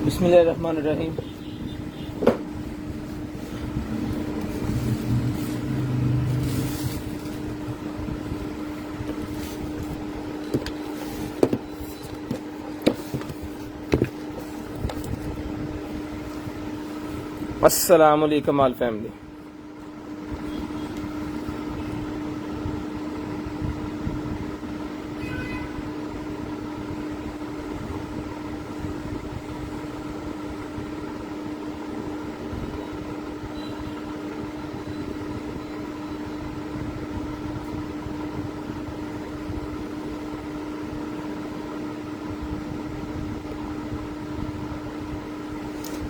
बिस्मिल्लाहिर्रहमानिर्रहीम। अस्सलाम वालेकुम आल फैमिली।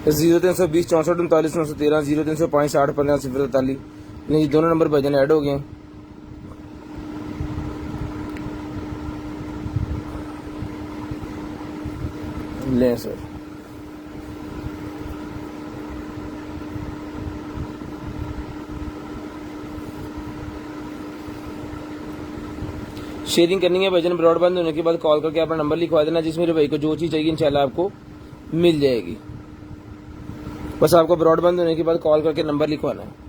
जीरो 320 64 39 913 0 305 60 15 043 नहीं, दोनों नंबर भजन ऐड हो गए हैं। लें सर, शेयरिंग करनी है भजन ब्रॉडबैंड होने के बाद कॉल करके अपना नंबर लिखवा देना, जिस मेरे भाई को जो चीज़ चाहिए इंशाल्लाह आपको मिल जाएगी। बस आपको ब्रॉडबैंड होने के बाद कॉल करके नंबर लिखवाना है।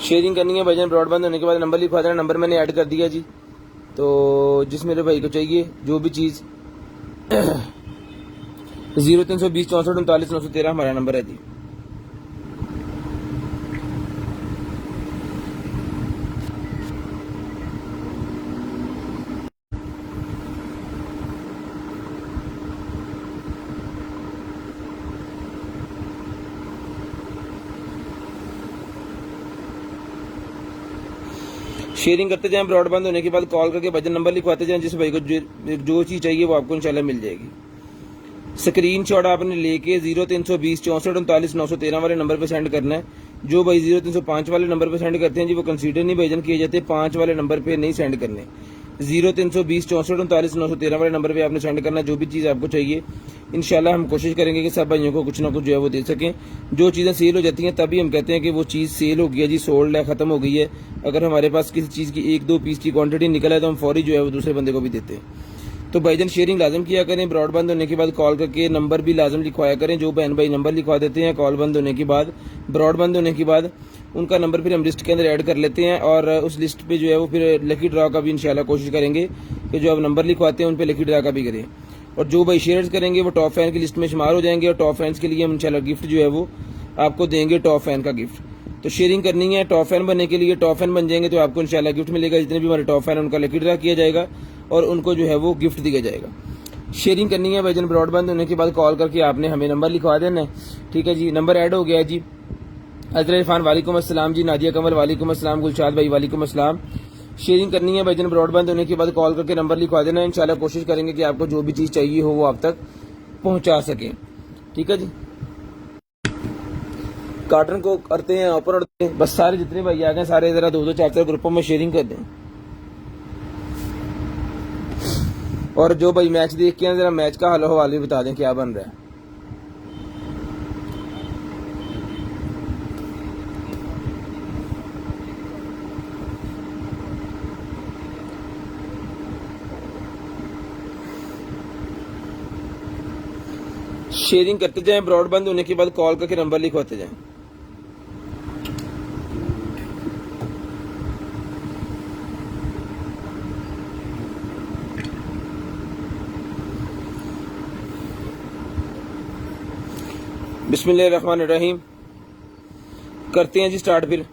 शेयरिंग करनी है भजन ब्रॉडबैंड होने के बाद नंबर लिखवा देना। नंबर मैंने ऐड कर दिया जी। तो जिस मेरे भाई को चाहिए जो भी चीज़ 0 320 64 39 913 हमारा नंबर है जी। शेयरिंग करते जाएं, ब्रॉडबैंड होने के बाद कॉल करके भजन नंबर लिखवाते जाएं, जिस भाई को जो चीज़ चाहिए वो आपको इंशाल्लाह मिल जाएगी। स्क्रीनशॉट आपने लेके 0 320 64 39 913 वाले नंबर पे सेंड करना है। जो भाई 0 305 वाले नंबर पे सेंड करते हैं जी वो कंसीडर नहीं भजन किए जाते। 5 वाले नंबर पे नहीं सेंड करने। 0 320 64 39 913 वाले नंबर पे आपने सेंड करना है जो भी चीज़ आपको चाहिए। इंशाल्लाह हम कोशिश करेंगे कि सब भाइयों को कुछ ना कुछ जो है वो दे सकें। जो चीज़ें सेल हो जाती हैं तभी हम कहते हैं कि वो चीज़ सेल हो गई है जी, सोल्ड है, ख़त्म हो गई है। अगर हमारे पास किसी चीज़ की 1-2 पीस की क्वांटिटी निकल है तो हम फौरी जो है वो दूसरे बंदे को भी देते हैं। तो भाईजान शेयरिंग लाजम किया करें। ब्रॉडबैंड होने के बाद कॉल करके नंबर भी लाजम लिखवाया करें। जो बहन भाई नंबर लिखवा देते हैं कॉल बंद होने के बाद, ब्रॉडबैंड होने के बाद उनका नंबर फिर हम लिस्ट के अंदर ऐड कर लेते हैं और उस लिस्ट पे जो है वो फिर लकी ड्रा का भी इंशाल्लाह कोशिश करेंगे कि जो अब नंबर लिखवाते हैं उन पे लकी ड्रा का भी करें। और जो भाई शेयर्स करेंगे वो टॉप फैन की लिस्ट में शुमार हो जाएंगे और टॉप फैंस के लिए हम इंशाल्लाह गिफ्ट जो है वो आपको देंगे, टॉप फैन का गिफ्ट। तो शेयरिंग करनी है, टॉप फैन बनने के लिए टॉप फैन बन जाएंगे तो आपको इंशाल्लाह गिफ्ट मिलेगा। जितने भी हमारे टॉप फैन उनका लकी ड्रा किया जाएगा और उनको जो है वो गिफ्ट दिया जाएगा। शेयरिंग करनी है भाईजान ब्रॉडबैंड होने के बाद कॉल करके आपने हमें नंबर लिखवा देना है। ठीक है जी, नंबर ऐड हो गया है जी। अजर इरफान वालेकुम अस्सलाम जी, नादिया कमल वालेकुम अस्सलाम, गुलशाद भाई वालेकुम अस्सलाम। शेयरिंग करनी है भाईजान ब्रॉडबैंड होने के बाद कॉल करके नंबर लिखवा देना है। इंशाल्लाह कोशिश करेंगे कि आपको जो भी चीज़ चाहिए हो वो आप तक पहुंचा सकें। ठीक है जी, कार्टन को करते हैं ओपन और बस सारे जितने भाई आ गए सारे जरा 2-2 4-4 ग्रुपों में शेयरिंग कर दें। और जो भाई मैच देख के जरा मैच का हाल हवाल भी बता दें क्या बन रहा है। शेयरिंग करते जाएं, ब्रॉडबैंड होने के बाद कॉल करके नंबर लिखवाते जाएं। बिस्मिल्लाहिर्रहमानिर्रहीम। करते हैं जी स्टार्ट फिर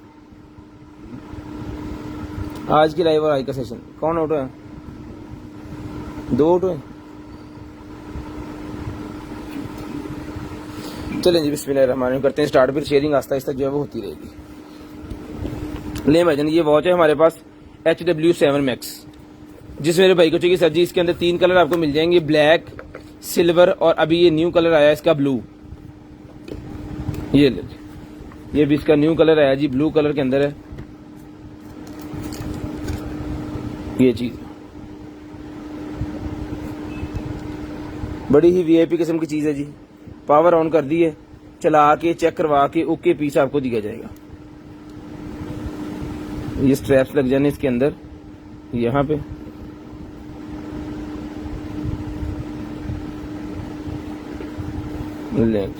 आज की लाइव और आज का सेशन। कौन आउट है? 2 आउट है। चलें जी, बिस्मिल्लाहिर्रहमानिर्रहीम करते हैं स्टार्ट। फिर शेयरिंग आस्ता आस्ता जो है वो होती रहेगी। ले भाईजान ये वॉच है हमारे पास HW7 मैक्स, जिस मेरे भाई को चाहिए सर जी इसके अंदर 3 कलर आपको मिल जाएंगे, ब्लैक, सिल्वर और अभी ये न्यू कलर आया है इसका ब्लू। ये ले, ये भी इसका न्यू कलर आया जी, ब्लू कलर के अंदर है। ये चीज बड़ी ही वीआईपी किस्म की चीज है जी। पावर ऑन कर दी है, चला के चेक करवा के ओके पीस आपको दिया जाएगा। ये स्ट्रैप्स लग जाने इसके अंदर यहाँ पे, लेंथ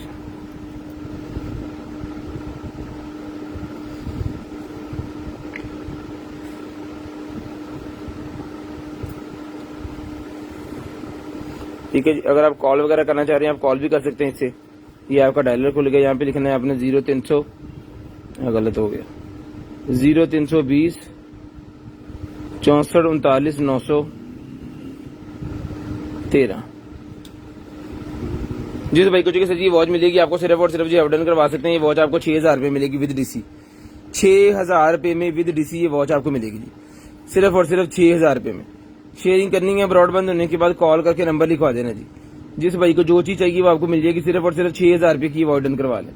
ठीक है जी। अगर आप कॉल वगैरह करना चाह रहे हैं आप कॉल भी कर सकते हैं इससे। ये आपका डायलर खुल गया, यहाँ पे लिखना है आपने 0300, गलत हो गया, 0320 64 39 913। जी तो भाई कुछ सर ये वॉच मिलेगी आपको सिर्फ और सिर्फ जो ऑर्डर करवा सकते हैं। ये वॉच आपको 6000 रुपये मिलेगी विद डीसी, 6000 रुपये में विद डीसी ये वॉच आपको मिलेगी जी, सिर्फ और सिर्फ 6000 रुपये में। शेयरिंग करनी है, ब्रॉडबैंड होने के बाद कॉल करके नंबर लिखवा देना जी। जिस भाई को जो चीज चाहिए वो आपको मिल जाएगी, सिर्फ और सिर्फ 6000 रुपये की ऑर्डर करवा लें।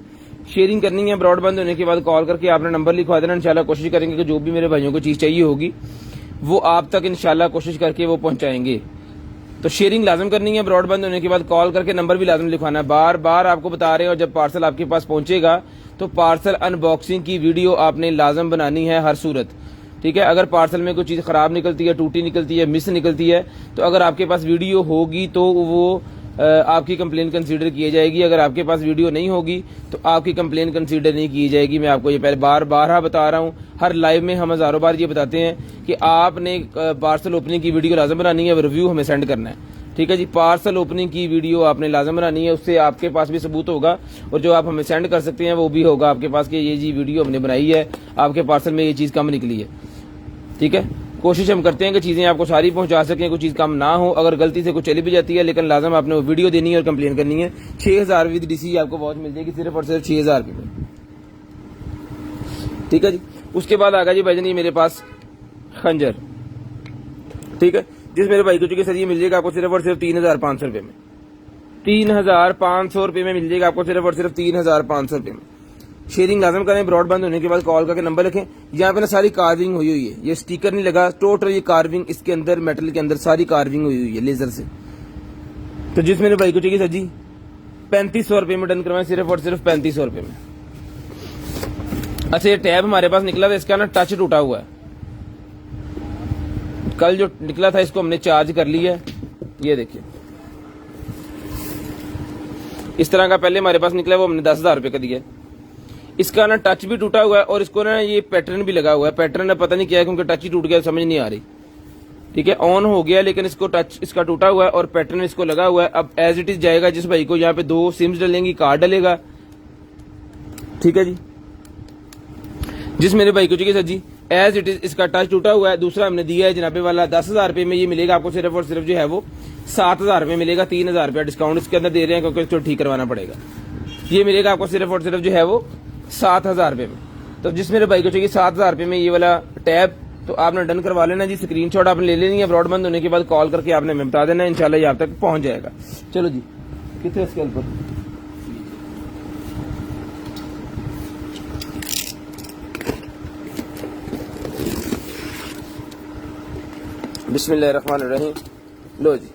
शेयरिंग करनी है, ब्रॉडबैंड होने के बाद कॉल करके आपने नंबर लिखवा देना। इंशाल्लाह कोशिश करेंगे कि जो भी मेरे भाइयों को चीज चाहिए होगी वो आप तक इंशाल्लाह कोशिश करके वो पहुंचाएंगे। तो शेयरिंग लाजम करनी है, ब्रॉडबैंड होने के बाद कॉल करके नंबर भी लाजम लिखवाना है। बार बार आपको बता रहे हैं, और जब पार्सल आपके पास पहुंचेगा तो पार्सल अनबॉक्सिंग की वीडियो आपने लाजम बनानी है हर सूरत, ठीक है। अगर पार्सल में कोई चीज खराब निकलती है, टूटी निकलती है, मिस निकलती है, तो अगर आपके पास वीडियो होगी तो वो आपकी कंप्लेन कंसीडर की जाएगी। अगर आपके पास वीडियो नहीं होगी तो आपकी कंप्लेन कंसीडर नहीं की जाएगी। मैं आपको ये पहले बार बार बता रहा हूँ, हर लाइव में हम हजारों बार ये बताते हैं कि आपने पार्सल ओपनिंग की वीडियो लाजम बनानी है, रिव्यू हमें सेंड करना है, ठीक है जी। पार्सल ओपनिंग की वीडियो आपने लाजम बनानी है, उससे आपके पास भी सबूत होगा और जो आप हमें सेंड कर सकते हैं वो भी होगा आपके पास कि ये जी वीडियो हमने बनाई है, आपके पार्सल में ये चीज कम निकली है, ठीक है। कोशिश हम करते हैं कि चीजें आपको सारी पहुंचा सकें, कोई चीज कम ना हो। अगर गलती से कुछ चली भी जाती है लेकिन लाजम आपने वो वीडियो देनी है और कंप्लेन करनी है। 6000 विद डीसी आपको वॉच मिल जाएगी सिर्फ और सिर्फ 6000 रुपये में, ठीक है जी। उसके बाद आ गया जी भाईजान ये मेरे पास खंजर, ठीक है। जिस मेरे भाई को चुके सर ये मिल जाएगा आपको सिर्फ और सिर्फ 3500 रुपये में, 3500 रुपये में मिल जाएगा आपको सिर्फ और सिर्फ 3500 रुपये में। शेयरिंग लाजम करें, ब्रॉडबैंड होने के बाद कॉल करके नंबर लिखें। यहाँ पे ना सारी कार्विंग हुई हुई है, ये स्टिकर नहीं लगा, टोटल ये कार्विंग इसके अंदर मेटल के अंदर सारी कार्विंग हुई हुई है लेजर से। तो जिस मेरे भाई को चाहिए सर जी 3500 रुपये में डन करवाएं, सिर्फ और सिर्फ 3500 रुपये में। अच्छा ये टैब हमारे पास निकला था, इसका ना टच टूटा हुआ है, कल जो निकला था इसको हमने चार्ज कर लिया है। ये देखिए इस तरह का पहले हमारे पास निकला, वो हमने 10,000 रुपये का दिया। इसका ना टच भी टूटा हुआ है और इसको ना ये पैटर्न भी लगा हुआ है। पैटर्न पता नहीं क्या है क्योंकि टच ही टूट गया, समझ नहीं आ रही, ठीक है। ऑन हो गया लेकिन इसको टच इसका टूटा हुआ है और पैटर्न इसको लगा हुआ है। अब एज इट इज जाएगा, जिस भाई को यहाँ पे 2 सिम्स डलेंगी, कार्ड डलेगा, ठीक है जी। जिस मेरे भाई को चाहिए sir ji as it is इसका टच टूटा हुआ है। दूसरा हमने दिया है जनाबे वाला 10,000 रुपये में, ये मिलेगा आपको सिर्फ और सिर्फ जो है वो 7,000 रुपये मिलेगा। 3,000 रुपया डिस्काउंट इसके अंदर दे रहे हैं क्योंकि इसको ठीक करवाना पड़ेगा। ये मिलेगा आपको सिर्फ और सिर्फ जो है वो 7,000 रुपये में। तो जिस मेरे भाई को चाहिए 7,000 रुपये में ये वाला टैब, तो आपने डन करवा लेना जी। स्क्रीनशॉट आपने ले लेनी है, ब्रॉडबैंड होने के बाद कॉल करके आपने हमें बता देना, इंशाल्लाह ये आप तक पहुंच जाएगा। चलो जी कितने इसके ऊपर बिस्मिल्लाहिर्रहमानिर्रहीम। लो जी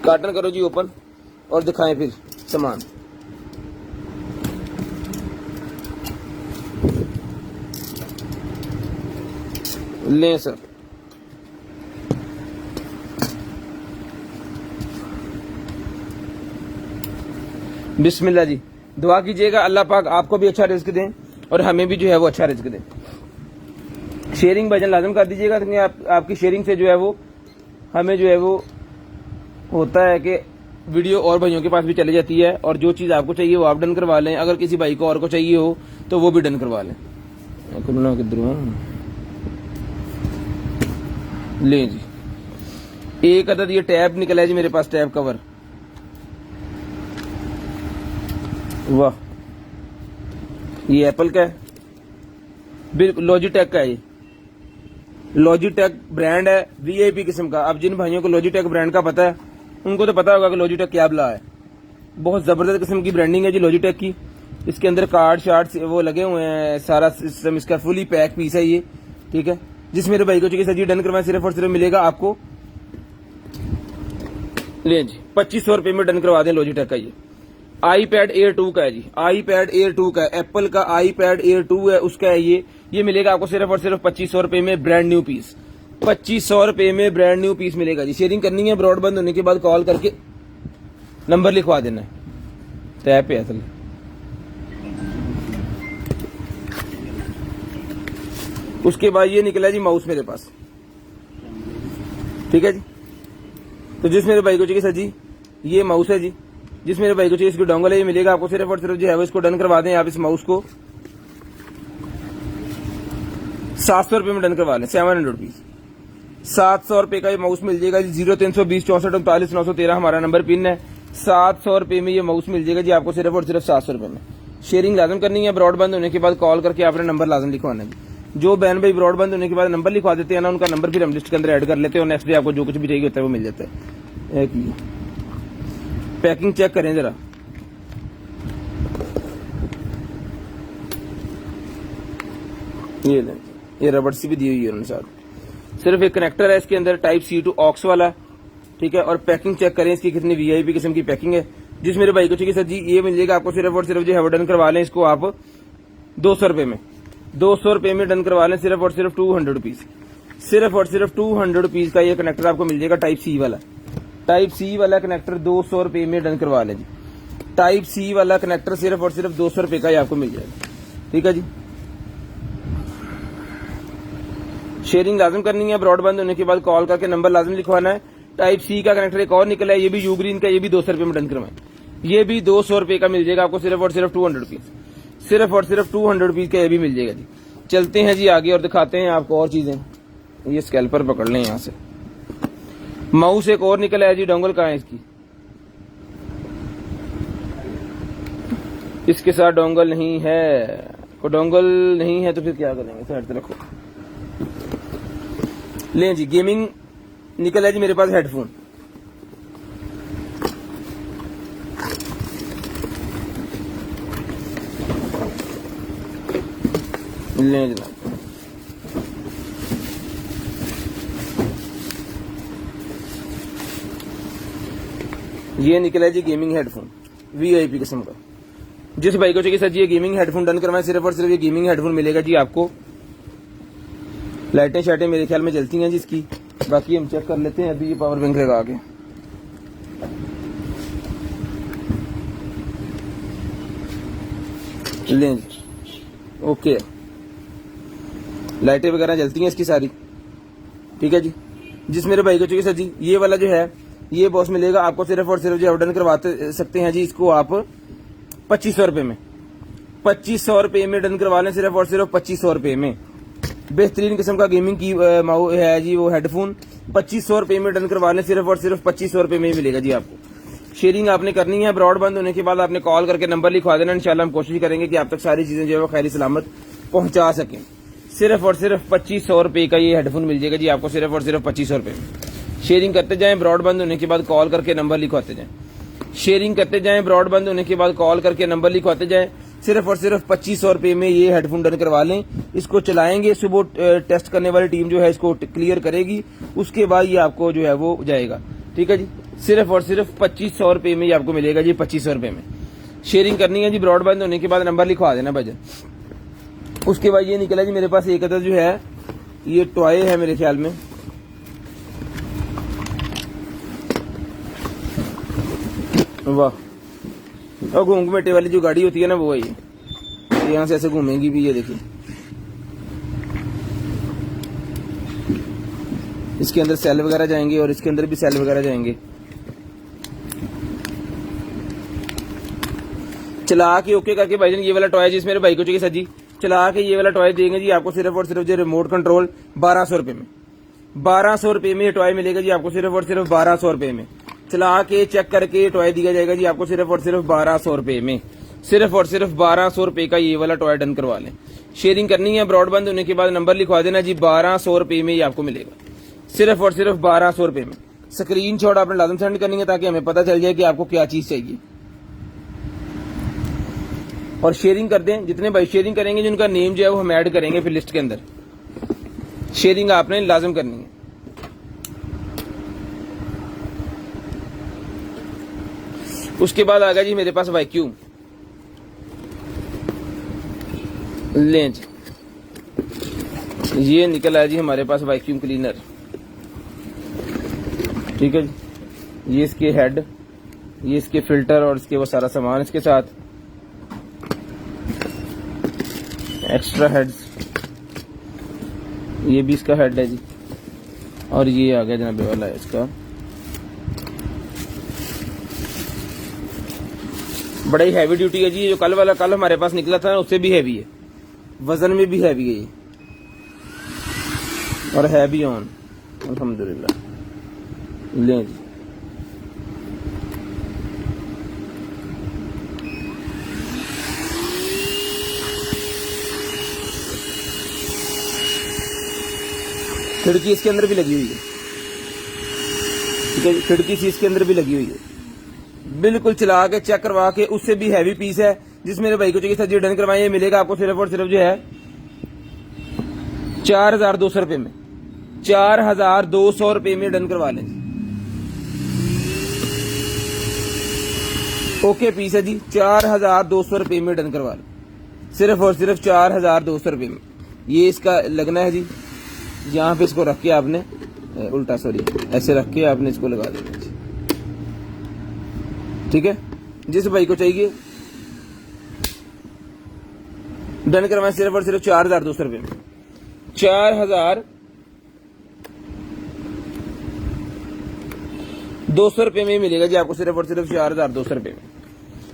कार्टन करो जी ओपन और दिखाएं फिर सामान। लें सर, बिस्मिल्लाह जी। दुआ कीजिएगा अल्लाह पाक आपको भी अच्छा रिस्क दें और हमें भी जो है वो अच्छा रिस्क दें। शेयरिंग भजन लाजम कर दीजिएगा, आपकी शेयरिंग से जो है वो हमें जो है वो होता है कि वीडियो और भाइयों के पास भी चली जाती है और जो चीज़ आपको चाहिए वो आप डन करवा लें। अगर किसी भाई को और को चाहिए हो तो वो भी डन करवा लें। लें जी एक अदद ये टैब निकला है जी मेरे पास, टैब कवर, वाह ये एप्पल का है, बिल्कुल लॉजिटेक का है। ये लॉजिटेक ब्रांड है, वीआईपी किस्म का। अब जिन भाइयों को लॉजिटेक ब्रांड का पता है उनको तो पता होगा कि लॉजिटेक क्या बला है। बहुत जबरदस्त किस्म की ब्रांडिंग है जी लॉजिटेक की। इसके अंदर कार्ड शार्ट वो लगे हुए हैं, सारा सिस्टम इसका फुली पैक पीस है ये, ठीक है। जिस मेरे भाई को चाहिए सर जी डन करवाएं, सिर्फ और सिर्फ मिलेगा आपको ले जी 2500 रुपए में डन करवा दें लॉजिटेक का। ये iPad Air 2 का है जी, iPad Air 2 का है, एप्पल का iPad Air 2 है उसका है ये मिलेगा आपको सिर्फ और सिर्फ 2500 रुपए में ब्रांड न्यू पीस, 2500 रुपए में ब्रांड न्यू पीस मिलेगा जी। शेयरिंग करनी है, ब्रॉड बंद होने के बाद कॉल करके नंबर लिखवा देना है, टैप पे असल। उसके बाद ये निकला जी माउस मेरे पास, ठीक है जी। तो जिस मेरे भाई को चाहिए सर जी ये माउस है जी, जिस मेरे भाई को चाहिए इसकी डोंगल है, ये मिलेगा आपको सिर्फ और सिर्फ जो है वो इसको डन करवा दें आप इस माउस को 700 रुपए में डन करवा लें, 700 रुपीज, 700 रुपए का ये माउस मिल जाएगा जी। 0320 64 39 913 हमारा नंबर पिन है। 700 रुपए में ये माउस मिल जाएगा जी आपको सिर्फ और सिर्फ 700 रुपए में। शेयरिंग लाजम करनी है, ब्रॉड बंद होने के बाद कॉल करके आपने नंबर लाजम लिखवाना है। जो बहन भाई ब्रॉड बंद होने के बाद नंबर लिखवा देते हैं ना, उनका नंबर फिर हम लिस्ट के अंदर ऐड कर लेते हैं और नेक्स्ट डे आपको जो कुछ भी चाहिए होता है वो मिल जाता है। एक पैकिंग चेक करें जरा, ये लें, ये रबड़ सी भी दी हुई है उन्होंने साथ। सिर्फ एक कनेक्टर है इसके अंदर टाइप C to ऑक्स वाला, ठीक है। और पैकिंग चेक करें इसकी कितनी VIP किस्म की पैकिंग है। जिस मेरे भाई को चाहिए सर जी ये मिल जाएगा आपको सिर्फ और सिर्फ जो है डन करवा लें इसको आप 200 रुपए में, 200 रुपए में डन करवा लें सिर्फ और सिर्फ 200 रुपीज, सिर्फ और सिर्फ 200 रुपीज का ये कनेक्टर आपको मिल जाएगा टाइप C वाला, टाइप C वाला कनेक्टर 200 रुपए में डन करवा लें जी। टाइप C वाला कनेक्टर सिर्फ और सिर्फ 200 रुपए का ही आपको मिल जाएगा, ठीक है जी। शेयरिंग लाजम करनी है, ब्रॉड बंद होने के बाद कॉल करके नंबर लाजम लिखवाना है। टाइप C का कनेक्टर एक और निकला है, ये भी यूग्रीन का, ये भी 200 रुपए में डन करवाएं, ये भी 200 रुपए का मिल जाएगा आपको सिर्फ और सिर्फ 200 रुपीज, सिर्फ और सिर्फ 200 रुपीज का ये भी मिल जाएगा जी। चलते हैं जी आगे और दिखाते हैं आपको और चीजें। ये स्कैल्पर पकड़ लें यहां से। माउस एक और निकला है जी, डोंगल कहाँ है इसकी, इसके साथ डोंगल नहीं है, को डोंगल नहीं है तो फिर क्या करेंगे, साइड पे रखो। लें जी गेमिंग निकल है जी मेरे पास हेडफोन, लें जनाब। ये निकला है जी गेमिंग हेडफोन VIP किस्म का। जिस भाई को चाहिए सर जी ये गेमिंग हेडफोन डन करवाएं, सिर्फ और सिर्फ ये गेमिंग हेडफोन मिलेगा जी आपको। लाइटें शाइटें मेरे ख्याल में जलती हैं जी इसकी, बाकी हम चेक कर लेते हैं। अभी ये पावर बैंक लगा के लें जी, ओके। लाइटें वगैरह जलती हैं इसकी सारी, ठीक है जी। जिस मेरे भाई को चाहिए सर जी ये वाला जो है ये बॉस मिलेगा आपको सिर्फ और सिर्फ जो डन करवाते सकते हैं जी इसको आप 2500 रुपए में, 2500 रुपए में डन करवा लें सिर्फ और सिर्फ 2500 रुपए में। बेहतरीन किस्म का गेमिंग की है जी वो हेडफोन, 2500 रुपए में डन करवा लें सिर्फ और सिर्फ 2500 रुपए में ही मिलेगा जी आपको। शेयरिंग आपने करनी है, ब्रॉड बंद होने के बाद आपने कॉल करके नंबर लिखवा देना, इंशाल्लाह हम कोशिश करेंगे कि आप तक सारी चीजें जो है वो खैर सलामत पहुंचा सकें। सिर्फ और सिर्फ 2500 रुपए का ये हेडफोन मिल जाएगा जी आपको सिर्फ और सिर्फ 2500 रुपए में। शेयरिंग करते जाएं, ब्रॉड बंद होने के बाद कॉल करके नंबर लिखवाते जाएं, शेयरिंग करते जाएं, ब्रॉड बंद होने के बाद कॉल करके नंबर लिखवाते जाएं। सिर्फ और सिर्फ 2500 रुपए में ये हेडफोन डन करवा लें। इसको चलाएंगे, सुबह टेस्ट करने वाली टीम जो है इसको क्लियर करेगी, उसके बाद ये आपको जो है वो जाएगा, ठीक है जी। सिर्फ और सिर्फ 2500 रुपए में ये आपको मिलेगा जी, 2500 रुपए में। शेयरिंग करनी है जी, ब्रॉड बंद होने के बाद नंबर लिखवा देना भजन। उसके बाद ये निकला जी मेरे पास एक अदर जो है ये टॉय है मेरे ख्याल में, वाह, और घूमघुमेटे वाली जो गाड़ी होती है ना वो है ये यहाँ से ऐसे घूमेगी भी, ये देखिए इसके अंदर सेल वगैरह जाएंगे और इसके अंदर भी सेल वगैरह जाएंगे। चला के ओके करके भाईजान ये वाला टॉय जिस मेरे भाई को चाहिए सर जी, चला के ये वाला टॉय देंगे जी आपको सिर्फ और सिर्फ जो रिमोट कंट्रोल 1200 रुपए में, 1200 रुपए में ये टॉय मिलेगा जी आपको सिर्फ और सिर्फ 1200 रुपए में। चला के चेक करके टॉय दिया जाएगा जी आपको सिर्फ और सिर्फ 1200 रुपए में, सिर्फ और सिर्फ 1200 रुपए का ये वाला टॉय डन करवा लें। शेयरिंग करनी है, ब्रॉड बंद होने के बाद नंबर लिखवा देना जी, 1200 रुपए में ये आपको मिलेगा, सिर्फ और सिर्फ 1200 रुपए में। स्क्रीनशॉट आपने लाजम सेंड करनी है ताकि हमें पता चल जाए कि आपको क्या चीज चाहिए। और शेयरिंग कर दें, जितने भाई शेयरिंग करेंगे जिनका नेम जो है वो हम ऐड करेंगे फिर लिस्ट के अंदर। शेयरिंग आपने लाजम करनी है। उसके बाद आ गया जी मेरे पास वैक्यूम। लें जी, ये निकल आया जी हमारे पास वैक्यूम क्लीनर। ठीक है जी, ये इसके हेड, ये इसके फिल्टर और इसके वो सारा सामान इसके साथ, एक्स्ट्रा हेड्स, ये भी इसका हेड है जी। और ये आ गया जनाबे वाला है इसका, बड़ा ही हैवी ड्यूटी है जी। जो कल वाला कल हमारे पास निकला था ना, उससे भी हैवी है, वजन में भी हैवी है ये, और है भी ऑन अल्हम्दुलिल्लाह। लें जी, खिड़की इसके अंदर भी लगी हुई है। ठीक है, खिड़की सी इसके अंदर भी लगी हुई है। बिल्कुल चला के चेक करवा के, उससे भी हैवी पीस है। जिस मेरे भाई को चाहिए था जी डन करवाइए, ये मिलेगा आपको सिर्फ और सिर्फ जो है 4200 रुपए में। 4200 रुपए में डन करवा लें। ओके पीस है जी, 4200 रुपए में डन करवा लें, सिर्फ और सिर्फ 4200 रुपए में। ये इसका लगना है जी, यहाँ पे इसको रख के आपने उल्टा, सॉरी ऐसे रख के आपने इसको लगा देना। ठीक है, जिस भाई को चाहिए डन करवाएं सिर्फ और सिर्फ 4200 रुपए में। 4200 रुपए में मिलेगा जी आपको, सिर्फ और सिर्फ 4200 रुपए में।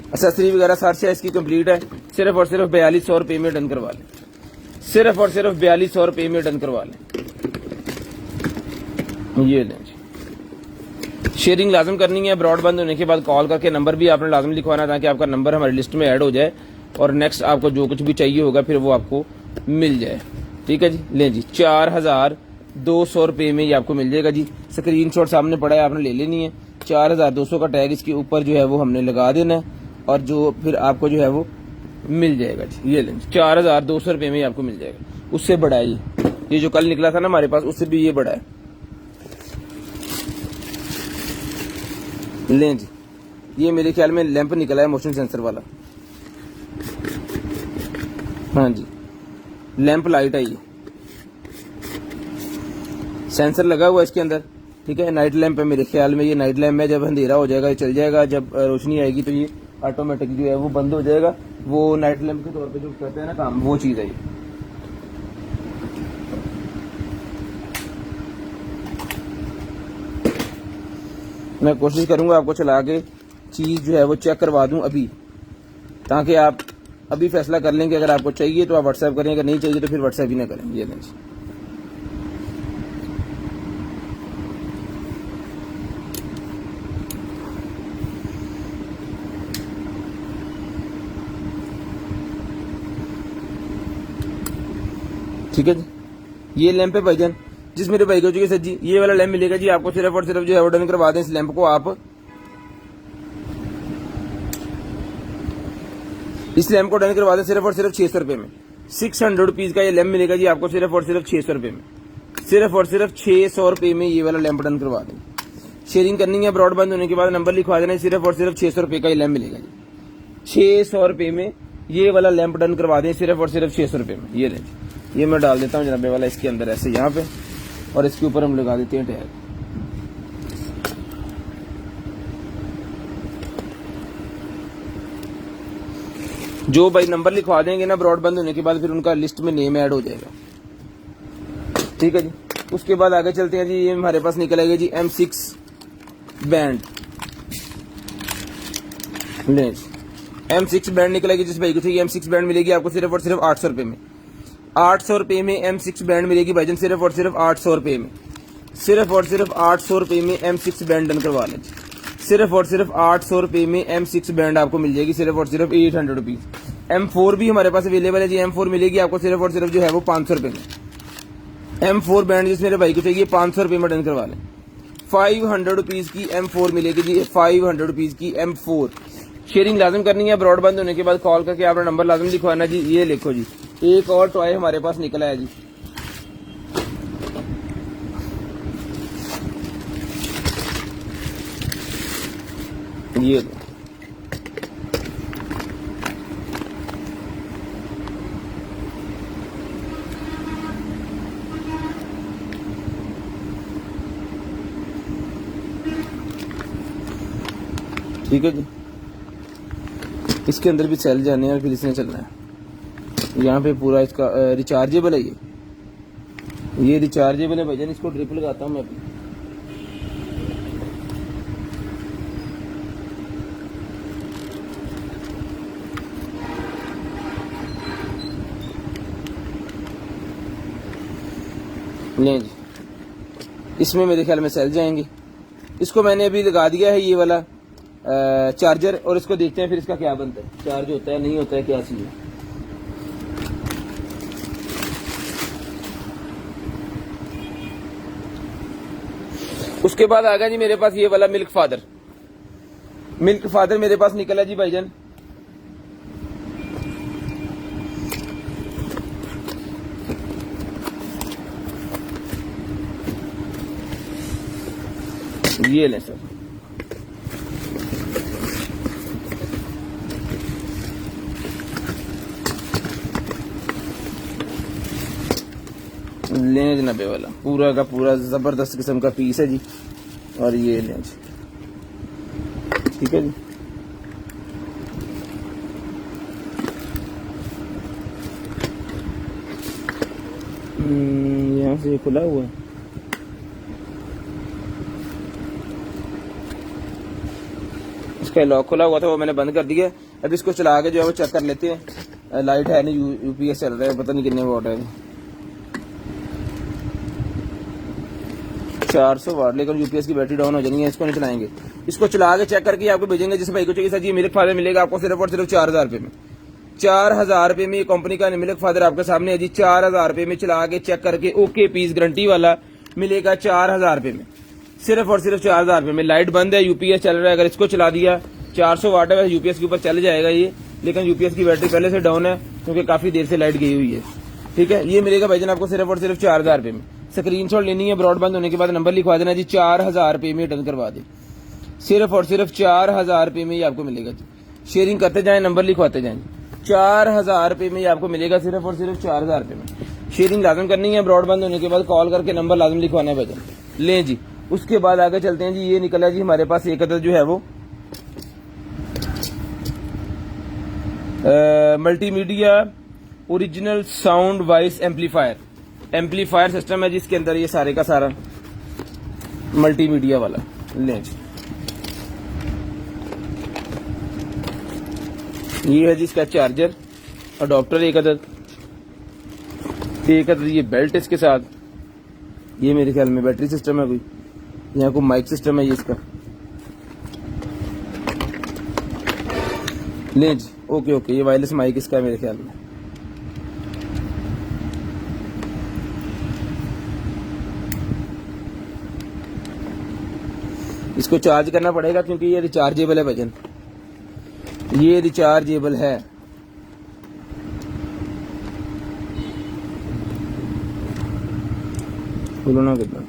एक्सेसरी वगैरह सारी इसकी कंप्लीट है, सिर्फ और सिर्फ 4200 रुपए में डन करवा लें, सिर्फ और सिर्फ 4200 रुपए में डन करवा लें। ये लें जी, शेयरिंग लाजम करनी है। ब्रॉडबैंड होने के बाद कॉल करके नंबर भी आपने लाजम लिखवाना, ताकि आपका नंबर हमारी लिस्ट में ऐड हो जाए और नेक्स्ट आपको जो कुछ भी चाहिए होगा फिर वो आपको मिल जाए। ठीक है जी, लें जी, 4200 रुपए में ये आपको मिल जाएगा जी। स्क्रीनशॉट सामने पड़ा है, आपने ले लेनी है। 4200 का टैग इसके ऊपर जो है वो हमने लगा देना है, और जो फिर आपको जो है वो मिल जाएगा जी। ये लें, 4200 रुपए में आपको मिल जाएगा। उससे बड़ा है ये जो कल निकला था ना हमारे पास, उससे भी ये बड़ा है। लें जी, ये मेरे ख्याल में लैंप निकला है मोशन सेंसर वाला। हाँ जी, लैंप लाइट है, ये सेंसर लगा हुआ है इसके अंदर। ठीक है, नाइट लैंप है मेरे ख्याल में, ये नाइट लैंप है। जब अंधेरा हो जाएगा ये चल जाएगा, जब रोशनी आएगी तो ये ऑटोमेटिक जो है वो बंद हो जाएगा। वो नाइट लैंप के तौर पे जो करते हैं ना काम, वो चीज है ये। मैं कोशिश करूंगा आपको चला के चीज जो है वो चेक करवा दूं अभी, ताकि आप अभी फैसला कर लेंगे। अगर आपको चाहिए तो आप व्हाट्सएप करें, अगर नहीं चाहिए तो फिर व्हाट्सएप ही ना करें। ये दें, ठीक है जी। ये लैंप है भाईजान, जिस मेरे भाई को चाहिए सर जी ये वाला लैंप मिलेगा जी आपको, सिर्फ और सिर्फ जो है वो डन करवा दें। इस लैंप को आप, इस लैंप को डन करवा दें सिर्फ और सिर्फ 600 रुपए में। 600 रुपीज का ये लैंप मिलेगा जी आपको, सिर्फ और सिर्फ 600 रुपए में। सिर्फ और सिर्फ 600 रुपए में ये वाला लैंप डन करवा दें। शेयरिंग करनी है, ब्रॉडबैंड होने के बाद नंबर लिखवा देना। सिर्फ और सिर्फ 600 रुपए का ये लैंप मिलेगा जी। 600 रुपए में ये वाला लैंप डन करवा दें, सिर्फ और सिर्फ 600 रुपए में। ये लें, ये मैं डाल देता हूँ जनाबे वाला इसके अंदर ऐसे यहाँ पे, और इसके ऊपर हम लगा देते हैं टैग। जो भाई नंबर लिखवा देंगे ना ब्रॉडबैंड होने के बाद, फिर उनका लिस्ट में नेम ऐड हो जाएगा। ठीक है जी, उसके बाद आगे चलते हैं जी। ये हमारे पास निकल आएगा जी M6 बैंड। M6 बैंड निकलेगी, जिस भाई को चाहिए M6 बैंड मिलेगी आपको सिर्फ और सिर्फ 800 रुपए में। 800 रुपए में M6 बैंड मिलेगी भाईजान, सिर्फ और सिर्फ 800 रुपए में। सिर्फ और सिर्फ 800 रुपए में M6 बैंड डन करवा लें। सिर्फ और सिर्फ 800 रुपए में M6 बैंड आपको मिल जाएगी, सिर्फ और सिर्फ 800 रुपीज। M4 भी हमारे पास अवेलेबल है जी। M4 मिलेगी आपको सिर्फ और सिर्फ जो है वो 500 रुपए में। M4 बैंड जिस मेरे भाई को चाहिए 500 रुपए में डन करवा लें। 500 रुपीज की M4 मिलेगी जी, 500 रुपीज की M4। शेयरिंग लाजम करनी है, ब्रॉडबैंड होने के बाद कॉल करके आपका नंबर लाजम लिखवाना जी। ये लिखो जी, एक और टॉय हमारे पास निकला है जी। ये लो। ठीक है जी, इसके अंदर भी सेल जाने हैं और फिर इसने चलना है। यहाँ पे पूरा इसका रिचार्जेबल है, ये रिचार्जेबल है भाईजान। इसको ड्रिप लगाता हूँ मैं अपनी। नहीं जी, इसमें मेरे ख्याल में सेल जाएंगे। इसको मैंने अभी लगा दिया है ये वाला चार्जर, और इसको देखते हैं फिर इसका क्या बनता है, चार्ज होता है नहीं होता है, क्या चीज़ है। उसके बाद आ गया जी मेरे पास ये वाला मिल्क फादर मेरे पास निकला जी भाईजान। ये लें सर, लें जनाबे वाला पूरा का पूरा जबरदस्त किस्म का पीस है जी, और ये लें जी। ठीक है जी, यहाँ से खुला हुआ है। इसका लॉक खुला हुआ था, वो मैंने बंद कर दिया। अब इसको चला के जो है वो चेक कर लेते हैं। लाइट है नहीं, यूपीएस चल रहा है, पता नहीं कितने वोट है। 400 वाट, लेकिन यूपीएस की बैटरी डाउन हो जानी है, इसको नहीं चलाएंगे। इसको चला के चेक करके आपको भेजेंगे। जिस भाई को चाहिए सर ये मिल्क फादर मिलेगा आपको सिर्फ और सिर्फ 4000 रुपये में। 4000 रुपये में ये कंपनी का मिल्क फादर आपके सामने है जी। 4000 रुपये में चला के चेक करके ओके पीस गारंटी वाला मिलेगा 4000 रुपये में, सिर्फ और सिर्फ 4000 रुपये में। लाइट बंद है, यूपीएस चल रहा है। अगर इसको चला दिया 400 वाट है, यूपीएस के ऊपर चल जाएगा ये, लेकिन यूपीएस की बैटरी पहले से डाउन है क्योंकि काफी देर से लाइट गई हुई है। ठीक है, ये मिलेगा भाईजान आपको सिर्फ और सिर्फ 4000 रुपये में। स्क्रीनशॉट लेनी है, ब्रॉडबैंड होने के बाद नंबर लिखवा देना जी, 4000 रुपये में डन करवा दे। सिर्फ और सिर्फ 4000 रुपये में ये आपको मिलेगा जी। शेयरिंग करते जाएं, नंबर लिखवाते जाएं। 4000 रुपये में ये आपको मिलेगा सिर्फ और सिर्फ 4000 रुपये में। शेयरिंग लाजम करनी है, ब्रॉडबैंड होने के बाद कॉल करके नंबर लाजम लिखवाना है भाईजान। लें जी, उसके बाद आगे चलते हैं जी। ये निकला जी हमारे पास एक अदद जो है वो multimedia original sound voice amplifier system है जिसके अंदर ये सारे का सारा मल्टीमीडिया वाला। लें जी, ये है जी इसका चार्जर, अडॉप्टर एक अदद ये बेल्ट इसके साथ। ये मेरे ख्याल में बैटरी सिस्टम है कोई, यहाँ को माइक सिस्टम है ये इसका। ले जी, ओके, ये वायरलेस माइक इसका है मेरे ख्याल में। इसको चार्ज करना पड़ेगा क्योंकि ये रिचार्जेबल है भजन, ये रिचार्जेबल है। बोलो ना कितना,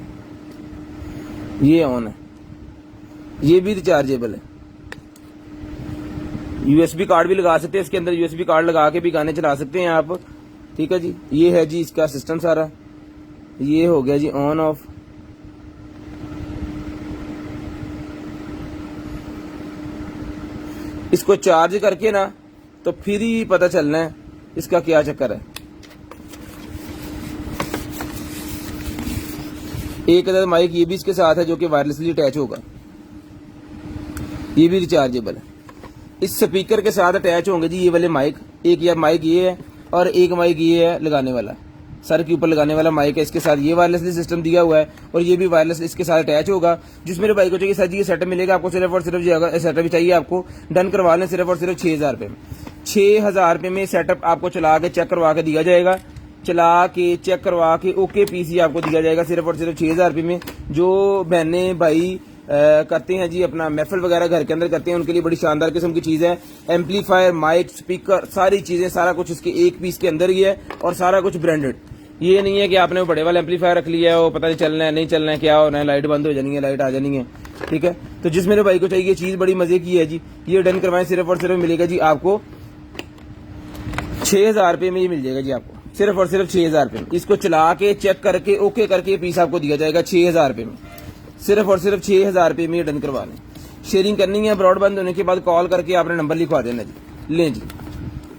ये ऑन है, ये भी रिचार्जेबल है। यूएसबी कार्ड भी लगा सकते हैं इसके अंदर, यूएसबी कार्ड लगा के भी गाने चला सकते हैं आप। ठीक है जी, ये है जी इसका सिस्टम सारा। ये हो गया जी ऑन ऑफ। इसको चार्ज करके ना तो फिर ही पता चलना है इसका क्या चक्कर है। एक अदद माइक ये भी इसके साथ है जो कि वायरलेसली अटैच होगा, ये भी रिचार्जेबल है। इस स्पीकर के साथ अटैच होंगे जी ये वाले माइक। एक या माइक ये है और एक माइक ये है लगाने वाला, सर के ऊपर लगाने वाला माइक है। इसके साथ ये वायरलेसली सिस्टम दिया हुआ है और ये भी वायरलेस इसके साथ अटैच होगा। जिस मेरे भाई को चाहिए सर जी ये सेटअप मिलेगा आपको सिर्फ और सिर्फ, अगर सेटअप चाहिए आपको डन करवा लें सिर्फ और सिर्फ 6000 रुपये में। 6000 रुपये में सेटअप आपको चला के चेक करवा के दिया जाएगा, चला के चेक करवा के ओके पीसी आपको दिया जाएगा सिर्फ और सिर्फ 6000 रुपये में। जो बहने भाई करते हैं जी अपना महफिल वगैरह घर के अंदर करते हैं, उनके लिए बड़ी शानदार किस्म की चीज़ है। एम्पलीफायर, माइक, स्पीकर, सारी चीज़ें, सारा कुछ इसके एक पीस के अंदर ही है और सारा कुछ ब्रांडेड। ये नहीं है कि आपने वो बड़े वाला एम्पलीफायर रख लिया है, वो पता नहीं चलना है नहीं चलना है, क्या होना है, लाइट बंद हो जानी है, लाइट आ जानी है। ठीक है। तो जिस मेरे भाई को चाहिए चीज बड़ी मजे की है जी, ये डन करवाएं, सिर्फ और सिर्फ मिलेगा जी आपको 6000 रुपये में ये मिल जाएगा जी आपको, सिर्फ और सिर्फ 6000 रुपये में। इसको चला के चेक करके ओके करके ये पीस आपको दिया जाएगा 6000 रुपये में, सिर्फ और सिर्फ 6000 रुपये में ये डन करवा लें। शेयरिंग करनी है, ब्रॉड बंद होने के बाद कॉल करके आपने नंबर लिखवा देना जी। लें जी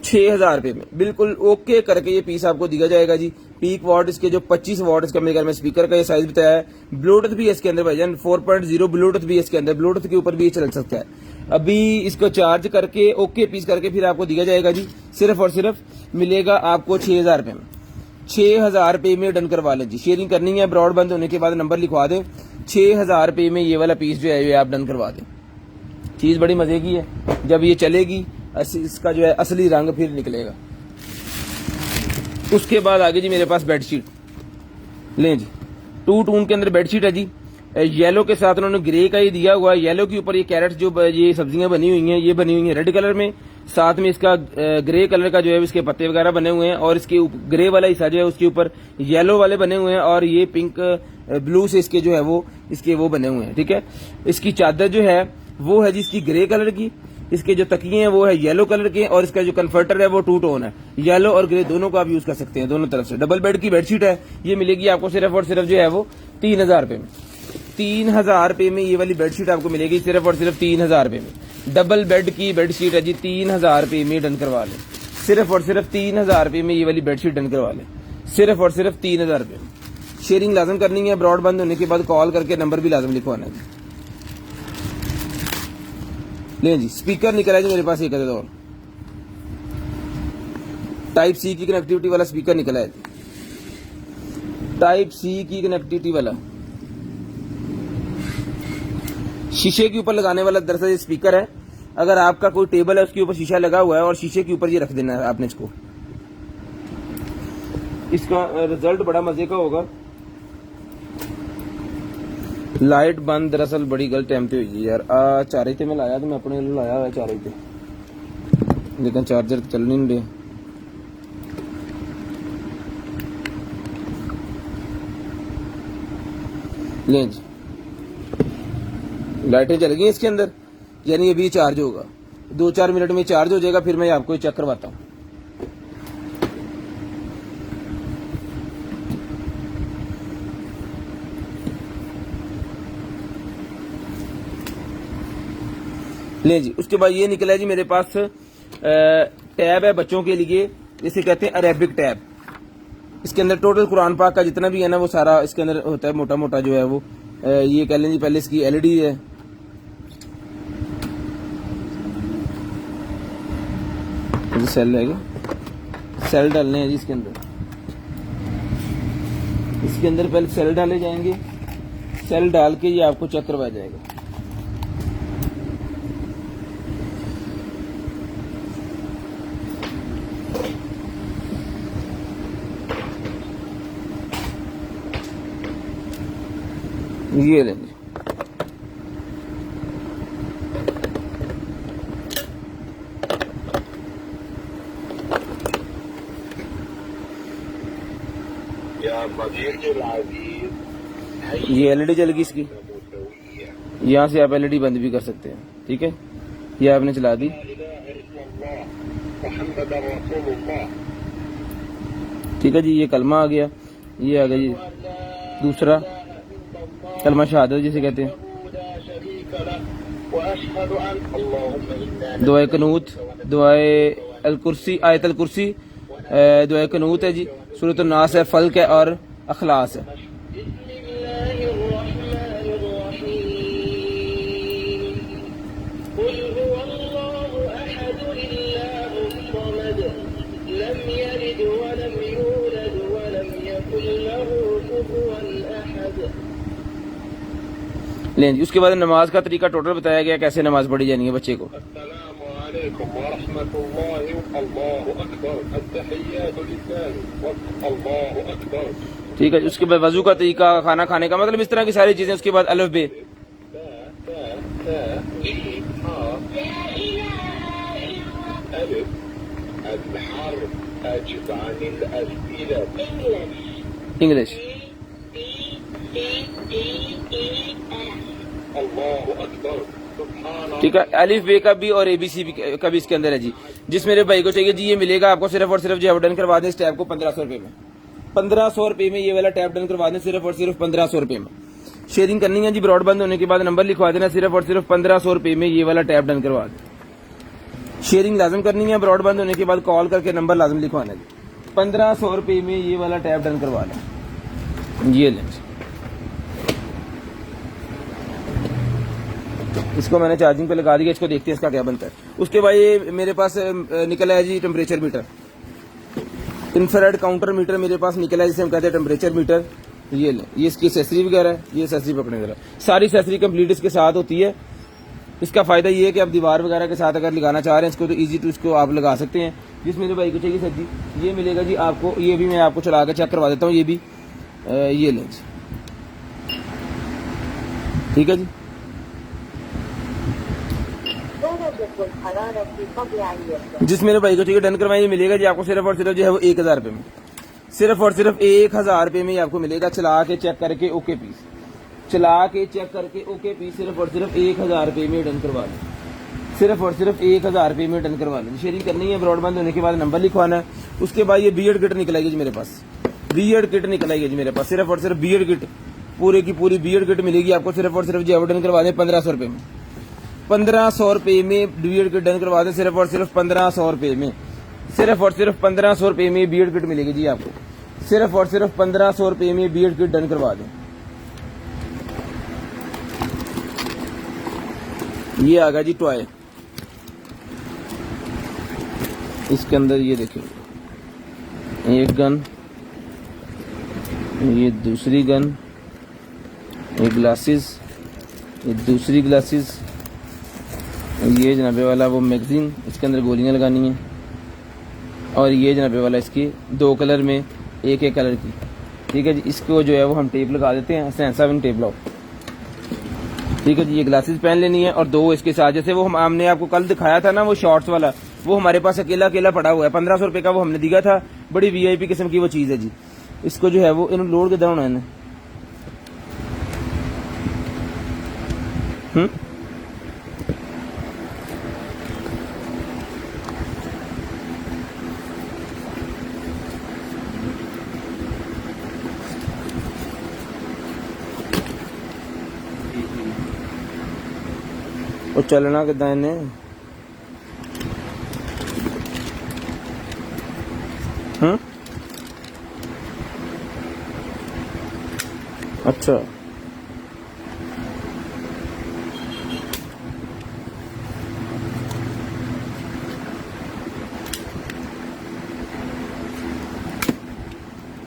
6000 रुपये में बिल्कुल ओके करके ये पीस आपको दिया जाएगा जी। पीक वॉट इसके जो 25 वॉट इसका मेरे घर में स्पीकर का ये साइज बताया है। ब्लूटूथ भी है इसके अंदर भाईजान, 4.0 ब्लूटूथ भी है इसके अंदर, ब्लूटूथ के ऊपर भी ये चल सकता है। अभी इसको चार्ज करके ओके पीस करके फिर आपको दिया जाएगा जी, सिर्फ और सिर्फ मिलेगा आपको 6000 रुपये में। 6000 रुपये में डन करवा लें जी। शेयरिंग करनी है, ब्रॉड बंद होने के बाद नंबर लिखवा दें, 6000 रुपये में ये वाला पीस जो है ये आप डन करवा दें। चीज बड़ी मजे की है, जब ये चलेगी इसका जो है असली रंग फिर निकलेगा। उसके बाद आगे जी मेरे पास बेडशीट, लें जी 2 टून के अंदर बेडशीट है जी। येलो के साथ उन्होंने ग्रे का ही दिया हुआ है। येलो के ऊपर ये कैरेट जो ये सब्जियां बनी हुई हैं, ये बनी हुई हैं रेड कलर में, साथ में इसका ग्रे कलर का जो है इसके पत्ते वगैरह बने हुए हैं, और इसके ग्रे वाला हिस्सा जो है उसके ऊपर येलो वाले बने हुए हैं, और ये पिंक ब्लू से इसके जो है वो इसके वो बने हुए हैं। ठीक है, इसकी चादर जो है वो है जी इसकी ग्रे कलर की, इसके जो तकिए हैं वो है येलो कलर के, और इसका जो कन्वर्टर है वो 2 टोन है, येलो और ग्रे दोनों को आप यूज कर सकते हैं, दोनों तरफ से। डबल बेड की बेडशीट है, ये मिलेगी आपको सिर्फ और सिर्फ जो है वो 3000 रुपये में। 3000 रुपये में ये वाली बेडशीट आपको मिलेगी सिर्फ और सिर्फ 3000 रुपये में। डबल बेड की बेडशीट है जी, 3000 रुपये में डन करवा लें, सिर्फ और सिर्फ 3000 रुपये में ये वाली बेडशीट डन करवा लें, सिर्फ और सिर्फ 3000 रुपये में। शेयरिंग लाजम करनी है, ब्रॉड बंद होने के बाद कॉल करके नंबर भी लाजम लिखवाना है। ले जी स्पीकर निकला है जी मेरे पास एक और टाइप सी की कनेक्टिविटी वाला स्पीकर निकला है, टाइप सी की कनेक्टिविटी वाला शीशे के ऊपर लगाने वाला दरअसल ये स्पीकर है। अगर आपका कोई टेबल है उसके ऊपर शीशा लगा हुआ है और शीशे के ऊपर ये रख देना है आपने इसको, इसका रिजल्ट बड़ा मजे का होगा। लाइट बंद दरअसल बड़ी गलत टाइम पे हुई यार। चारे थे मैं लाया, तो मैं अपने लिए लाया हुआ चारे पे, लेकिन चार्जर चल नहीं रहे। लें जी लाइटें चल गई इसके अंदर, यानी अभी चार्ज होगा, 2-4 मिनट में चार्ज हो जाएगा, फिर मैं आपको चेक करवाता हूँ। ले जी उसके बाद ये निकला है जी मेरे पास टैब है बच्चों के लिए, इसे कहते हैं अरेबिक टैब। इसके अंदर टोटल कुरान पाक का जितना भी है ना वो सारा इसके अंदर होता है, मोटा मोटा जो है वो ये कह लें जी। पहले इसकी एलईडी है, सेल है, सेल डालने हैं जी इसके अंदर। इसके अंदर पहले सेल डाले जाएंगे, सेल डाल के ये आपको चेक करवाया जाएगा। ये लेंगे ये एलईडी चल गई इसकी, यहाँ से आप एलईडी बंद भी कर सकते हैं। ठीक है, ये आपने चला दी। ठीक है जी, ये कलमा आ गया, ये आ गया जी दूसरा कलमा शहादत जिसे कहते हैं। दुआए कनूत, दुआए अल कुर्सी, आयत अल कुर्सी, दुआए कनूत है जी, सूरत नास है, फल्क है और अखलास है। लें जी उसके बाद नमाज का तरीका टोटल बताया गया, कैसे नमाज पढ़ी जानी है बच्चे को। ठीक है, उसके बाद वजू का तरीका, खाना खाने का, मतलब इस तरह की सारी चीजें। उसके बाद अलिफ बे, इंग्लिश, ठीक है, अलिफ बे का भी और ABC का भी इसके अंदर है जी। जिस मेरे भाई को चाहिए जी, ये मिलेगा आपको सिर्फ और सिर्फ जो डन करवा दें इस टैब को 1500 रुपए में। 1500 रुपए में ये वाला टैब डन करवा दें सिर्फ और सिर्फ 1500 रुपए में। शेयरिंग करनी है जी, ब्रॉडबैंड होने के बाद नंबर लिखवा देना, सिर्फ और सिर्फ 1500 रुपए में ये वाला टैब डन करवा दें। शेयरिंग लाजम करनी है, ब्रॉडबैंड होने के बाद कॉल करके नंबर लाजम लिखवाना है जी। 1500 रुपए में ये वाला टैब डन करवा लें, ये लें। इसको मैंने चार्जिंग पे लगा दिया, इसको देखते हैं इसका क्या बनता है। उसके बाद ये मेरे पास निकला है जी temperature meter, infrared counter meter मेरे पास निकला है, जिसे हम कहते हैं टेम्परेचर मीटर। ये ले, ये इसकी एसेसरी वगैरह है, ये एसेसरी पकड़ने जरा, सारी एसेसरी कंप्लीट इसके साथ होती है। इसका फायदा ये है कि आप दीवार वगैरह के साथ अगर लगाना चाह रहे हैं इसको तो ईजी टू इसको आप लगा सकते हैं। जिस मेरे भाई को चाहिए सर जी, ये मिलेगा जी आपको, ये भी मैं आपको चला के चेक करवा देता हूँ, ये भी ये लें जी, ठीक है जी। जिस मेरे भाई को चाहिए डन करवाइए, मिलेगा जी आपको सिर्फ और सिर्फ जो है वो 1000 रुपए में, सिर्फ और सिर्फ 1000 रुपए में आपको मिलेगा। चला के चेक करके ओके पीस, चला के चेक करके ओके पीस, सिर्फ और सिर्फ 1000 रुपए में डन करवा लें, सिर्फ और सिर्फ 1000 रुपए में डन करवा लें। शेयरिंग करनी है, ब्रॉडबैंड होने के बाद नंबर लिखवाना है। उसके बाद ये बीएड किट निकलेगी जी मेरे पास, बीएड किट निकलेगी जी मेरे पास, सिर्फ और सिर्फ बीएड किट, पूरे की पूरी बीएड किट मिलेगी आपको सिर्फ और सिर्फ जो डन करवा दें 1500 रुपए में। 1500 रुपए में बीएड किट डन करवा दें, सिर्फ और सिर्फ 1500 रुपए में, सिर्फ और सिर्फ 1500 रुपए में बीएड किट मिलेगी जी आपको, सिर्फ और सिर्फ 1500 रुपए में बीएड किट डन करवा दें। ये आ गया जी टॉय, इसके अंदर ये देखिए, एक गन, ये दूसरी गन, ये ग्लासेस, ये दूसरी ग्लासेस, ये जनाबे वाला वो मैगजीन, इसके अंदर गोलियां लगानी है, और ये जनाबे वाला इसकी 2 कलर में एक एक कलर की, ठीक है जी। इसको जो है वो हम टेप लगा देते हैं, सेंसाविन टेप लगाओ, ठीक है जी। ये ग्लासेस पहन लेनी है और 2 इसके साथ, जैसे वो हमने आपको कल दिखाया था ना वो शॉर्ट्स वाला, वो हमारे पास अकेला अकेला पड़ा हुआ है, 1500 रुपए का वो हमने दिया था, बड़ी वीआईपी किस्म की वो चीज है जी। इसको जो है वो इन लोड के दाना है, ਉਹ ਚੱਲਣਾ ਕਿੱਦਾਂ ਇਹਨੇ। अच्छा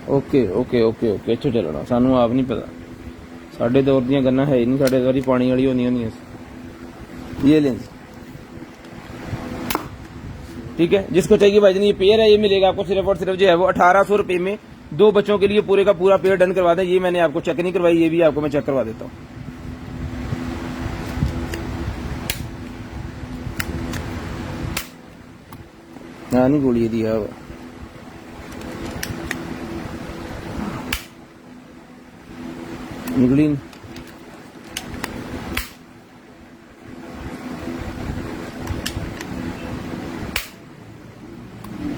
ओके ओके ओके ओके, अच्छा चलना, सानू आप नहीं पता, साढ़े दौर दियां गन्ना है ही नहीं, साढ़े दौर पानी वाली होनी होनी। ये लें, ठीक है। जिसको चाहिए भाई ये पेयर है, ये मिलेगा आपको सिर्फ और सिर्फ जो है वो 1800 रुपए में। 2 बच्चों के लिए पूरे का पूरा पेयर डन करवा दें। ये मैंने आपको चेक नहीं करवाई, ये भी आपको मैं चेक करवा देता हूँ। हाँ नहीं गोली दिया हुआ, निकली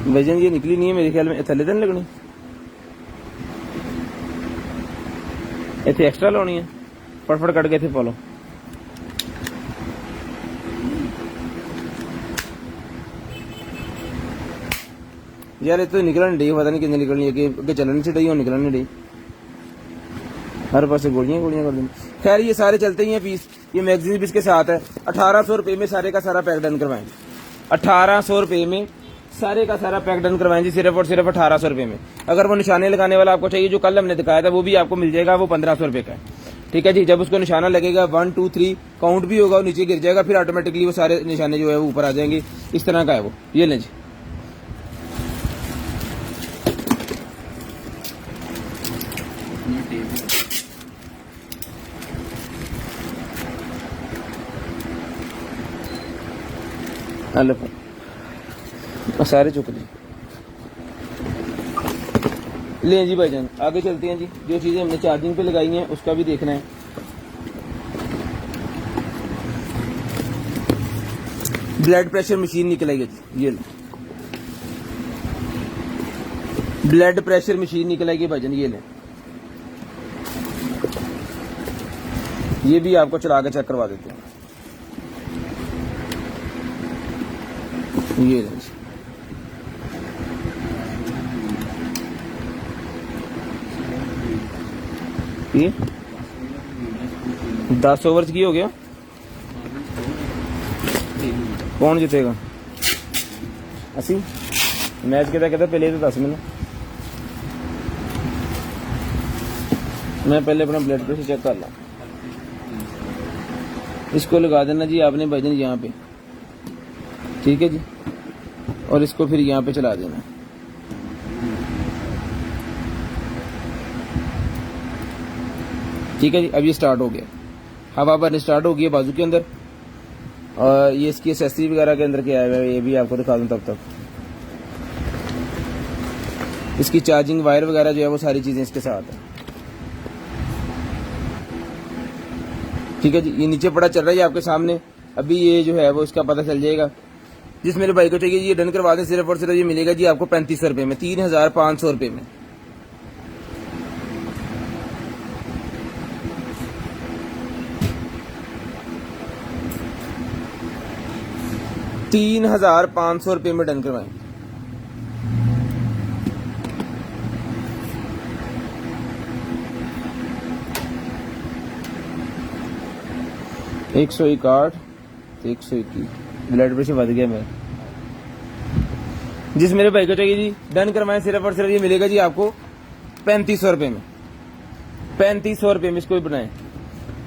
वजन, ये निकली नहीं है मेरे ख्याल में, थले तो नहीं लगनी, इतने एक्स्ट्रा लानी है, फटफट कट के इतने पा लो। यार ये तो निकल नहीं रही, पता नहीं कितनी निकलनी है, कि चलन नहीं चाहिए और निकल नहीं रही, हर पास गोलियां गोलियां कर देंगे। खैर ये सारे चलते ही हैं पीस, ये मैगजीन भी इसके साथ है। 1800 रुपए में सारे का सारा पैक डन करवाएंगे, 1800 रुपए में सारे का सारा पैक डन करवाएंगे, सिर्फ और सिर्फ 1800 रुपए में। अगर वो निशाने लगाने वाला आपको चाहिए जो कल हमने दिखाया था, वो भी आपको मिल जाएगा, वो 1500 रुपए का है, ठीक है जी। जब उसको निशाना लगेगा 1 2 3 काउंट भी होगा और नीचे गिर जाएगा, फिर ऑटोमेटिकली वो सारे निशाने जो है वो ऊपर आ जाएंगे, इस तरह का है वो। ये लें जी, सारे चुक लें जी भाईजान। आगे चलते हैं जी, जो चीजें हमने चार्जिंग पे लगाई हैं उसका भी देखना है। ब्लड प्रेशर मशीन निकलेगी जी, ये लो। ब्लड प्रेशर मशीन निकलेगी भाईजान, ये ले। ये भी आपको चला के चेक करवा देते हैं, ये ले। ये 10 ओवर्स की हो गया, कौन जीतेगा? असी मैच कहता पहले तो 10 मिनट मैं पहले अपना ब्लड प्रेशर चेक कर ला। इसको लगा देना जी आपने भाईजान यहाँ पे, ठीक है जी, और इसको फिर यहाँ पे चला देना। ठीक है जी, अब ये स्टार्ट हो गया, हवा भरनी स्टार्ट हो गई है बाजू के अंदर, और ये इसकी एसेसरी वगैरह के अंदर क्या है ये भी आपको दिखा दूं तब तक। इसकी चार्जिंग वायर वगैरह जो है वो सारी चीजें इसके साथ है। ठीक है जी, ये नीचे पड़ा चल रहा है आपके सामने, अभी ये जो है वो इसका पता चल जाएगा। जिस मेरे भाई को चाहिए ये डन करवा दें, सिर्फ और सिर्फ ये मिलेगा जी आपको 3500 रुपये में, 3500 रुपये में। ₹3500 में डन करवाएं। एक 108 121 ब्लड प्रेशर बढ़ गया मेरा। जिस मेरे भाई को चाहिए जी डन करवाएं, सिर्फ और सिर्फ ये मिलेगा जी आपको 3500 रुपये में। 3500 रुपये में इसको भी बनाए,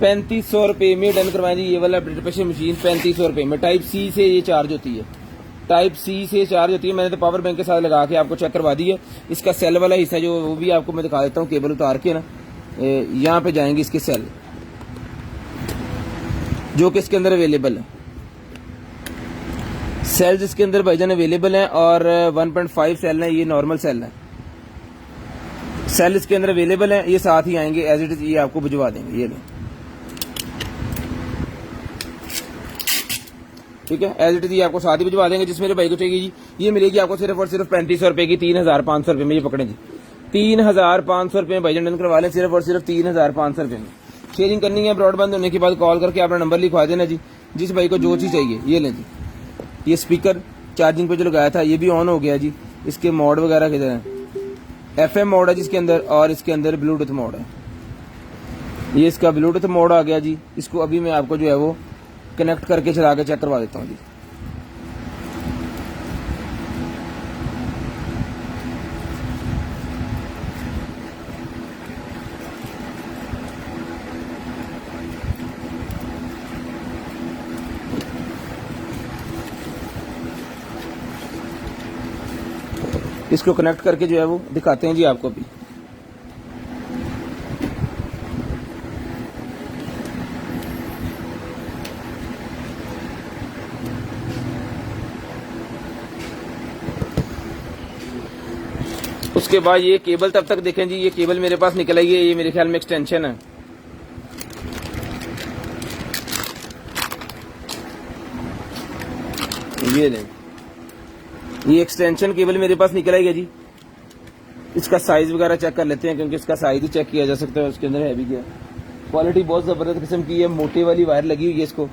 3500 रुपये में डन करवाएं जी ये वाला ब्लड प्रेशर मशीन 3500 रुपये में। टाइप सी से ये चार्ज होती है, टाइप सी से चार्ज होती है। मैंने तो पावर बैंक के साथ लगा के आपको चेक करवा दी है। इसका सेल वाला हिस्सा जो वो भी आपको मैं दिखा देता हूँ, केबल उतार के ना यहाँ पे जाएंगे इसके सेल जो कि इसके अंदर अवेलेबल है। सेल्स इसके अंदर भाईजान अवेलेबल हैं और 1.5 सेल है, ये नॉर्मल सेल है। सेल इसके अंदर अवेलेबल है, ये साथ ही आएंगे एज इट इज, ये आपको भिजवा देंगे। ये ठीक है, एज इट इज ये आपको साथ ही भिजवा देंगे। जिस मेरे भाई को चाहिए जी ये मिलेगी आपको सिर्फ और सिर्फ 3500 रुपए की, 3500 रुपए में। ये पकड़े जी 3500 रुपए में भाईजान डन करवा लें, सिर्फ और सिर्फ 3500 रुपए में। शेयरिंग करनी है ब्रॉडबैंड होने के बाद कॉल करके अपना नंबर लिखवा देना जी। जिस भाई को जो चीज चाहिए ये लें जी। ये स्पीकर चार्जिंग पे जो लगाया था ये भी ऑन हो गया जी। इसके मोड वगैरह किधर है? FM मोड है जिसके अंदर, और इसके अंदर ब्लूटूथ मोड है। ये इसका ब्लूटूथ मोड आ गया जी। इसको अभी मैं आपको जो है वो कनेक्ट करके चला के चेक करवा देता हूँ जी। इसको कनेक्ट करके जो है वो दिखाते हैं जी आपको भी। उसके बाद ये केबल तब तक देखें जी, ये केबल मेरे पास निकल आई है, ये मेरे ख्याल में एक्सटेंशन है। ये नहीं, ये एक्सटेंशन केबल मेरे पास निकल आई है जी। इसका साइज वगैरह चेक कर लेते हैं, क्योंकि इसका साइज ही चेक किया जा सकता है। उसके अंदर है भी क्या, क्वालिटी बहुत जबरदस्त किस्म की है। मोटे वाली वायर लगी हुई है इसको,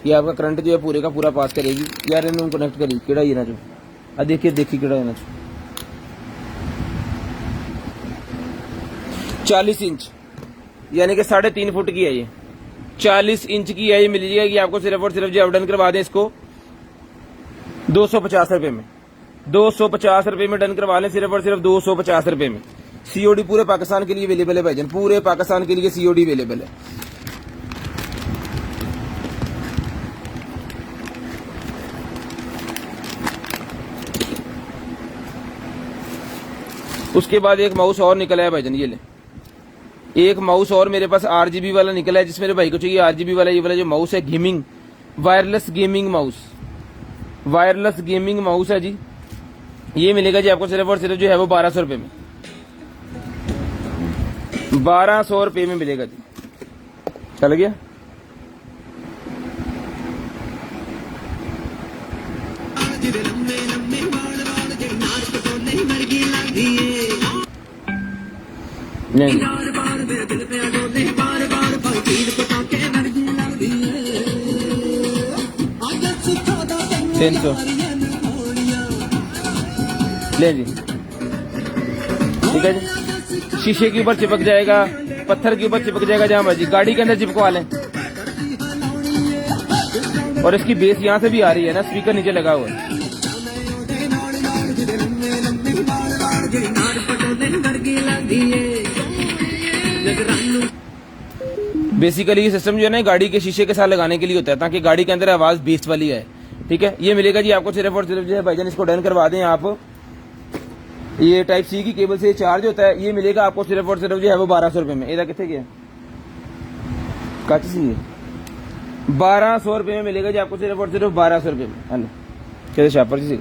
ये आपका करंट जो है पूरे का पूरा पास करेगी। यार इन्होंने कनेक्ट करी केड़ा ये ना जो देखिए केड़ा है ना 40 इंच यानी कि 3.5 फुट की है। ये 40 इंच की है, ये मिल जाएगी आपको सिर्फ और सिर्फ जो डन करवा दें इसको 250 रुपए में। 250 रुपए में डन करवा लें, सिर्फ और सिर्फ 250 रुपए में। COD पूरे पाकिस्तान के लिए अवेलेबल है भाईजान, पूरे पाकिस्तान के लिए COD अवेलेबल है। उसके बाद एक माउस और निकला है भाईजान, ये ले। एक माउस और मेरे पास RGB वाला निकला है। जिस मेरे भाई को चाहिए RGB वाला, ये वाला जो माउस है gaming wireless gaming mouse, wireless gaming mouse है जी। ये मिलेगा जी आपको सिर्फ और सिर्फ जो है वो 1200 रुपए में। 1200 रुपए में मिलेगा जी। चल गया। नहीं तीन सौ ले जी, ठीक है जी। शीशे के ऊपर चिपक जाएगा, पत्थर के ऊपर चिपक जाएगा, जहां मर्जी गाड़ी के अंदर चिपकवा लें। और इसकी बेस यहाँ से भी आ रही है ना, स्पीकर नीचे लगा हुआ है। बेसिकली ये सिस्टम जो है ना गाड़ी के शीशे के साथ लगाने के लिए होता है, ताकि गाड़ी के अंदर आवाज बेस वाली है, ठीक है। ये मिलेगा जी आपको सिर्फ और सिर्फ जो है भाईजान, इसको डन करवा दें आप। ये टाइप सी की केबल से चार्ज होता है। ये मिलेगा आपको सिर्फ और सिर्फ जो है वो 1200 रुपए में। इधर कितने गया काची सी है 1200 रुपए में मिलेगा जी आपको सिर्फ और सिर्फ 1200 रुपए में। हेलो कैसे शापर जी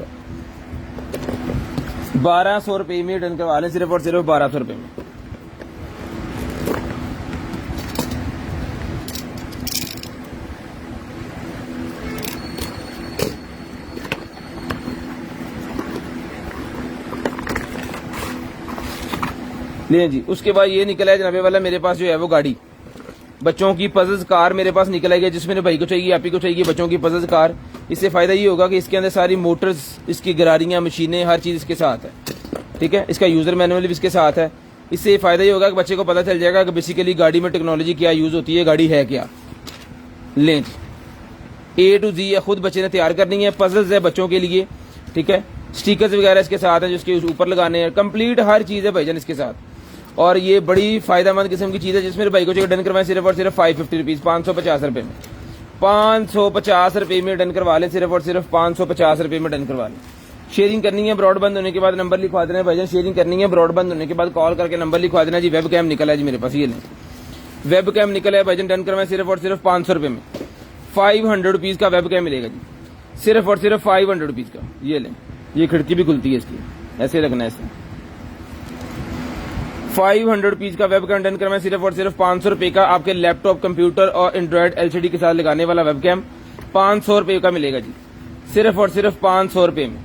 1200 रुपए में डन करवा लें, सिर्फ और सिर्फ 1200 रुपए में। ले जी, उसके बाद ये निकला है जनाबे वाला मेरे पास जो है वो गाड़ी, बच्चों की पजल्स कार मेरे पास निकल आई है, जिसमें मेरे भाई को चाहिए, आप ही को चाहिए बच्चों की पजल्स कार। इससे फायदा ये होगा कि इसके अंदर सारी मोटर्स, इसकी गरारियां, मशीनें, हर चीज इसके साथ है, ठीक है। इसका यूजर मैनुअल भी इसके साथ है। इससे फायदा ये होगा कि बच्चे को पता चल जाएगा कि बेसिकली गाड़ी में टेक्नोलॉजी क्या यूज होती है, गाड़ी है क्या। लें जी, A to Z खुद बच्चे ने तैयार करनी है। पजल्स है बच्चों के लिए, ठीक है। स्टिकर्स वगैरह इसके साथ है जिसके ऊपर लगाने हैं, कंप्लीट हर चीज है भाईजान इसके साथ। और ये बड़ी फायदेमंद किस्म की चीज है, जिसमें मेरे भाई को चाहिए डन करवाएं सिर्फ और सिर्फ 550 रुपीज, 550 रुपए में। 550 रुपए में डन करवा लें, सिर्फ और सिर्फ 550 रुपए में डन करवा लें। शेयरिंग करनी है, ब्रॉड बंद होने के बाद नंबर लिखवा देना है भाईजान। शेयरिंग करनी है, ब्रॉड बंद होने के बाद कॉल करके नंबर लिखवा देना जी। वेब कैम निकला है जी मेरे पास, ये लें वेब कैम निकला है भाईजान। डन करवाएं सिर्फ और सिर्फ 500 रुपए में। 500 रुपीज का वेब कैम मिलेगा जी, सिर्फ और सिर्फ 500 रुपीज का। ये लें, ये खिड़की भी खुलती है इसकी, ऐसे रखना है ऐसे। 500 रुपीज का वेब कैम डन करवाएं, सिर्फ और सिर्फ 500 रुपए का। आपके लैपटॉप, कंप्यूटर और एंड्रॉइड LCD के साथ लगाने वाला वेब कैम 500 रुपए का मिलेगा जी, सिर्फ और सिर्फ 500 रुपए में।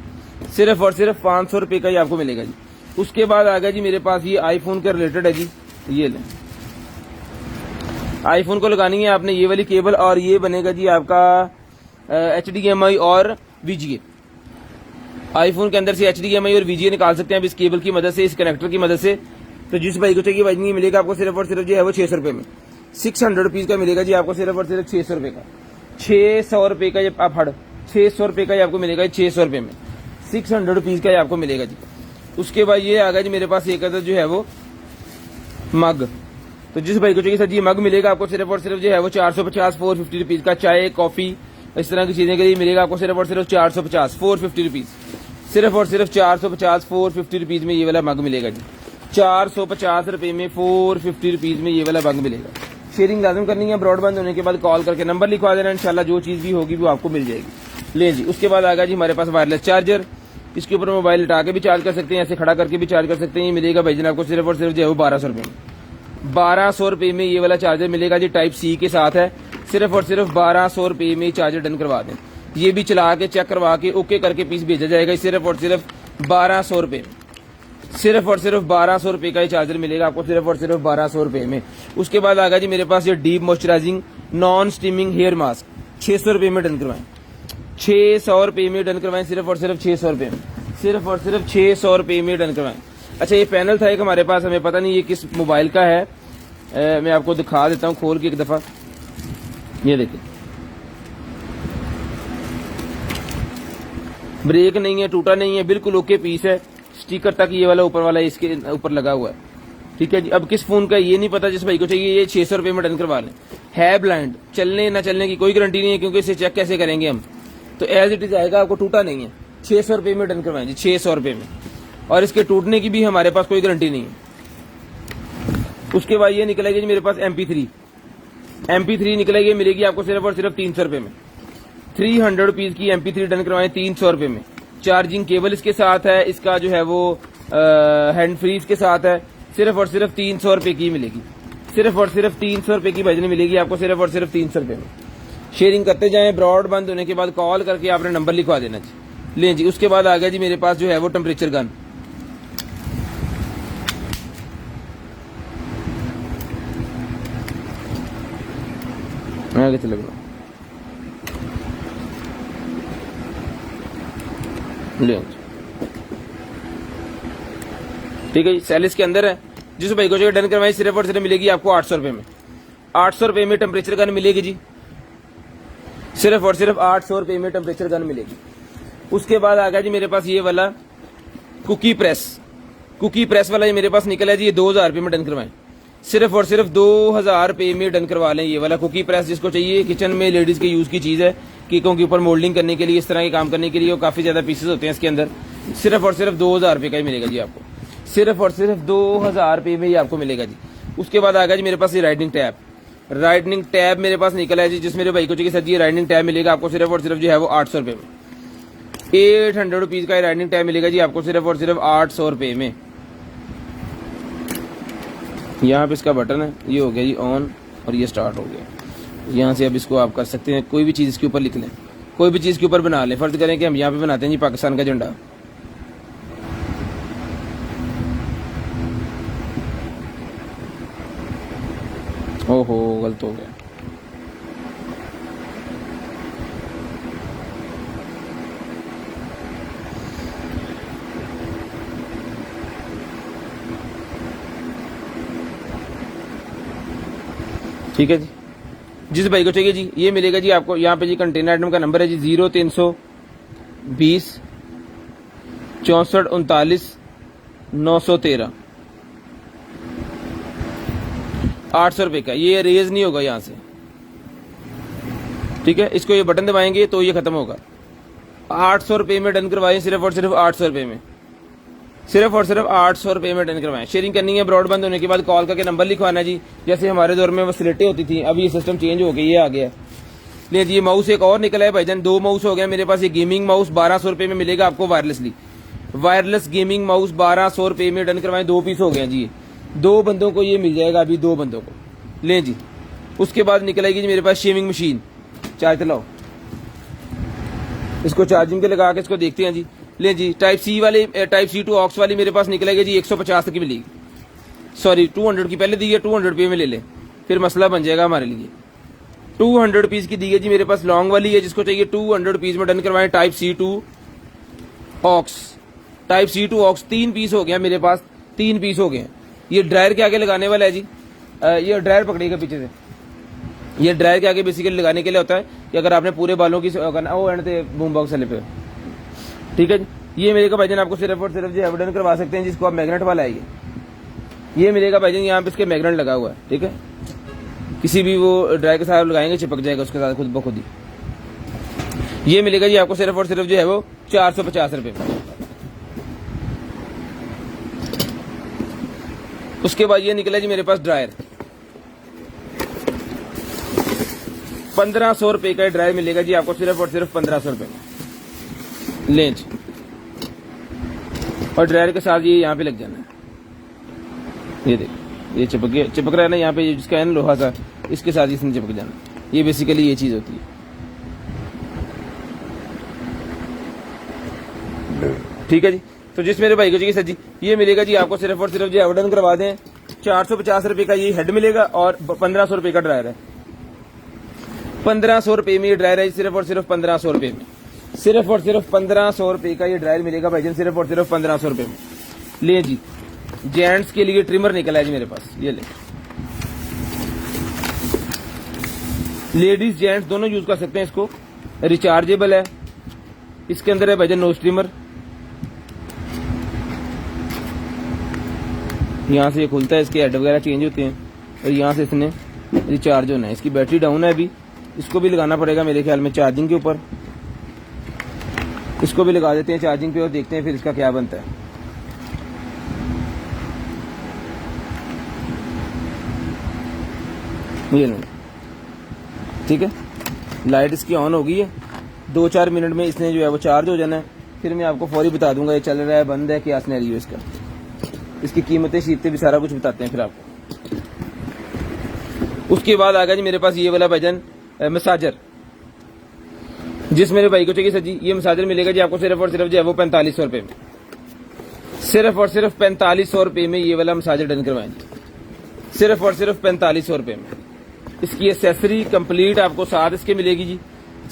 सिर्फ और सिर्फ 500 रुपए का ही आपको मिलेगा जी। उसके बाद आ गया जी मेरे पास, ये आईफोन के रिलेटेड है जी। ये लें, आईफोन को लगानी है आपने ये वाली केबल, और ये बनेगा जी आपका HDMI और VGA। आईफोन के अंदर से HDMI और VGA निकाल सकते हैं आप इस केबल की मदद से, इस कनेक्टर की मदद से। तो जिस भाई को चाहिए भाई नहीं मिलेगा आपको सिर्फ और सिर्फ जो है वो 600 रुपए में। 600 रुपीज का मिलेगा जी आपको सिर्फ और सिर्फ 600 रुपए का। 600 रुपए का आप हड़ 600 रुपए का ही आपको मिलेगा 600 रुपए में। 600 रुपीज का ही आपको मिलेगा जी। उसके बाद ये आ गया जी मेरे पास एक अदर जो है वो मग। तो जिस भाई को चाहिए सर जी मग मिलेगा आपको सिर्फ और सिर्फ जो है वो 450 450 रुपीज का। चाय, कॉफी, इस तरह की चीजें के लिए मिलेगा आपको सिर्फ और सिर्फ 450 450 रुपीज। सिर्फ और सिर्फ 450 450 रुपीज में ये वाला मग मिलेगा जी। 450 रुपए में 450 रुपीज में ये वाला मग मिलेगा। शेयरिंग लाजम करनी है, ब्रॉडबैंड होने के बाद कॉल करके नंबर लिखवा देना, इंशाल्लाह जो चीज भी होगी वो आपको मिल जाएगी। ले जी, उसके बाद आ गया जी हमारे पास वायरलेस चार्जर। इसके ऊपर मोबाइल लटा के भी चार्ज कर सकते हैं, ऐसे खड़ा करके भी चार्ज कर सकते हैं। ये मिलेगा भाई जन आपको सिर्फ और सिर्फ जो है वो 1200 रुपए में। 1200 रुपए में ये वाला चार्जर मिलेगा जी, टाइप C के साथ है। सिर्फ और सिर्फ 1200 रुपए में चार्जर डन करवा दें। ये भी चला के चेक करवा के ओके करके पीस भेजा जाएगा। सिर्फ और सिर्फ 1200 रुपए में, सिर्फ और सिर्फ 1200 रुपए का ये चार्जर मिलेगा आपको सिर्फ और सिर्फ 1200 रुपए में। उसके बाद आ गया जी मेरे पास ये deep moisturising non steaming hair mask. 600 रुपए में डन करवाएं, 600 रुपए में डन करवाएं, सिर्फ और सिर्फ 600 रुपए में। सिर्फ और सिर्फ 600 रुपए में डन करवाएं। अच्छा, ये पैनल था एक हमारे पास, हमें पता नहीं ये किस मोबाइल का है। मैं आपको दिखा देता हूँ खोल के एक दफा। ये देखिए, ब्रेक नहीं है, टूटा नहीं है, बिल्कुल ओके पीस है। स्टिकर तक ये वाला ऊपर वाला इसके ऊपर लगा हुआ है, ठीक है जी। अब किस फोन का ये नहीं पता, जिस भाई को चाहिए ये 600 रुपए में डन करवा लें। है ब्लाइंड, चलने ना चलने की कोई गारंटी नहीं है, क्योंकि इसे चेक कैसे करेंगे हम। तो एज इट इज आएगा, आपको टूटा नहीं है। 600 रुपए में डन करवाएं जी, 600 रुपए में। और इसके टूटने की भी हमारे पास कोई गारंटी नहीं है। उसके बाद ये निकलेगी जी मेरे पास MP3 निकलेगी, मिलेगी आपको सिर्फ और सिर्फ 300 रुपए में। 300 रुपीज की MP3 डन करवाएं 300 रुपए में। चार्जिंग केबल इसके साथ है, इसका जो है वो हैंड फ्री इसके साथ है। सिर्फ और सिर्फ 300 रुपए की मिलेगी। सिर्फ और सिर्फ 300 रुपए की भजन मिलेगी आपको सिर्फ और सिर्फ 300 रुपए में। शेयरिंग करते जाएं, ब्रॉड बंद होने के बाद कॉल करके आपने नंबर लिखवा देना जी। लें जी, उसके बाद आ गया जी मेरे पास जो है वो टेम्परेचर गन। आगे चले गए ले। ठीक है जी, सैलिस के अंदर है। जिस भाई को चाहिए डन करवाई, सिर्फ और सिर्फ मिलेगी आपको 800 रुपए में। 800 रुपए में टेम्परेचर गन मिलेगी जी, सिर्फ और सिर्फ 800 रुपए में टेम्परेचर गन मिलेगी। उसके बाद आ गया जी मेरे पास ये वाला कुकी प्रेस। कुकी प्रेस वाला ये मेरे पास निकला है जी, ये 2000 रुपए में डन करवाएं। सिर्फ और सिर्फ 2000 रुपए में डन करवा लें ये वाला कुकी प्रेस। जिसको चाहिए, किचन में लेडीज के यूज की चीज है, केकों के ऊपर मोल्डिंग करने के लिए, इस तरह के काम करने के लिए, वो काफी ज्यादा पीसेस होते हैं इसके अंदर। सिर्फ और सिर्फ 2000 रुपए का ही मिलेगा जी आपको, सिर्फ और सिर्फ 2000 रुपए में ही आपको मिलेगा जी। उसके बाद आ गया जी मेरे पास ये राइडनिंग टैब। राइडनिंग टैब मेरे पास निकला है जी, जिस मेरे भाई को चाहिए सर जी राइडनिंग टैब मिलेगा आपको सिर्फ और सिर्फ जो है वो 800 रुपए में। 800 रुपीज का राइडनिंग टैब मिलेगा जी आपको सिर्फ और सिर्फ 800 रुपए में। यहाँ पे इसका बटन है, ये हो गया जी ऑन और ये स्टार्ट हो गया। यहाँ से अब इसको आप कर सकते हैं, कोई भी चीज इसके ऊपर लिख लें, कोई भी चीज के ऊपर बना लें। फर्ज करें कि हम यहाँ पे बनाते हैं जी पाकिस्तान का झंडा। ओहो गलत हो गया। ठीक है जी, जिस भाई को चाहिए जी ये मिलेगा जी आपको। यहाँ पे जी कंटेनर आइटम का नंबर है जी 0320 64 39 913। 800 रुपए का, ये रेज नहीं होगा यहाँ से। ठीक है, इसको ये बटन दबाएंगे तो ये खत्म होगा। 800 रुपए में डन करवाएं, सिर्फ और सिर्फ 800 रुपए में, सिर्फ और सिर्फ 800 रुपए में डन करवाएं। शेयरिंग करनी है, ब्रॉड बंद होने के बाद कॉल करके नंबर लिखवाना जी। जैसे हमारे दौर में वो स्लेटें होती थी, अब ये सिस्टम चेंज हो गया, ये आ गया। ले जी ये माउस एक और निकला है भाईजान, 2 माउस हो गया मेरे पास। ये गेमिंग माउस 1200 रुपए में मिलेगा आपको वायरलेसली। वायरलेस गेमिंग माउस 1200 रुपए में डन करवाएं। 2 पीस हो गए जी, 2 बंदों को ये मिल जाएगा अभी, 2 बंदों को ले जी। उसके बाद निकलेगी जी मेरे पास शेविंग मशीन। चार्ज चलाओ, इसको चार्जिंग पे लगा के इसको देखते हैं जी। ले जी टाइप सी वाले, टाइप सी टू ऑक्स वाली मेरे पास निकलेगी जी 150 की मिलेगी। सॉरी 200 की पहले दी है, 200 रुपये में ले ले, फिर मसला बन जाएगा हमारे लिए। 200 रुपीज की दी है जी मेरे पास। लॉन्ग वाली है, जिसको चाहिए 200 रुपीज में डन करवाएं। Type C to aux, type C to aux 3 piece हो गया मेरे पास, 3 पीस हो गए। ये ड्रायर के आगे लगाने वाला है जी। ये ड्रायर पकड़ेगा पीछे से, ये ड्रायर के आगे बेसिकली लगाने के लिए होता है कि अगर आपने पूरे बालों की ओ एंड थे बूम बॉक्स वाले पे। ठीक है जी, ये मिलेगा भाईजान आपको सिर्फ और सिर्फ जो है डन करवा सकते हैं, जिसको आप मैग्नेट वाला है ये मिलेगा भाईजान। यहाँ पे इसके मैग्नेट लगा हुआ है। ठीक है, किसी भी वो ड्रायर के साथ लगाएंगे चिपक जाएगा उसके साथ खुद ब खुद ही। ये मिलेगा जी आपको सिर्फ और सिर्फ जो है वो 450 रुपए में। उसके बाद ये निकला जी मेरे पास ड्रायर, 1500 रुपए का ड्रायर मिलेगा जी आपको सिर्फ और सिर्फ 1500 रुपए में। लेंज और ड्रायर के साथ ये यहाँ पे लग जाना है। ये देख, ये चिपक रहा है ना यहाँ पे, जिसका है ना लोहा सा, इसके साथ इसने चिपक जाना। ये बेसिकली ये चीज होती है। ठीक है जी, तो जिस मेरे भाई को चाहिए सर जी ये मिलेगा जी आपको सिर्फ और सिर्फ जो आवेदन करवा दें। 450 रुपए का ये हेड मिलेगा और 1500 रुपए का ड्रायर है। 1500 रुपए में ये ड्रायर है, सिर्फ और सिर्फ 1500 रुपए में, सिर्फ और सिर्फ 1500 रुपए का ये ड्रायर मिलेगा भाईजान, सिर्फ और सिर्फ 1500 रुपए में। ले जी, जेंट्स के लिए ट्रिमर निकला है जी मेरे पास, ये ले। लेडीज जेंट्स दोनों यूज कर सकते हैं इसको, रिचार्जेबल है। इसके अंदर है भाईजान नोज ट्रिमर, यहाँ से ये खुलता है, इसके हेड वगैरह चेंज होते हैं और यहाँ से इसने रिचार्ज होना है। इसकी बैटरी डाउन है अभी, इसको भी लगाना पड़ेगा मेरे ख्याल में चार्जिंग के ऊपर। इसको भी लगा देते हैं चार्जिंग पे और देखते हैं फिर इसका क्या बनता है। ये नहीं, ठीक है, लाइट इसकी ऑन हो गई है। 2-4 मिनट में इसने जो है वो चार्ज हो जाना है। फिर मैं आपको फौरी बता दूंगा ये चल रहा है, बंद है, क्या सिनेरियो इसका, इसकी कीमतें शीमतें भी सारा कुछ बताते हैं फिर आपको। उसके बाद आ गया जी मेरे पास ये वाला भाईजान मसाजर, जिस मेरे भाई को चाहिए सर जी ये मसाजर मिलेगा जी आपको सिर्फ और सिर्फ जो है वो 4500 रुपए में, सिर्फ और सिर्फ 4500 रुपए में ये वाला मसाजर डन करवाएं, सिर्फ और सिर्फ 4500 रुपए में। इसकी एसेसरी कंप्लीट आपको साथ इसके मिलेगी जी,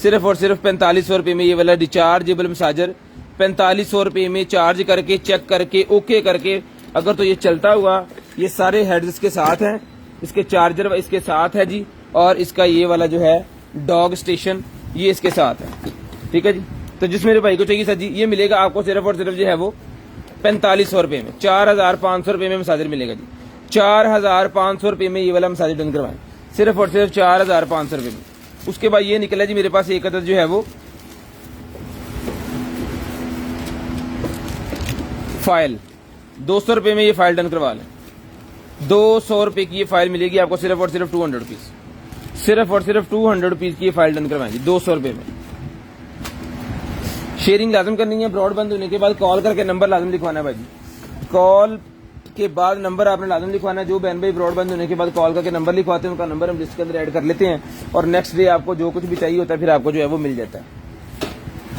सिर्फ और सिर्फ 4500 रुपये में ये वाला रिचार्जेबल मसाजर 4500 रुपये में चार्ज करके चेक करके ओके करके अगर तो ये चलता हुआ, ये सारे हेड्स इसके साथ हैं, इसके चार्जर इसके साथ है जी, और इसका ये वाला जो है डॉग स्टेशन ये इसके साथ है। ठीक है जी, तो जिस मेरे भाई को चाहिए सर जी ये मिलेगा आपको सिर्फ और सिर्फ जो है वो 4500 रुपये में, 4500 रुपये में मसाजर मिलेगा जी। 4500 रुपये में ये वाला मसाजर डन करवाएं, सिर्फ और सिर्फ 4500 रुपये में। उसके बाद ये निकला जी मेरे पास एक अदद जो है वो फाइल, 200 रुपये में ये फाइल डन करवा लें। 200 रुपये की ये फाइल मिलेगी आपको सिर्फ और सिर्फ 200 रुपीज, सिर्फ और सिर्फ 200 रुपीज की ये फाइल डन करवाएंगे 200 रुपये में। शेयरिंग लाजम करनी है, ब्रॉडबैंड होने के बाद कॉल करके नंबर लाजम लिखवाना है भाई जी, कॉल के बाद नंबर आपने लाजम लिखवाना है। जो बहन भाई ब्रॉडबैंड होने के बाद कॉल करके नंबर लिखवाते हैं उनका नंबर हम लिस्ट के अंदर ऐड कर लेते हैं, और नेक्स्ट डे आपको जो कुछ भी चाहिए होता है फिर आपको जो है वो मिल जाता है।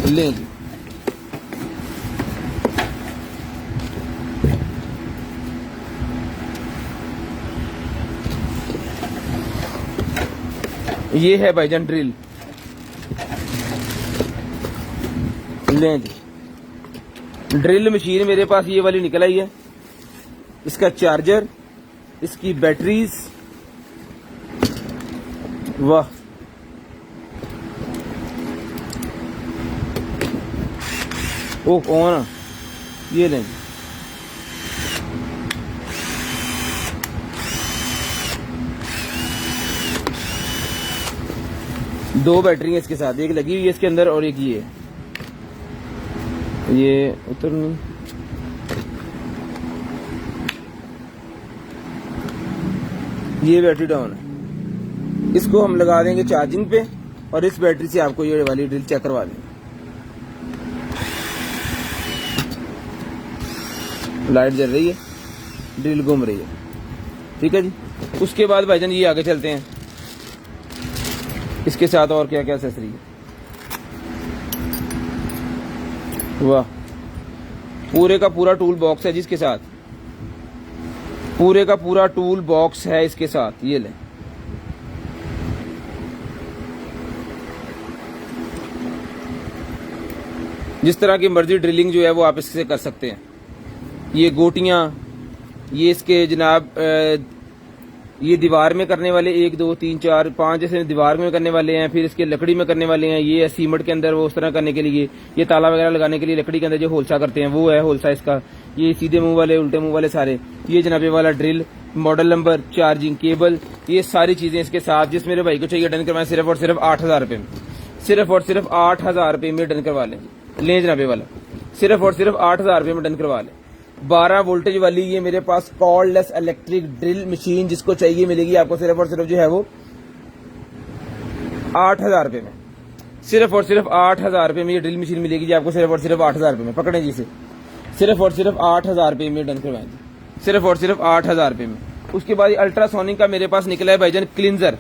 लें जी, ये है भाईजान ड्रिल, लें जी ड्रिल मशीन मेरे पास ये वाली निकल आई है, इसका चार्जर, इसकी बैटरीज, वाह ओ कौन ये लें जी। दो बैटरी है इसके साथ, एक लगी हुई है इसके अंदर और एक ये उतर नहीं, ये बैटरी डाउन है, इसको हम लगा देंगे चार्जिंग पे और इस बैटरी से आपको ये वाली ड्रिल चेक करवा देंगे। लाइट जल रही है, ड्रिल घूम रही है। ठीक है जी, उसके बाद भाईजान ये आगे चलते हैं, इसके साथ और क्या क्या एक्सेसरी है। वाह, पूरे का पूरा टूल बॉक्स है जिसके साथ, पूरे का पूरा टूल बॉक्स है इसके साथ। ये ले, जिस तरह की मर्जी ड्रिलिंग जो है वो आप इससे कर सकते हैं। ये गोटियां, ये इसके जनाब ये दीवार में करने वाले 1 2 3 4 5 जैसे दीवार में करने वाले हैं, फिर इसके लकड़ी में करने वाले हैं। ये सीमेंट के अंदर वो उस तरह करने के लिए, ये ताला वगैरह लगाने के लिए लकड़ी के अंदर जो होलसा करते हैं वो है होलसा इसका। ये सीधे मुंह वाले, उल्टे मुंह वाले सारे, ये जनाबे वाला drill, model number, charging cable, ये सारी चीजें इसके साथ। जिस मेरे भाई को चाहिए डन करवाएं सिर्फ और सिर्फ 8000 रुपए में, सिर्फ और सिर्फ 8000 रुपए में डन करवा लें जनाबे वाला, सिर्फ और सिर्फ 8000 रुपए में डन करवा लें। 12 वोल्टेज वाली ये मेरे पास कॉर्डलेस इलेक्ट्रिक ड्रिल मशीन जिसको चाहिए मिलेगी आपको सिर्फ और सिर्फ जो है वो 8000 रुपए में, सिर्फ और सिर्फ 8000 रुपए में ये ड्रिल मशीन मिलेगी जी आपको सिर्फ और सिर्फ 8000 रुपए में। पकड़े जी से, सिर्फ और सिर्फ 8000 रुपए में डन करवाएं जी, सिर्फ और सिर्फ 8000 रुपए में। उसके बाद अल्ट्रासोनिक का मेरे पास निकला है भाईजान क्लींजर,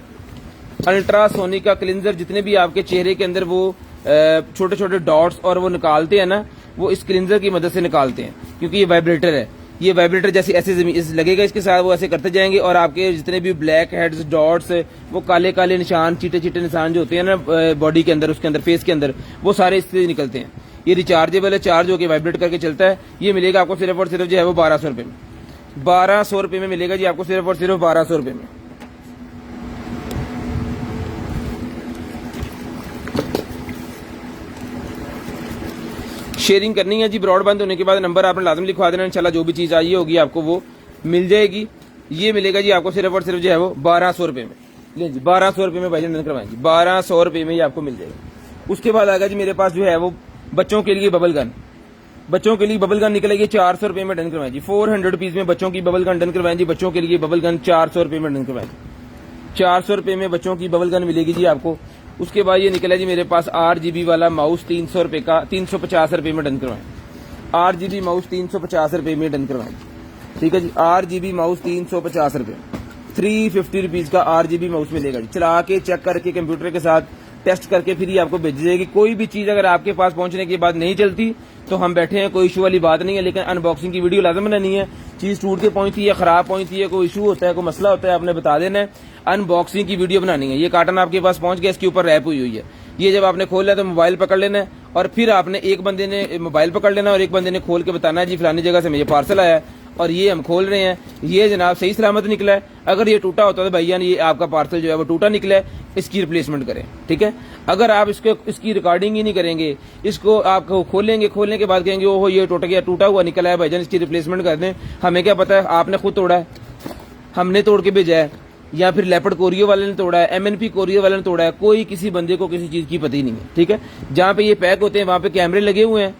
अल्ट्रासोनिक का क्लींजर। जितने भी आपके चेहरे के अंदर वो छोटे छोटे डॉट्स और वो निकालते हैं ना, वो इस क्लींजर की मदद से निकालते हैं, क्योंकि ये वाइब्रेटर है। ये वाइब्रेटर जैसे ऐसे लगेगा इसके साथ, वो ऐसे करते जाएंगे और आपके जितने भी ब्लैक हेड्स, डॉट्स, वो काले काले निशान, चीटे चीटे निशान जो होते हैं ना बॉडी के अंदर, उसके अंदर फेस के अंदर, वो सारे इससे निकलते हैं। ये रिचार्जेबल है, चार्ज होकर वाइब्रेट करके चलता है। ये मिलेगा आपको सिर्फ और सिर्फ जो है वो 1200 रुपए में, 1200 रुपए में मिलेगा जी आपको सिर्फ और सिर्फ 1200 रुपए में। शेयरिंग करनी है जी, ब्रॉडबैंड होने के बाद नंबर आपने लाजम लिखवा देना, इंशाल्लाह जो भी चीज आई होगी आपको वो मिल जाएगी। ये मिलेगा जी आपको सिर्फ और सिर्फ जो है वो 1200 रुपए में। ले जी 1200 रुपए में भाई डन करवाएंगे, 1200 रुपए में ये आपको मिल जाएगा। उसके बाद आएगा जी मेरे पास जो है वो बच्चों के लिए बबल गन, बच्चों के लिए बबल गन निकलेगी 400 रुपए में डन करवाएं जी। 400 रुपीज में बच्चों की बबल गन डन करवाएं जी। बच्चों के लिए बबल गन 400 रुपए में डन करवाएं, 400 रुपए में बच्चों की बबल गन मिलेगी जी आपको। उसके बाद ये निकला जी मेरे पास RGB वाला माउस 300 रुपए का, 350 रुपए में डन करवाएं। RGB माउस 350 रुपए में डन करवाएं, ठीक है जी। RGB माउस 350 रुपए, 350 रुपीज का RGB माउस मिलेगा जी। चला के चेक करके कंप्यूटर के साथ टेस्ट करके फिर ही आपको भेज जाएगी। कोई भी चीज अगर आपके पास पहुंचने के बाद नहीं चलती तो हम बैठे हैं, कोई इशू वाली बात नहीं है, लेकिन अनबॉक्सिंग की वीडियो लाजम बनानी है। चीज टूट के पहुंचती है, खराब पहुंचती है, कोई इशू होता है, कोई मसला होता है, आपने बता देना है। अनबॉक्सिंग की वीडियो बनानी है। ये कार्टन आपके पास पहुंच गया, इसके ऊपर रैप हुई हुई है। ये जब आपने खोल लिया तो मोबाइल पकड़ लेना है और फिर आपने एक बंदे ने मोबाइल पकड़ लेना और एक बंदे ने खोल के बताना है जी फलानी जगह से मुझे पार्सल आया है और ये हम खोल रहे हैं, ये जनाब सही सलामत निकला है। अगर ये टूटा होता तो भैया ये आपका पार्सल जो है वो टूटा निकला है, इसकी रिप्लेसमेंट करें, ठीक है। अगर आप इसकी रिकॉर्डिंग ही नहीं करेंगे, इसको आप खोलेंगे, खोलने के बाद कहेंगे ओहो ये टूट गया, टूटा हुआ निकला है भाईजान, इसकी रिप्लेसमेंट कर दें, हमें क्या पता है आपने खुद तोड़ा है, हमने तोड़ के भेजा है, या फिर लेपर्ड कोरियर वाले ने तोड़ा है, MNP कोरियर वाले ने तोड़ा है, कोई किसी बंदे को किसी चीज की पता ही नहीं है, ठीक है। जहां पे ये पैक होते हैं वहां पे कैमरे लगे हुए हैं,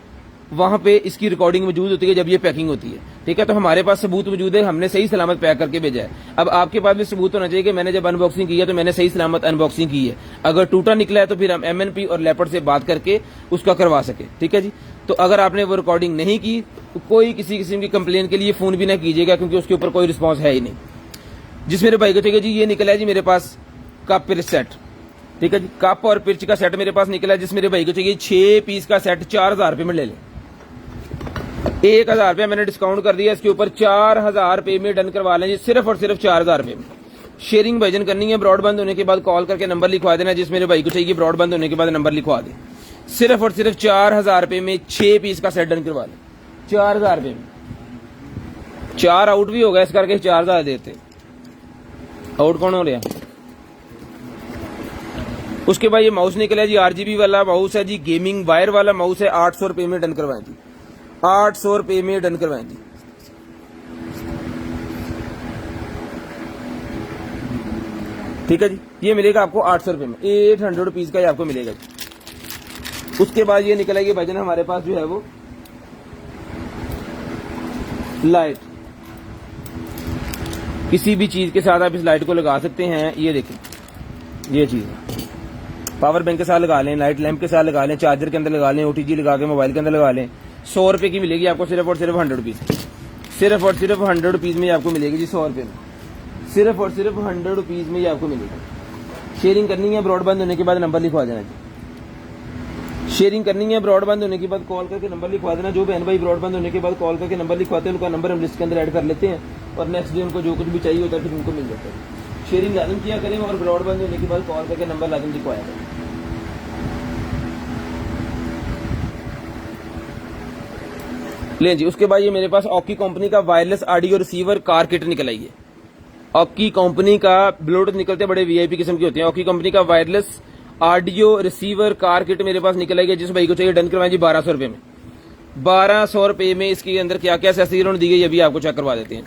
वहां पे इसकी रिकॉर्डिंग मौजूद होती है जब ये पैकिंग होती है, ठीक है। तो हमारे पास सबूत मौजूद है, हमने सही सलामत पैक करके भेजा है। अब आपके पास भी सबूत होना चाहिए कि मैंने जब अनबॉक्सिंग की है तो मैंने सही सलामत अनबॉक्सिंग की है। अगर टूटा निकला है तो फिर हम MNP और लेपर्ड से बात करके उसका करवा सके, ठीक है जी। तो अगर आपने वो रिकॉर्डिंग नहीं की तो कोई किसी किस्म की कंप्लेन के लिए फोन भी ना कीजिएगा, क्योंकि उसके ऊपर कोई रिस्पॉन्स है ही नहीं। जिस मेरे भाई को चाहिए जी, ये निकला है जी मेरे पास कप पिर्च सेट, ठीक है जी। कप और पिर्च का सेट मेरे पास निकला है। जिस मेरे भाई को चाहिए 6 पीस का सेट 4000 रुपये में ले लें। 1000 रुपया मैंने डिस्काउंट कर दिया, इसके ऊपर 4000 रुपये में डन करवा लें जी, सिर्फ और सिर्फ 4000 रुपये में। शेयरिंग भाईजन करनी है, ब्रॉडबैंड होने के बाद कॉल करके नंबर लिखवा देना। जिस मेरे भाई को चाहिए ब्रॉडबैंड होने के बाद नंबर लिखवा दे, सिर्फ और सिर्फ 4000 रुपये में 6 पीस का सेट डन करवा लें, 4000 रुपये में। 4 आउट भी होगा इस करके 4000 देते। आउट कौन हो रहा है? उसके बाद ये माउस निकला है जी, RGB वाला माउस है जी, गेमिंग वायर वाला माउस है। 800 रुपये में डन करवाएं जी, 800 रुपये में डन करवाएं जी। ठीक है जी, ये मिलेगा आपको 800 रुपये में, 800 रुपीज का ये आपको मिलेगा जी। उसके बाद ये निकला है भाईजान हमारे पास जो है वो लाइट, किसी भी चीज के साथ आप इस लाइट को लगा सकते हैं। ये देखें, ये चीज है, पावर बैंक के साथ लगा लें, लाइट लैंप के साथ लगा लें, चार्जर के अंदर लगा लें, OTG लगा के मोबाइल के अंदर लगा लें। 100 रुपये की मिलेगी आपको, सिर्फ और सिर्फ 100 रुपीज, सिर्फ और सिर्फ 100 रुपीज में आपको मिलेगी जी, 100 रुपये में, सिर्फ और सिर्फ 100 रुपीज में ये आपको मिलेगा। शेयरिंग करनी है, ब्रॉडबैंड होने के बाद नंबर लिखवा देना जी। शेयरिंग करनी है, ब्रॉडबैंड होने के बाद कॉल करके नंबर लिखवा देना। जो बहन भाई ब्रॉडबैंड होने के बाद कॉल करके नंबर लिखवाते हैं उनका नंबर हम लिस्ट के अंदर ऐड कर लेते हैं और नेक्स्ट डे उनको जो कुछ भी चाहिए होता है फिर उनको मिल जाता है। शेयरिंग लाजम किया करें और ब्रॉडबैंड होने के बाद कॉल करके नंबर लाजम लिखवाया करें। ले जी, उसके बाद ये मेरे पास ऑकी कंपनी का wireless audio receiver car kit निकल आई है। ऑकी कंपनी का ब्लूटूथ निकलते बड़े VIP किस्म की होती है। ऑकी कंपनी का wireless audio receiver car kit मेरे पास निकल आई है। जिस भाई को चाहिए डन करवाएं जी 1200 रुपये में, 1200 रुपये में। इसके अंदर क्या क्या एसेसरीज उन्होंने दी गई अभी आपको चेक करवा देते हैं।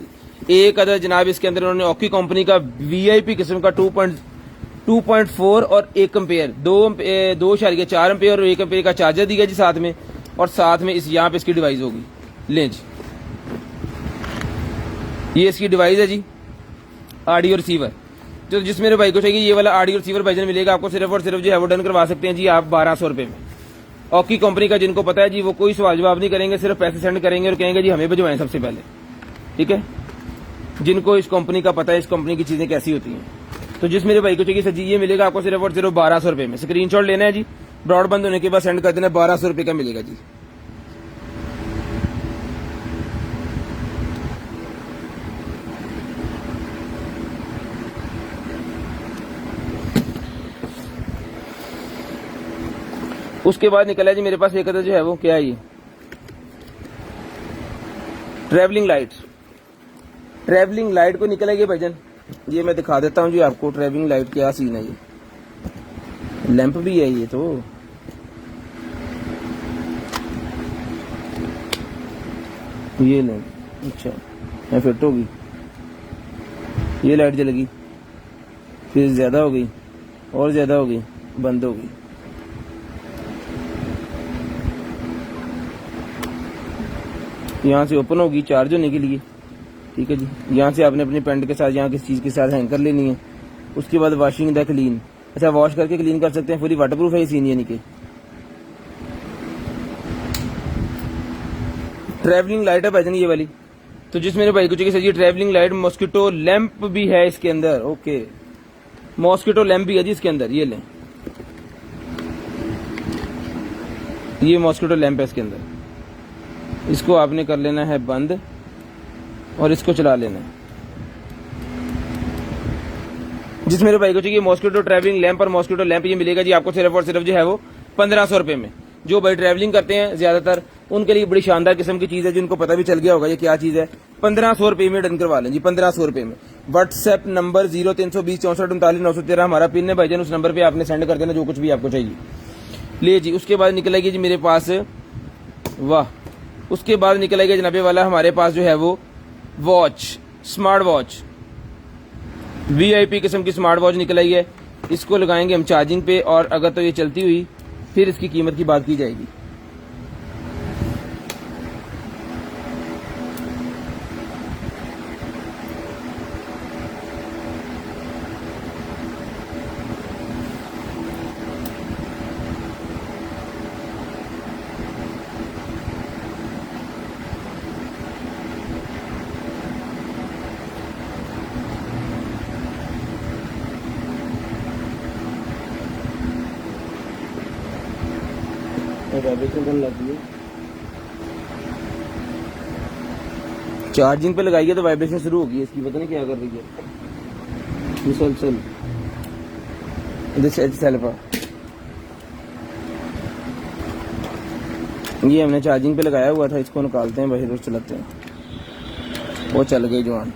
एक अदर जनाब इसके अंदर उन्होंने ऑकी कंपनी का VIP किस्म का 2.4 और 1 एम्पेयर 2.4 एम्पेयर और 1 एम्पेयर का चार्जर दिया जी साथ में, और साथ में इस यहाँ पे इसकी डिवाइस होगी। लें जी, ये इसकी डिवाइस है जी, ऑडियो रिसीवर। जो जिस मेरे भाई को चाहिए ये वाला ऑडियो रिसीवर भाईजान मिलेगा आपको सिर्फ और सिर्फ जो है वो डन करवा सकते हैं जी आप 1200 रुपये में। ऑकी कंपनी का जिनको पता है जी वो कोई सवाल जवाब नहीं करेंगे, सिर्फ पैसे सेंड करेंगे और कहेंगे जी हमें भिजवाएं सबसे पहले, ठीक है। जिनको इस कंपनी का पता है, इस कंपनी की चीजें कैसी होती हैं। तो जिस मेरे भाई को चाहिए सर जी ये मिलेगा आपको सिर्फ और सिर्फ 1200 रुपये में। स्क्रीनशॉट लेना है जी, ब्रॉडबैंड होने के बाद सेंड कर देना, 1200 रुपये का मिलेगा जी। उसके बाद निकला जी मेरे पास एक जो है वो क्या है, ये ट्रैवलिंग लाइट। ट्रैवलिंग लाइट को निकला ये भाईजान, ये मैं दिखा देता हूँ जी आपको ट्रैवलिंग लाइट क्या सीन है। ये लैंप भी है, ये तो ये लैंप, अच्छा मैं फिट होगी, ये लाइट जलेगी, फिर ज्यादा हो गई और ज्यादा हो गई, बंद हो गई। यहाँ से ओपन होगी चार्ज होने के लिए, ठीक है जी। यहाँ से आपने अपने पेंट के साथ यहाँ किसी चीज के साथ हैंग कर लेनी है। उसके बाद वॉशिंग द क्लीन, अच्छा वॉश करके क्लीन कर सकते हैं, पूरी वाटरप्रूफ है ये सीन, यानी कि ट्रैवलिंग लाइट है भाईजान ये वाली। तो जिस मेरे भाई को चाहिए सर ये ट्रैवलिंग लाइट, मॉस्किटो लैंप भी है इसके अंदर, ओके मॉस्किटो लैंप भी है जी इसके अंदर। ये लें, ये मॉस्किटो लैंप है इसके अंदर। इसको आपने कर लेना है बंद और इसको चला लेना है, जिस मेरे भाई को चाहिए मॉस्किटो ट्रैवलिंग लैंप और मॉस्किटो लैंप, ये मिलेगा जी आपको सिर्फ और सिर्फ जो है वो 1500 रुपए में। जो भाई ट्रैवलिंग करते हैं ज्यादातर उनके लिए बड़ी शानदार किस्म की चीज है, जिनको पता भी चल गया होगा ये क्या चीज है। 1500 रुपए में डन करवा लें जी, 1500 रुपए में। व्हाट्सएप नंबर 0320 64 39 913 हमारा पिन है भाईजान, उस नंबर पे आपने सेंड कर देना जो कुछ भी आपको चाहिए। ले जी, उसके बाद निकलेगी जी मेरे पास, वाह, उसके बाद निकलेगा जनाबे वाला हमारे पास जो है वो वॉच, स्मार्ट वॉच, VIP किस्म की स्मार्ट वॉच निकल आई है। इसको लगाएंगे हम चार्जिंग पे, और अगर तो ये चलती हुई फिर इसकी कीमत की बात की जाएगी। चार्जिंग पे लगाइए तो वाइब्रेशन शुरू होगी इसकी, पता नहीं क्या कर रही है। ये हमने चार्जिंग पे लगाया हुआ था, इसको निकालते हैं बाहर और चलाते हैं। वो चल गई जवान।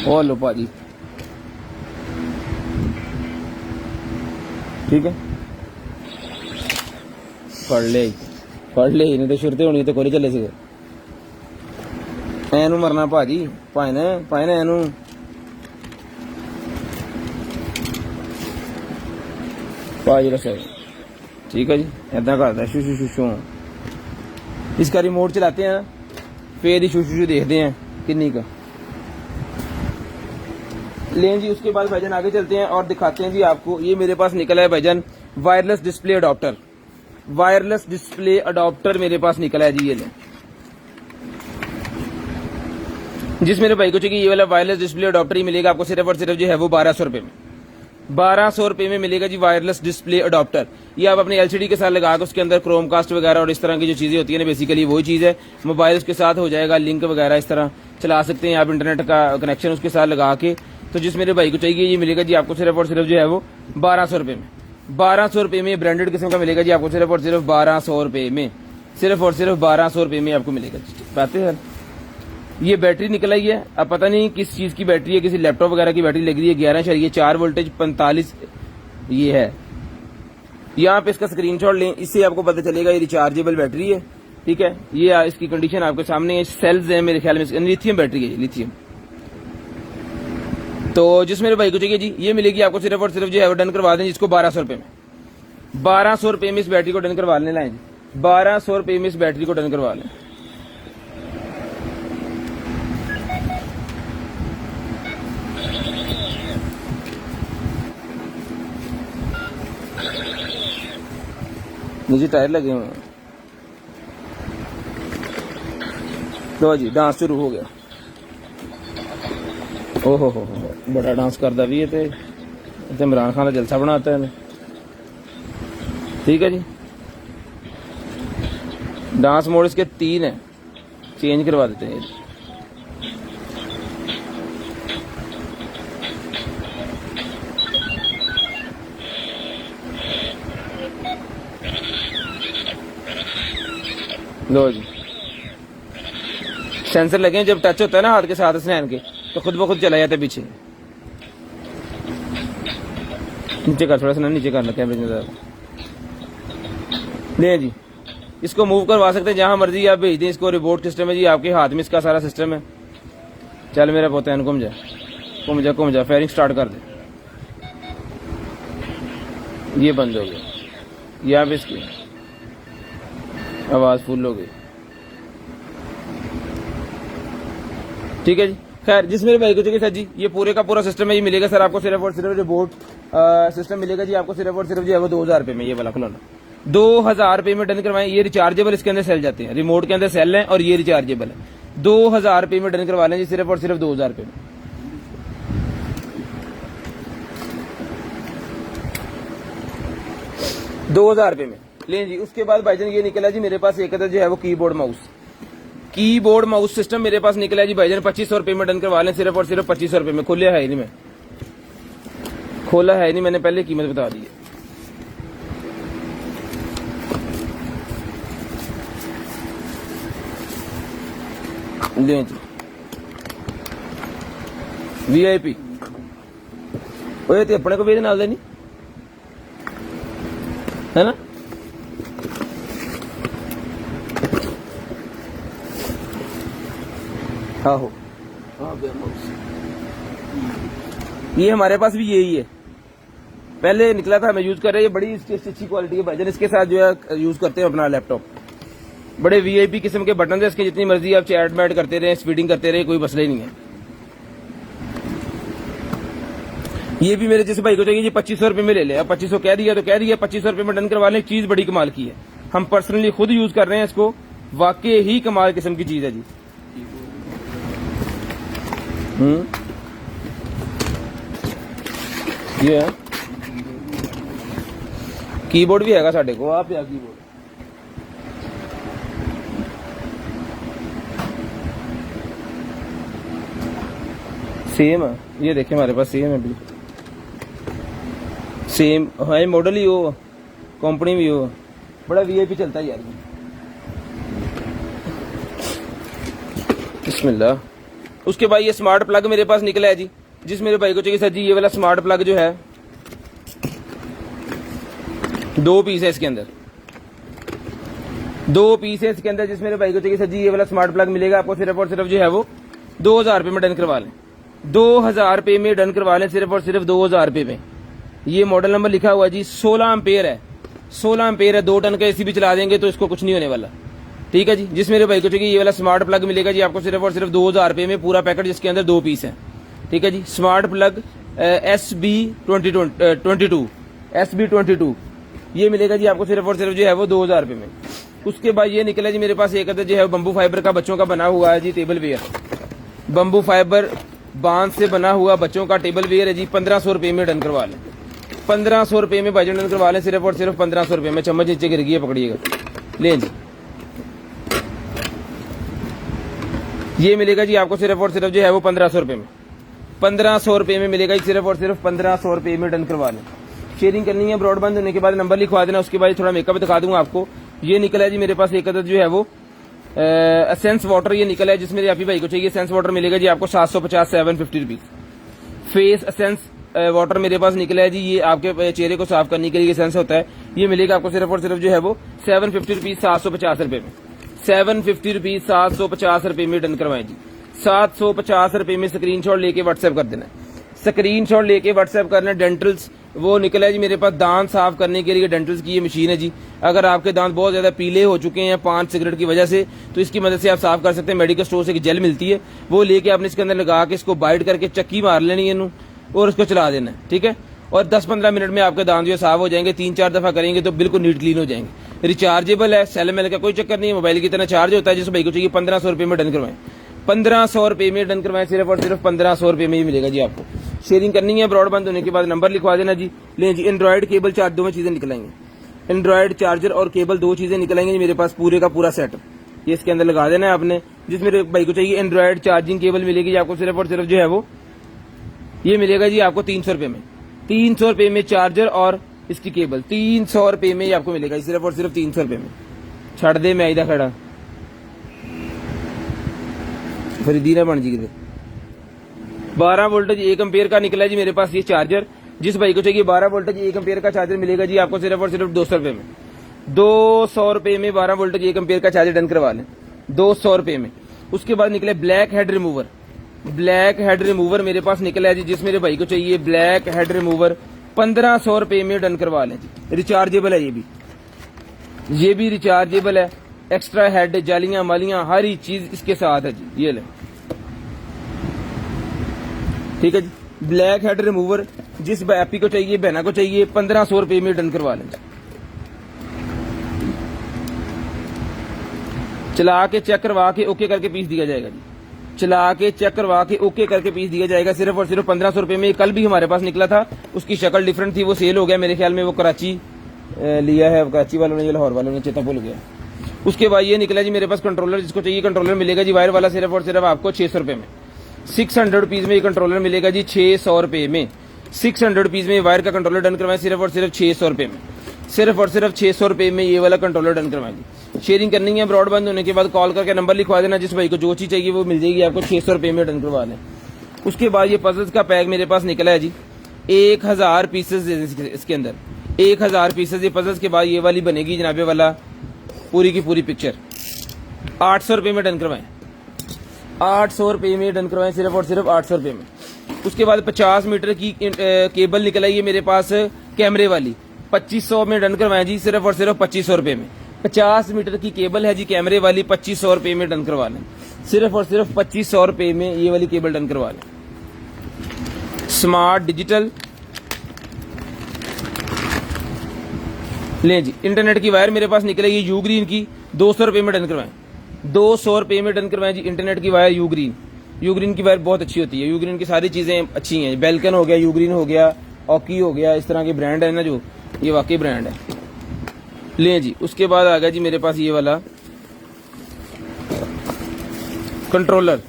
ओ लो पाजी, ठीक है, पढ़ ले नहीं तो शुरते होनी तो कोई चले सके। एनू मरना भाजी, पाए ना एनू। भाजी रसो, ठीक है जी, ऐदा करता है शू शू शू शू। इसका रिमोट चलाते हैं फिर ही शू शू शू देखते हैं किन्नी का। लें जी, उसके बाद भाईजान आगे चलते हैं और दिखाते हैं जी आपको। ये मेरे पास निकला है भाईजान wireless display adopter, wireless display adopter मेरे पास निकला है जी। ये लें, जिस मेरे भाई को चाहिए ये वाला वायरलेस डिस्प्ले अडॉप्टर ही मिलेगा आपको सिर्फ और सिर्फ जो है वो 1200 रुपए में। 1200 रुपए में मिलेगा जी वायरलेस डिस्प्ले अडॉप्टर। ये आप अपने LCD के साथ लगा के उसके अंदर क्रोमकास्ट वगैरह और इस तरह की जो चीजें होती है ना, बेसिकली वही चीज है। मोबाइल उसके साथ हो जाएगा, लिंक वगैरह इस तरह चला सकते हैं आप, इंटरनेट का कनेक्शन उसके साथ लगा के। तो जिस मेरे भाई को चाहिए ये मिलेगा जी आपको सिर्फ और सिर्फ जो है वो 1200 रुपए में। 1200 रुपए में ब्रांडेड किस्म का मिलेगा जी आपको सिर्फ और सिर्फ 1200 रुपए में, सिर्फ और सिर्फ 1200 रुपए में आपको मिलेगा। बातें हैं, ये बैटरी निकल आई है, अब पता नहीं किस चीज की बैटरी है, किसी लैपटॉप वगैरह की बैटरी लग रही है। 11.4 वोल्टेज 45 ये है। यहाँ पे इसका स्क्रीनशॉट लें, इससे आपको पता चलेगा ये रिचार्जेबल बैटरी है, ठीक है। ये इसकी कंडीशन आपके सामने है, सेल्स है मेरे ख्याल में, लिथियम बैटरी है, लिथियम। तो जिस मेरे भाई को चाहिए जी ये मिलेगी आपको सिर्फ और सिर्फ जो है वो डन करवा दें जिसको 1200 रुपए में। 1200 रुपए में इस बैटरी को डन करवा लें। लाएं जी, 1200 रुपए में इस बैटरी को डन करवा लें। नीचे टायर लगे हुए हैं। लो जी, डांस शुरू हो गया। ओहो हो, बड़ा डांस करता भी है, तो इमरान खान का जलसा बनाता है। ठीक है जी, डांस मोड इसके 3 है, चेंज करवा देते हैं। लो जी, सेंसर लगे हैं, जब टच होता है ना हाथ के साथ स्नैन के तो खुद ब खुद चला जाता है पीछे। नीचे कर, थोड़ा सा नीचे करना कैमरे में। ले जी, इसको मूव करवा सकते हैं जहां मर्जी आप भेज दें। इसको रिमोट सिस्टम है जी आपके हाथ में, इसका सारा सिस्टम है। चल मेरा पोता घूम जा, घूम जा, घूम जा, फायरिंग स्टार्ट कर दे। ये बंद हो गया, यहाँ पे इसकी आवाज फुल हो गई। ठीक है जी, खैर जिस मेरे भाई को चाहिए सर जी ये पूरे का पूरा सिस्टम है, ये मिलेगा सर आपको सिर्फ और सिर्फ रिमोट सिस्टम मिलेगा जी आपको सिर्फ और सिर्फ जो है वो 2000 रुपए में। ये वाला खिलौना 2000 रुपए में डन करवाएं। ये रिचार्जेबल इसके अंदर सेल जाते हैं, रिमोट के अंदर सेल है और ये रिचार्जेबल है। 2000 रुपए में डन करवा लें जी, सिर्फ और सिर्फ 2000 रुपए में। ₹2000 में लें जी। उसके बाद भाईजान ये निकला जी मेरे पास एक अदर जो है वो keyboard mouse. Keyboard mouse system मेरे पास निकला है जी भाईजान 2500 रुपये में डन करवा लें, सिर्फ और सिर्फ 2500 रुपये में। खोला है नहीं, मैं खोला है नहीं, मैंने पहले कीमत बता दी है। ले जी VIP ओए ते अपने को भी नाल देनी है ना। आहो ये हमारे पास भी यही है, पहले निकला था, मैं यूज कर रहा है, ये बड़ी इसकी अच्छी क्वालिटी है भाईजान। इसके साथ जो है यूज करते हैं अपना लैपटॉप, बड़े VIP किस्म के बटन है इसके, जितनी मर्जी आप चैट मैट करते रहे, स्पीडिंग करते रहे, कोई मसला ही नहीं है। ये भी मेरे जैसे भाई को चाहिए जी 2500 रुपये में ले ले, अब 2500 कह दिया तो कह दिया, 2500 रुपये में डन करवा लें। चीज बड़ी कमाल की है, हम पर्सनली खुद यूज कर रहे हैं इसको, वाकई ही कमाल किस्म की चीज है जी। ये है कीबोर्ड भी हैगा साडे को, आप या कीबोर्ड सेम है, ये देखिए हमारे पास सेम है, बिल्कुल सेम है, मॉडल ही हो, कंपनी भी हो, बड़ा VIP चलता है यार। बिस्मिल्लाह। उसके बाद ये स्मार्ट प्लग मेरे पास निकला है जी, जिस मेरे भाई को चाहिए सर जी, ये वाला स्मार्ट प्लग जो है 2 पीस है इसके अंदर, 2 पीस है इसके अंदर, जिस मेरे भाई को चाहिए सर जी, ये वाला स्मार्ट प्लग मिलेगा आपको सिर्फ और सिर्फ जो है वो 2000 रुपये में डन करवा लें, 2000 रुपये में डन करवा लें, सिर्फ और सिर्फ 2000 रुपये में। ये मॉडल नंबर लिखा हुआ है जी, 16 एम्पेयर है, 16 एम्पेयर है, 2 टन का AC भी चला देंगे तो इसको कुछ नहीं होने वाला, ठीक है जी। जिस मेरे भाई को चाहिए ये वाला स्मार्ट प्लग मिलेगा जी आपको सिर्फ और सिर्फ 2000 रुपये में, पूरा पैकेट जिसके अंदर 2 पीस है, ठीक है जी। स्मार्ट प्लग SB22 ये मिलेगा जी आपको सिर्फ और सिर्फ जो है वो 2000 रुपये में। उसके बाद ये निकला जी मेरे पास एक अदर जो है बम्बू फाइबर का बच्चों का बना हुआ है जी टेबल वेयर, बम्बू फाइबर बांस से बना हुआ बच्चों का टेबल वेयर है जी, 1500 रुपये में डन करवा लें, 1500 रुपये में बजट डन करवा लें, सिर्फ और सिर्फ 1500 रुपये में। चम्मच नीचे गिर गई, पकड़िएगा, ले जी। ये मिलेगा जी आपको सिर्फ और सिर्फ जो है वो 1500 रुपये में, 1500 रुपये में मिलेगा, सिर्फ और सिर्फ 1500 रुपये में डन करवा लें। शेयरिंग करनी है, ब्रॉडबैंड होने के बाद नंबर लिखवा देना, उसके बाद थोड़ा मेकअप दिखा दूंगा आपको। ये निकला है जी मेरे पास एक अदद जो है वो एसेंस वाटर, ये निकला है जिसमें आप ही भाई को चाहिए एसेंस वाटर मिलेगा जी आपको 750 750 रुपीज। फेस एसेंस वाटर मेरे पास निकला है जी, ये आपके चेहरे को साफ करने के लिए एसेंस होता है, ये मिलेगा आपको सिर्फ और सिर्फ जो है वो 750 रुपीज 750 रुपये में, 750 रुपीज 750 रुपये में डन करवाएं जी। 750 रुपये में स्क्रीनशॉट लेके व्हाट्सएप कर देना, स्क्रीनशॉट लेके व्हाट्सएप करना। डेंटल्स वो निकला है जी मेरे पास दांत साफ करने के लिए, डेंटल्स की ये मशीन है जी। अगर आपके दांत बहुत ज्यादा पीले हो चुके हैं 5 सिगरेट की वजह से, तो इसकी मदद से आप साफ कर सकते हैं। मेडिकल स्टोर से एक जेल मिलती है, वो लेके आपने इसके अंदर लगा के इसको बाइट करके चक्की मार लेनी है और उसको चला देना है, ठीक है। और 10-15 मिनट में आपके दांत जो साफ हो जाएंगे, 3-4 दफा करेंगे तो बिल्कुल नीट क्लीन हो जाएंगे। रिचार्जेबल है, सेल मेल का कोई चक्कर नहीं है, मोबाइल की तरह चार्ज होता है। जिस भाई को चाहिए 1500 रुपये में डन करवाएं, 1500 रुपये में डन करवाएं, सिर्फ और सिर्फ 1500 रुपये में ही मिलेगा जी आपको। शेयरिंग करनी है, ब्रॉडबैंड होने के बाद नंबर लिखवा देना जी। लें जी, एंड्रॉइड केबल चार्ज, दोनों चीजें निकलाएंगे, एंड्रॉइड चार्जर और केबल 2 चीजें निकलाएंगे जी मेरे पास, पूरे का पूरा सेट ये इसके अंदर लगा देना है आपने। जिस मेरे भाई को चाहिए एंड्रॉइड चार्जिंग केबल मिलेगी आपको सिर्फ और सिर्फ जो है वो ये मिलेगा जी आपको 300 रुपये में, 300 रुपये में चार्जर और इसकी केबल 300 रुपये में ही आपको मिलेगा, सिर्फ और सिर्फ 300 रुपये में। छड़ दे मैं इधर खड़ा खरीदी ना बन जी। 12 वोल्टेज 1 एम्पेयर का निकला जी मेरे पास ये चार्जर। जिस भाई को चाहिए 12 वोल्टेज 1 एम्पेयर का चार्जर मिलेगा जी आपको सिर्फ और सिर्फ 200 रुपये में, 200 रुपये में 12 वोल्टेज 1 एम्पेयर का चार्जर डन करवा लें, 200 रुपये में। उसके बाद निकले black head remover, black head remover मेरे पास निकला है जी। जिस मेरे भाई को चाहिए ब्लैक हेड रिमूवर 1500 रुपये में डन करवा लें जी। रिचार्जेबल है, ये भी रिचार्जेबल है, एक्स्ट्रा हेड, जालियां मालियां हर ही चीज इसके साथ है जी। ये ले, ठीक है जी। ब्लैक हेड रिमूवर जिस एपी को चाहिए, बहना को चाहिए 1500 रुपये में डन करवा लें। चला के चेक करवा के ओके करके पीस दिया जाएगा जी, चला के चेक करवा के ओके करके पीस दिया जाएगा सिर्फ और सिर्फ 1500 रुपये में। कल भी हमारे पास निकला था, उसकी शक्ल डिफरेंट थी, वो सेल हो गया मेरे ख्याल में, वो कराची लिया है, कराची वालों ने या लाहौर वालों ने, चेता भूल गया। उसके बाद ये निकला जी मेरे पास कंट्रोलर, जिसको चाहिए कंट्रोलर मिलेगा जी वायर वाला सिर्फ और सिर्फ आपको 600 रुपये में। 600 रुपीज़ में ये कंट्रोलर मिलेगा जी 600 रुपये में। 600 रुपीज़ में वायर का कंट्रोलर डन करवाएं सिर्फ और सिर्फ 600 रुपये में। सिर्फ और सिर्फ 600 रुपये में ये वाला कंट्रोलर डन करवाएं जी। शेयरिंग करनी है, ब्रॉड बंद होने के बाद कॉल करके नंबर लिखवा देना, जिस भाई को जो चीज़ चाहिए वो मिल जाएगी आपको 600 रुपये में डन करवा लें। उसके बाद ये पजल्स का पैक मेरे पास निकला है जी 1000 पीसेज इसके अंदर 1000 पीसेज ये पजल्स के बाद ये वाली बनेगी जनाबे वाला पूरी की पूरी पिक्चर 800 रुपये में डन करवाएं। 800 रुपये में डन करवाएं सिर्फ और सिर्फ 800 रुपये में। उसके बाद 50 मीटर की केबल निकल आई है मेरे पास कैमरे वाली 2500 में डन करवाएं जी सिर्फ और सिर्फ 2500 रुपये में। 50 मीटर की केबल है जी कैमरे वाली 2500 रुपये में डन करवा लें। सिर्फ और सिर्फ 2500 रुपये में ये वाली केबल डन करवा लें। स्मार्ट डिजिटल लें जी। इंटरनेट की वायर मेरे पास निकलेगी यू ग्रीन की 200 रुपये में डन करवाएं। 200 रुपये में डन करवाएं जी इंटरनेट की wire you green. You green की वायर बहुत अच्छी होती है। यू ग्रीन की सारी चीजें अच्छी हैं। बेल्कन हो गया, यू ग्रीन हो गया, ऑकी हो गया, इस तरह के ब्रांड है ना जो, ये वाकई ब्रांड है। लें जी। उसके बाद आ गया जी मेरे पास ये वाला कंट्रोलर।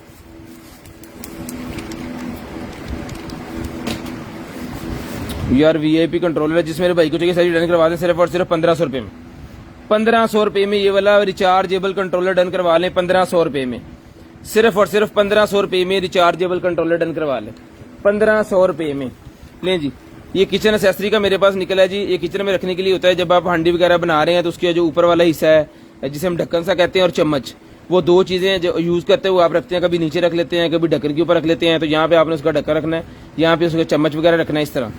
यार वीआईपी कंट्रोलर है, जिस मेरे भाई को चाहिए सारी डन करवा दें सिर्फ और सिर्फ 1500 रुपये में। 1500 रुपये में ये वाला रिचार्जेबल कंट्रोलर डन करवा लें। 1500 रुपये में सिर्फ और सिर्फ 1500 रुपये में रिचार्जेबल कंट्रोलर डन करवा लें। 1500 रुपये में। लें जी। ये किचन एसेसरी का मेरे पास निकला है जी। ये किचन में रखने के लिए होता है, जब आप हांडी वगैरह बना रहे हैं तो उसके जो ऊपर वाला हिस्सा है जिसे हम ढक्कन सा कहते हैं और चम्मच, वो दो चीजें जो यूज करते हैं वो आप रखते हैं, कभी नीचे रख लेते हैं, कभी ढक्कन के ऊपर रख लेते हैं। तो यहाँ पे आपने उसका ढक्कन रखना है, यहाँ पे उसका चम्मच वगैरह रखना है इस तरह।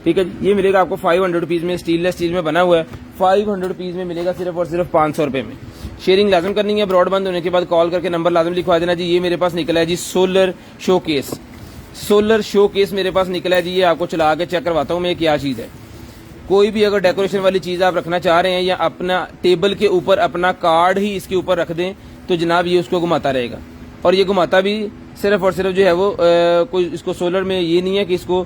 ठीक है जी। ये मिलेगा आपको 500 रुपीज में, स्टील में बना हुआ है। 500 रुपीज में मिलेगा सिर्फ और सिर्फ 500 रुपये में। शेयरिंग लाजम करनी है, ब्रॉड बंद होने के बाद कॉल करके नंबर लाजम लिखवा देना जी। ये मेरे पास निकला है जी सोलर शोकेस। सोलर शोकेस मेरे पास निकला है जी। ये आपको चला के चेक करवाता हूँ मैं क्या चीज़ है। कोई भी अगर डेकोरेशन वाली चीज़ आप रखना चाह रहे हैं या अपना टेबल के ऊपर अपना कार्ड ही इसके ऊपर रख दें तो जनाब ये उसको घुमाता रहेगा। और ये घुमाता भी सिर्फ और सिर्फ जो है वो कोई इसको सोलर में ये नहीं है कि इसको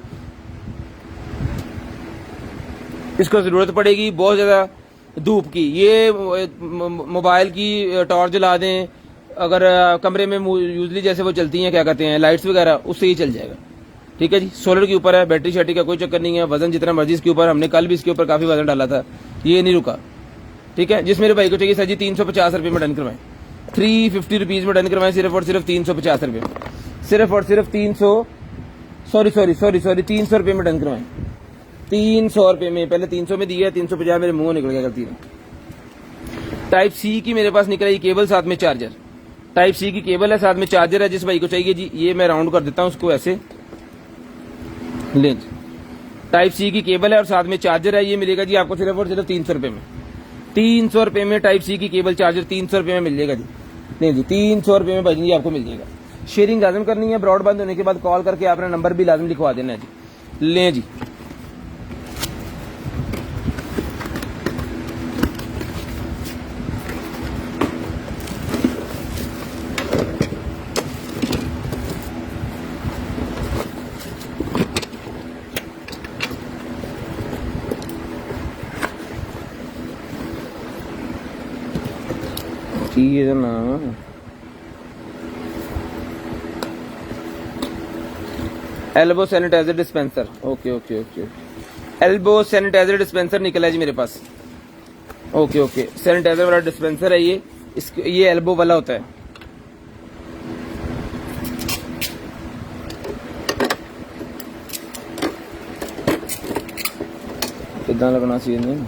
जरूरत पड़ेगी बहुत ज़्यादा धूप की। ये मोबाइल की टॉर्च जला दें, अगर कमरे में यूजली जैसे वो चलती हैं क्या कहते हैं लाइट्स वगैरह, उससे ही चल जाएगा। ठीक है जी। सोलर के ऊपर है, बैटरी शैटरी का कोई चक्कर नहीं है। वजन जितना मर्जी इसके ऊपर, हमने कल भी इसके ऊपर काफ़ी वजन डाला था, ये नहीं रुका। ठीक है। जिस मेरे भाई को चाहिए सर जी 350 रुपये में डन करवाएं। 350 रुपीज़ में डन करवाएं सिर्फ और सिर्फ 350 रुपये में। सिर्फ और सिर्फ 300 रुपये में डन करवाएं। 300 रुपये में। पहले 300 में दिया है, 350 मेरे मुंह निकल गया गलती में। टाइप सी की मेरे पास निकल आई केबल, साथ में चार्जर। टाइप सी की केबल है, साथ में चार्जर है। जिस भाई को चाहिए जी ये मैं राउंड कर देता हूँ उसको ऐसे। लें। टाइप सी की केबल है और साथ में चार्जर है। ये मिलेगा जी आपको सिर्फ और सिर्फ 300 रुपये में। 300 रुपये में टाइप सी की केबल चार्जर 300 रुपये में मिल जाएगा जी। नहीं जी 300 रुपये में भाई जी आपको मिल जाएगा। शेयरिंग लाजम करनी है, ब्रॉड बंद होने के बाद कॉल करके आपने नंबर भी लाजम लिखवा देना है जी। लें जी। ये ना elbow sanitizer dispenser. Okay okay okay. Elbow sanitizer dispenser निकला है जी मेरे पास। Okay okay. सैनिटाइजर वाला डिस्पेंसर है ये। ये एल्बो वाला होता है। कितना लगना चाहिए नहीं।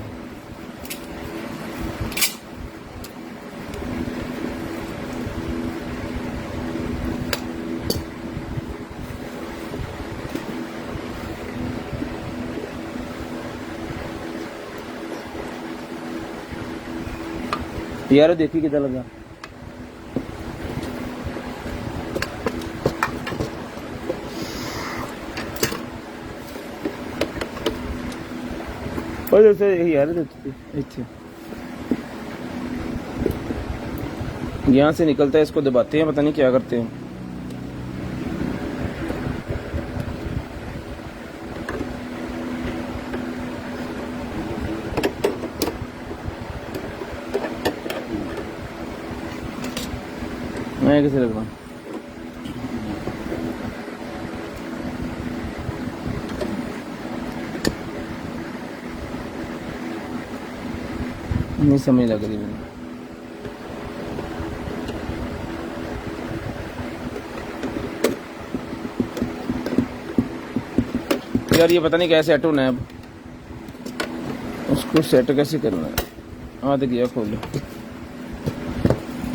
यार देखिए कितना लगा। और जैसे यार यहाँ से निकलता है, इसको दबाते हैं, पता नहीं क्या करते हैं। मैं कैसे लग रहा हूँ? नहीं समझ लग रही मुझे। यार ये पता नहीं कैसे सेट होना है, अब उसको सेट कैसे करना है। हाँ तो गया खोल,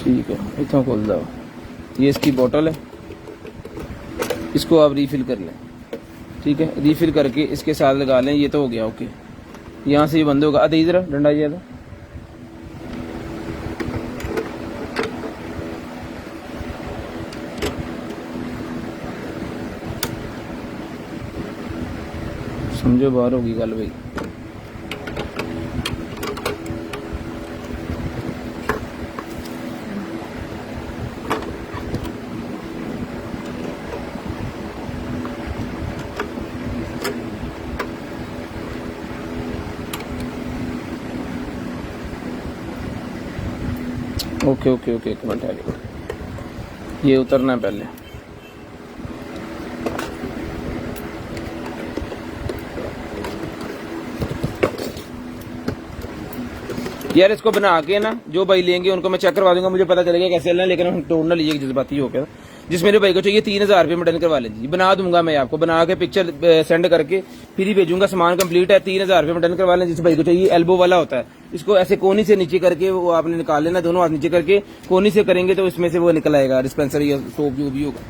ठीक है इतना खोल दो। ये इसकी बोतल है, इसको आप रीफिल कर लें, ठीक है। रीफिल करके इसके साथ लगा लें। ये तो हो गया, ओके। यहाँ से ये बंद होगा। आते इधर डंडा ये था, समझो बाहर होगी गल भाई। ओके ओके ओके, एक मिनट है, ये उतरना है पहले। यार इसको बना के ना जो भाई लेंगे उनको मैं चेक करवा दूंगा, मुझे पता चलेगा कैसे लेना, लेकिन हम तोड़ ना लीजिए जज्बाती होकर। जिस मेरे भाई को चाहिए 3000 रुपये में डन करवा लीजिए, बना दूंगा मैं आपको, बना के पिक्चर सेंड करके फिर ही भेजूंगा। सामान कंप्लीट है, 3000 रुपये में डन करवा लें। जिस भाई को चाहिए एल्बो वाला होता है, इसको ऐसे कोनी से नीचे करके वो आपने निकाल लेना, दोनों हाथ नीचे करके कोनी से करेंगे तो इसमें से वो निकल आएगा डिस्पेंसर या सोप जो भी होगा।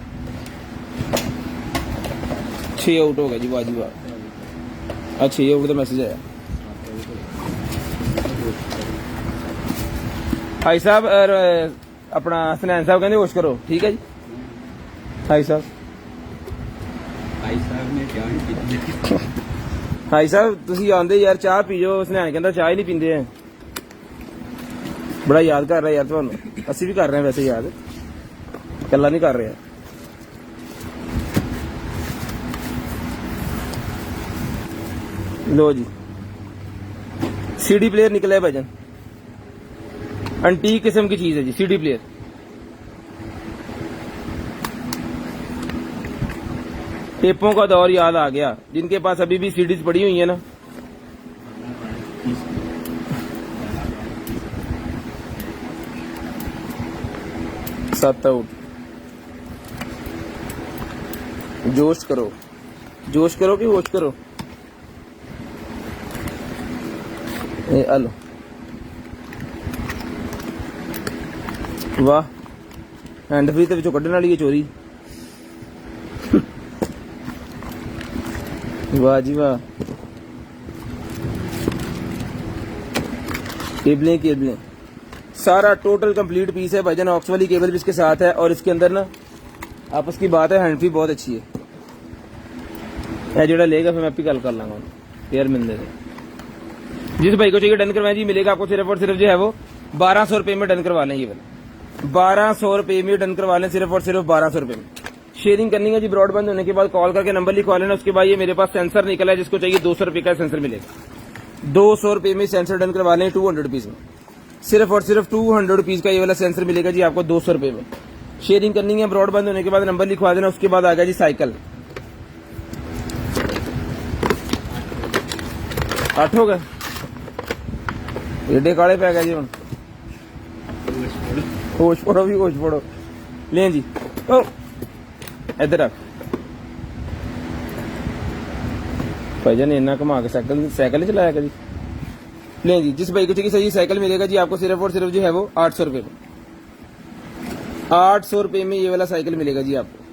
6 आउट होगा जी, वाह जी वाह। अच्छा 6 आउट का मैसेज आया भाई साहब। और अपना सनैन साहब कहते वोश करो, ठीक है जी भाई साहब। भाई साहब तुसी आंदे यार चाह पीओ, सनैन कहता चाह ही नहीं पींदे हैं। बड़ा याद कर रहा है यार तुहानू, असी भी कर रहे हैं वैसे याद, कल्ला नहीं कर रहे। लो जी सीडी प्लेयर निकला भजन, एंटीक किस्म की चीज है जी सीडी प्लेयर। टेपों का दौर याद आ गया, जिनके पास अभी भी सीडीज पड़ी हुई है ना। सात आउट, जोश करो, जोश करो कि वोश करो। हेलो वाह, हैंड फ्री तो कड्ढन वाली है चोरी। वाह जी वाह, केबलें केबलें सारा टोटल कंप्लीट पीस है भाईजान। ऑक्स वाली केबल भी इसके साथ है, और इसके अंदर ना आपस की बात है, हैंड फ्री बहुत अच्छी है। यह जोड़ा लेगा फिर मैं भी कल कर लाऊंगा यार मिलने से। जिस भाई को चाहिए डन करवाएं जी, मिलेगा आपको सिर्फ और सिर्फ जो है वो 1200 रुपये में डन करवा लें। ये वाला 1200 रुपये में डन करवा लें, सिर्फ और सिर्फ 1200 रुपये में। शेयरिंग करनी है जी, ब्रॉडबैंड होने के बाद कॉल करके नंबर लिखवा लेना। उसके बाद ये मेरे पास सेंसर निकला है, जिसको चाहिए 200 रुपये का सेंसर मिलेगा। 200 रुपये में सेंसर डन करवा लें 200 रुपीज में, सिर्फ और सिर्फ 200 रुपीज का ये वाला सेंसर मिलेगा जी आपको 200 रुपये में। शेयरिंग करनी है, ब्रॉडबैंड होने के बाद नंबर लिखवा देना। उसके बाद आ गया जी साइकिल, 8 हो गए, एडे काले पै गए जी। हम होश पड़ो भी होश पड़ो, लें जी ओ इधर रख भाईजान, इन्ना घुमा के साइकिल साइकिल चलाया कभी। लें जी, जिस भाई को चाहिए सही साइकिल मिलेगा जी आपको सिर्फ और सिर्फ जो है वो 800 रुपये में। 800 रुपये में ये वाला साइकिल मिलेगा जी आपको,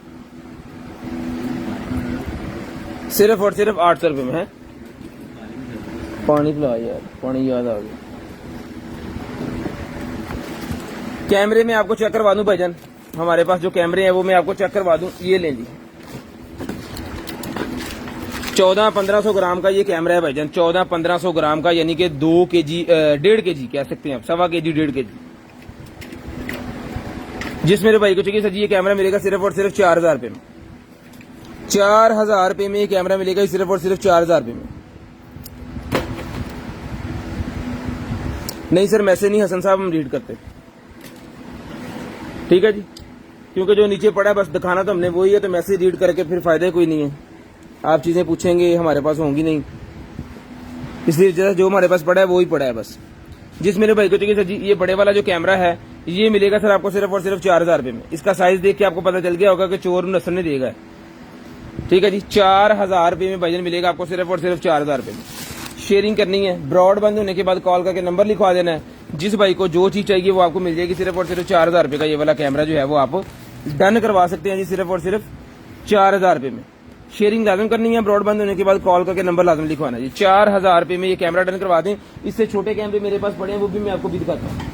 सिर्फ और सिर्फ 800 रुपये में है। पानी पिला यार, पानी याद आ गया। कैमरे में आपको चेक करवा दूं भाईजान, हमारे पास जो कैमरे हैं वो मैं आपको चेक करवा दूं। ये लें जी, 1400-1500 ग्राम का ये कैमरा है भाईजान। 1400-1500 ग्राम का, यानी कि 2 kg 1.5 kg कह सकते हैं आप, 1.25 kg 1.5 kg। जिस मेरे भाई को चाहिए सर जी ये कैमरा मिलेगा सिर्फ और सिर्फ 4000 रुपये में। 4000 रुपये में ये कैमरा मिलेगा सिर्फ और सिर्फ 4000 रुपये में। नहीं सर मैसेज नहीं हसन साहब हम रीड करते, ठीक है जी। क्योंकि जो नीचे पड़ा है बस दिखाना तो हमने वही है, तो मैसेज रीड करके फिर फायदा कोई नहीं है। आप चीज़ें पूछेंगे हमारे पास होंगी नहीं, इसलिए जैसा जो हमारे पास पड़ा है वो ही पड़ा है बस। जिस मेरे भाई को चाहिए सर जी ये बड़े वाला जो कैमरा है ये मिलेगा सर आपको सिर्फ और सिर्फ 4000 रुपये में। इसका साइज देख के आपको पता चल गया होगा कि चोर नसर ने देगा, ठीक है जी। 4000 रुपये में भाईजान मिलेगा आपको सिर्फ और सिर्फ 4000 रुपये में। शेयरिंग करनी है, ब्रॉडबैंड होने के बाद कॉल करके नंबर लिखवा देना है। जिस भाई को जो चीज़ चाहिए वो आपको मिल जाएगी सिर्फ और सिर्फ 4000 रुपये का। ये वाला कैमरा जो है वो आप डन करवा सकते हैं जी सिर्फ और सिर्फ 4000 रुपये में। शेयरिंग लाजम करनी है, ब्रॉडबैंड होने के बाद कॉल करके नंबर लाजम लिखवाना जी। 4000 रुपये में ये कैमरा डन करवा दें। इससे छोटे कैमरे मेरे पास पड़े हैं, वो भी मैं आपको भी दिखाता हूँ।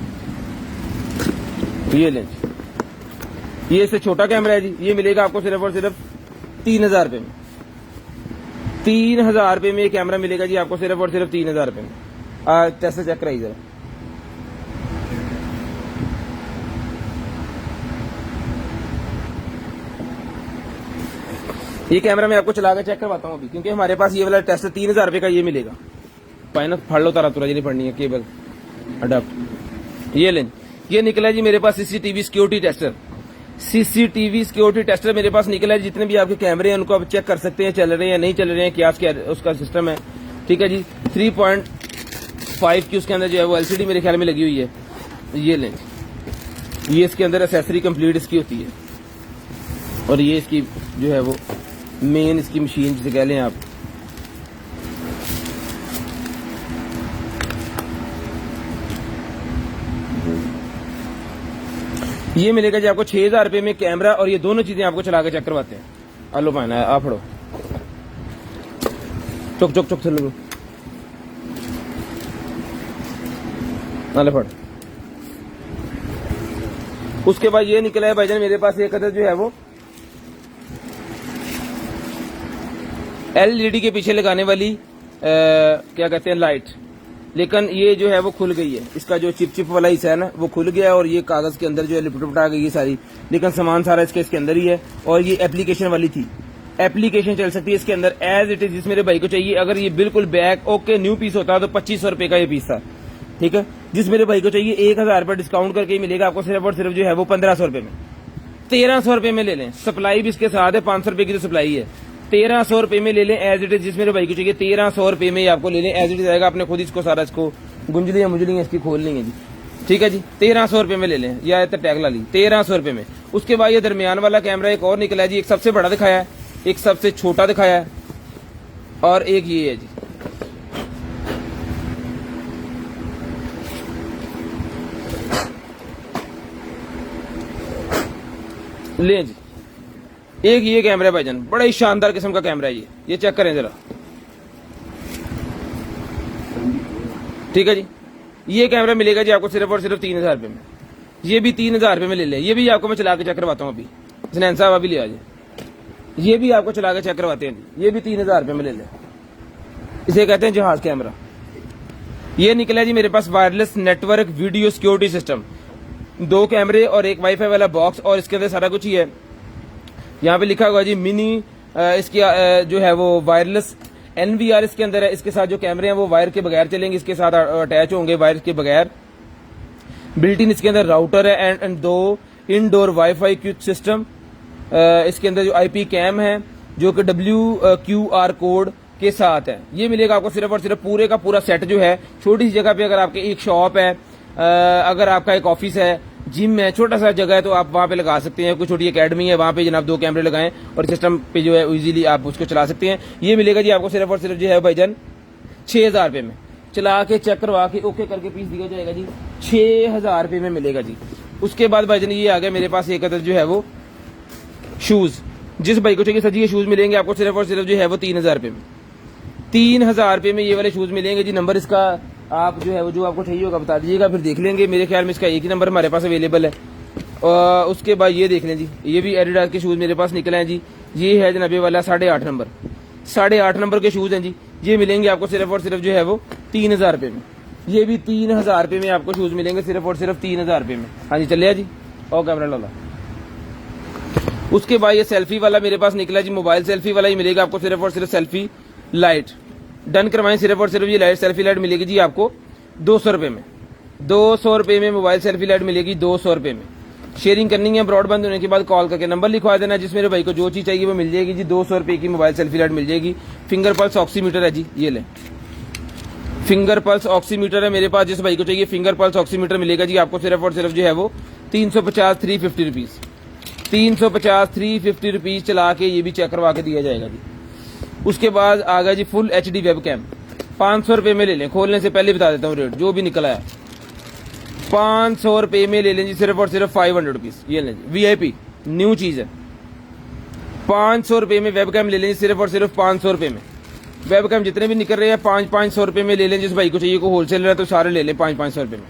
ये लें, ये इससे छोटा कैमरा है जी, ये मिलेगा आपको सिर्फ और सिर्फ 3000 रुपये में। 3000 रुपये में ये कैमरा मिलेगा जी आपको सिर्फ और सिर्फ 3000 रुपये में। टेस्ट चेक कराइए जरा। ये कैमरा मैं आपको चला कर चेक करवाता हूँ अभी, क्योंकि हमारे पास ये वाला टेस्ट 3000 रुपये का ये मिलेगा। पाइना फाड़ लो तारा तुरा जी, नहीं पड़नी है केबल अडाप्ट। ये लें, ये निकला जी मेरे पास CCTV security tester. CCTV security tester मेरे पास निकला है। जितने भी आपके कैमरे हैं उनको आप चेक कर सकते हैं चल रहे हैं या नहीं चल रहे हैं, क्या उसका सिस्टम है, ठीक है जी। 3.5 की उसके अंदर जो है वो एलसीडी मेरे ख्याल में लगी हुई है। ये लें, ये इसके अंदर एसेसरी कंप्लीट इसकी होती है, और ये इसकी जो है वो मेन इसकी मशीन जिसे कह लें आप। ये मिलेगा जी आपको 6000 रुपये में कैमरा, और ये दोनों चीजें आपको चला के चेक करवाते हैं। आलो पाना है, आप फड़ो, चुक चुक चुक चलो, आले फड़। उसके बाद ये निकला है भाईजान मेरे पास एक अदर जो है वो एलईडी के पीछे लगाने वाली क्या कहते हैं लाइट, लेकिन ये जो है वो खुल गई है। इसका जो चिप वाला हिस्सा है ना वो खुल गया है, और ये कागज के अंदर जो है लिपट आ गई है सारी, लेकिन सामान सारा इसके अंदर ही है। और ये एप्लीकेशन वाली थी, एप्लीकेशन चल सकती है इसके अंदर एज इट इज। जिस मेरे भाई को चाहिए, अगर ये बिल्कुल बैक ओके न्यू पीस होता तो 2500 रुपये का ये पीस था, ठीक है। जिस मेरे भाई को चाहिए 1000 रुपये डिस्काउंट करके ही मिलेगा आपको सिर्फ और सिर्फ जो है वो 1500 रुपये में। 1300 रुपये में ले लें, सप्लाई भी इसके साथ है, 500 रुपये की तो सप्लाई है। 1300 रुपये में ले लें एज इट इज। जिस मेरे भाई को चाहिए 1300 रुपये में आपको ले लें एज इट इज आएगा। आपने खुद इसको सारा इसको गुंजलियां मुंजलियां इसकी खोल लेंगे जी, ठीक है जी। 1300 रुपये में ले लें, या टैग ला ली 1300 रुपये में। उसके बाद ये दरमियान वाला कैमरा एक और निकला है जी, एक सबसे बड़ा दिखाया है, एक सबसे छोटा दिखाया है, और एक ये है जी। ले जी, एक ये कैमरा है भाईजान, बड़ा ही शानदार किस्म का कैमरा है ये चेक करें जरा, ठीक है जी। ये कैमरा मिलेगा जी आपको सिर्फ और सिर्फ 3000 रुपये में। ये भी 3000 रुपये में ले लें। ये भी आपको मैं चला के चेक करवाता हूँ अभी, जनैन साहब अभी ले आ जाए। ये भी आपको चला के चेक करवाते हैं जी, ये भी 3000 रुपये में ले लें। इसे कहते हैं जहाज कैमरा। ये निकला जी मेरे पास wireless network video security system, 2 कैमरे और एक वाईफाई वाला बॉक्स, और इसके अंदर सारा कुछ ही है। यहाँ पे लिखा हुआ जी मिनी इसकी जो है वो वायरलेस NVR इसके अंदर है। इसके साथ जो कैमरे हैं वो वायर के बगैर चलेंगे, इसके साथ अटैच होंगे वायर के बगैर। बिल्ट इन इसके अंदर राउटर है and 2 indoor wifi quick system. इसके अंदर जो IP कैम है जो कि WQR कोड के साथ है। ये मिलेगा आपको सिर्फ और सिर्फ पूरे का पूरा सेट जो है। छोटी सी जगह पे अगर आपकी एक शॉप है, अगर आपका एक ऑफिस है, जिम है, छोटा सा जगह है, तो आप वहाँ पे लगा सकते हैं। कोई छोटी एकेडमी है, वहाँ पे जनाब 2 कैमरे लगाएं और सिस्टम पे जो है इजीली आप उसको चला सकते हैं। ये मिलेगा जी आपको सिर्फ और सिर्फ जो है भाईजान 6000 रुपये में। चला के चेक करवा के ओके करके पीस दिया जाएगा जी, 6000 रुपये में मिलेगा जी। उसके बाद भाईजान ये आ गया मेरे पास एक अदर जो है वो शूज। जिस भाई को चाहिए सर जी ये शूज मिलेंगे आपको सिर्फ और सिर्फ जो है वो 3000 रुपये में। 3000 रुपये में ये वाले शूज मिलेंगे जी। नंबर इसका आप जो है वो जो आपको चाहिए होगा बता दीजिएगा, फिर देख लेंगे। मेरे ख्याल में इसका एक ही नंबर हमारे पास अवेलेबल है। और उसके बाद ये देख लें जी, ये भी एडिडास के शूज मेरे पास निकले हैं जी। ये है जनाबे वाला 8.5 नंबर, 8.5 नंबर के शूज हैं जी। ये मिलेंगे आपको सिर्फ और सिर्फ जो है वो 3000 रुपये में। ये भी 3000 रुपये में आपको शूज मिलेंगे सिर्फ और सिर्फ 3000 रुपये में। हाँ जी चलिए जी, और कैमरा ला। उसके बाद ये सेल्फी वाला मेरे पास निकला जी, मोबाइल सेल्फी वाला ही मिलेगा आपको सिर्फ और सिर्फ सेल्फी लाइट। डन करवाएं सिर्फ और सिर्फ ये लाइट सेल्फी लाइट मिलेगी जी आपको 200 रुपये में। 200 रुपये में मोबाइल सेल्फी लाइट मिलेगी 200 रुपये में। शेयरिंग करनी है, ब्रॉडबैंड होने के बाद कॉल करके नंबर लिखवा देना। जिस मेरे भाई को जो चीज़ चाहिए वो मिल जाएगी जी। 200 रुपये की मोबाइल सेल्फी लाइट मिल जाएगी। फिंगर पल्स ऑक्सीमीटर है जी, ये ले फिंगर पल्स ऑक्सीमीटर है मेरे पास। जिस भाई को चाहिए फिंगर पल्स ऑक्सीमीटर मिलेगा जी आपको सिर्फ और सिर्फ जो है वो 350 350 रुपीज़, 350 350 रुपीज़ चला के ये भी चेक करवा के दिया जाएगा जी। उसके बाद आ गया जी फुल HD वेब कैम, 500 रुपये में ले लें। खोलने से पहले बता देता हूँ रेट जो भी निकला है, 500 रुपये में ले लें जी सिर्फ और सिर्फ 500 रुपीज़। ये लें जी VIP न्यू चीज़ है। 500 रुपये में वेब कैम ले लें जी सिर्फ और सिर्फ 500 रुपये में। वेब कैम जितने भी निकल रहे हैं 500 रुपये में ले लें। जिस भाई को चाहिए को होलसेल है तो सारे ले लें 500 रुपये में,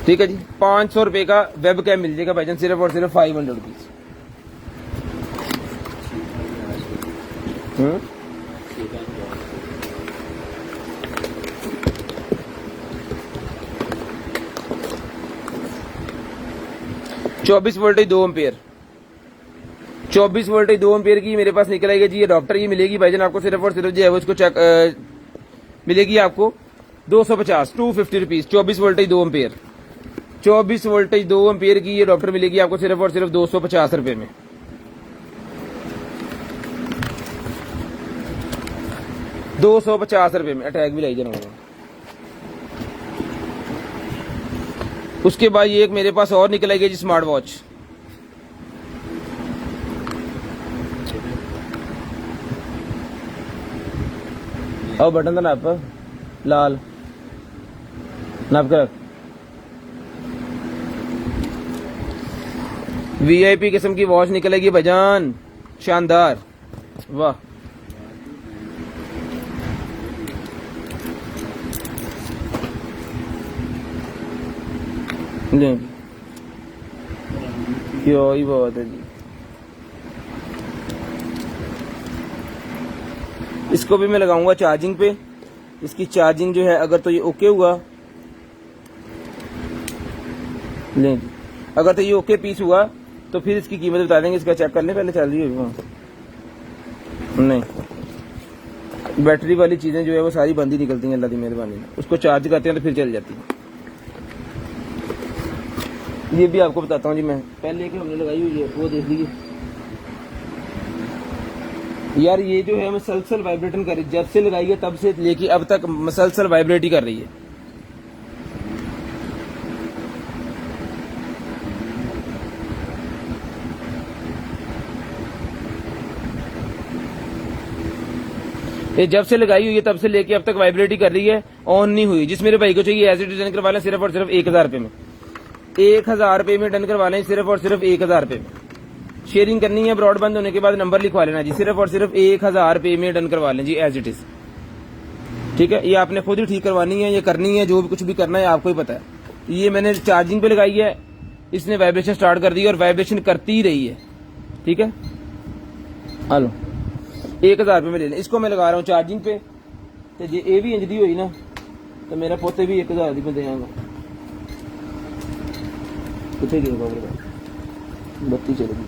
ठीक है जी। 500 रुपये का वेब कैम मिल जाएगा भाईजान सिर्फ और सिर्फ 500 rupees. 24 voltage 2 ampere, 24 voltage 2 ampere की मेरे पास निकल आएगी जी। ये डॉक्टर की मिलेगी भाईजान आपको सिर्फ और सिर्फ जो है वो इसको चेक मिलेगी आपको 250 250 rupees. 24 voltage 2 ampere, 24 voltage 2 ampere की ये डॉक्टर मिलेगी आपको सिर्फ और सिर्फ 250 रुपये में। 250 रुपये में अटैक भी लाई जाना। उसके बाद ये एक मेरे पास और निकल आएगी जी स्मार्ट वॉच, और बटन तो नाप लाल नाप कर। VIP किस्म की वॉच निकलेगी भाईजान, शानदार, वाह। क्यों ही बहुत है जी। इसको भी मैं लगाऊंगा चार्जिंग पे। इसकी चार्जिंग जो है अगर तो ये ओके हुआ, ले जी, अगर तो ये ओके पीस हुआ तो फिर इसकी कीमत बता देंगे। इसका चेक कर लें पहले, चल रही होगी नहीं। बैटरी वाली चीजें जो है वो सारी बंद ही निकलती हैं अल्लाह की मेहरबानी। उसको चार्ज करते हैं तो फिर चल जाती है। ये भी आपको बताता हूँ जी, मैं पहले कि हमने लगाई हुई है वो देख लीजिए यार। ये जो है मसलसल वाइब्रेशन कर रही है, जब से लगाई है तब से लेके अब तक मसलसल वाइब्रेट ही कर रही है। ये जब से लगाई हुई है तब से लेके अब तक वाइब्रेट ही कर रही है, ऑन नहीं हुई। जिस मेरे भाई को चाहिए एज इट इज डन करवा लें सिर्फ और सिर्फ 1000 रुपये में। 1000 रुपये में डन करवा लें सिर्फ और सिर्फ 1000 रुपये में। शेयरिंग करनी है, ब्रॉडबैंड होने के बाद नंबर लिखवा लेना जी। सिर्फ और सिर्फ 1000 रुपये में डन करवा लें जी एज इट इज, ठीक है। ये आपने खुद ही ठीक करवानी है, ये करनी है, जो भी कुछ भी करना है आपको ही पता है। ये मैंने चार्जिंग पे लगाई है, इसने वाइब्रेशन स्टार्ट कर दी और वाइब्रेशन करती ही रही है, ठीक है। हेलो 1000 रुपये में ले लें। इसको मैं लगा रहा हूँ चार्जिंग पे, तो ये भी इंजदी हुई ना तो मेरा पोते भी 1000 रुपये देंगे। कितने गिर बत्ती चलेगी।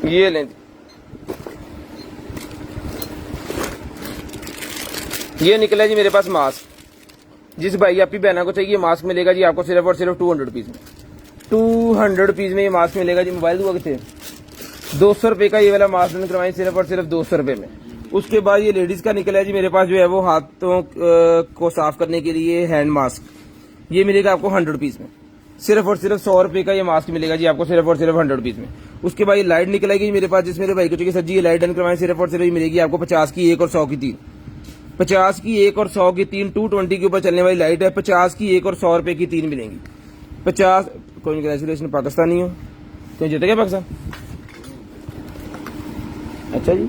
ये लें, ये निकला जी मेरे पास मास्क। जिस भाई आपकी बहना को चाहिए मास्क मिलेगा जी आपको सिर्फ और सिर्फ 200 रुपीज़ में। 200 रुपीज़ में ये मास्क मिलेगा जी। मोबाइल दुआ कितने 200 रुपये का ये वाला मास्क करवाएं सिर्फ और सिर्फ 200 रुपये में। उसके बाद ये लेडीज का निकला है जी मेरे पास जो है वो हाथों को साफ करने के लिए हैंड मास्क, ये मिलेगा आपको 100 रुपीज़ में। सिर्फ और सिर्फ 100 रुपये का ये मास्क मिलेगा जी आपको सिर्फ और सिर्फ 100 रुपीज़ में। उसके बाद ये लाइट निकलेगी मेरे पास। जिस मेरे भाई को चाहिए सर जी ये लाइट डन करवाएं सिर्फ और सिर्फ मिलेगी आपको 50 की एक और 100 की तीन। 50 की एक और 100 की तीन 220 के ऊपर चलने वाली लाइट है। 50 की एक और 100 रुपये की तीन मिलेंगी। 50 कांग्रेचुलेशन पाकिस्तानी हो, क्यों जीते गया पाकिस्तान? अच्छा जी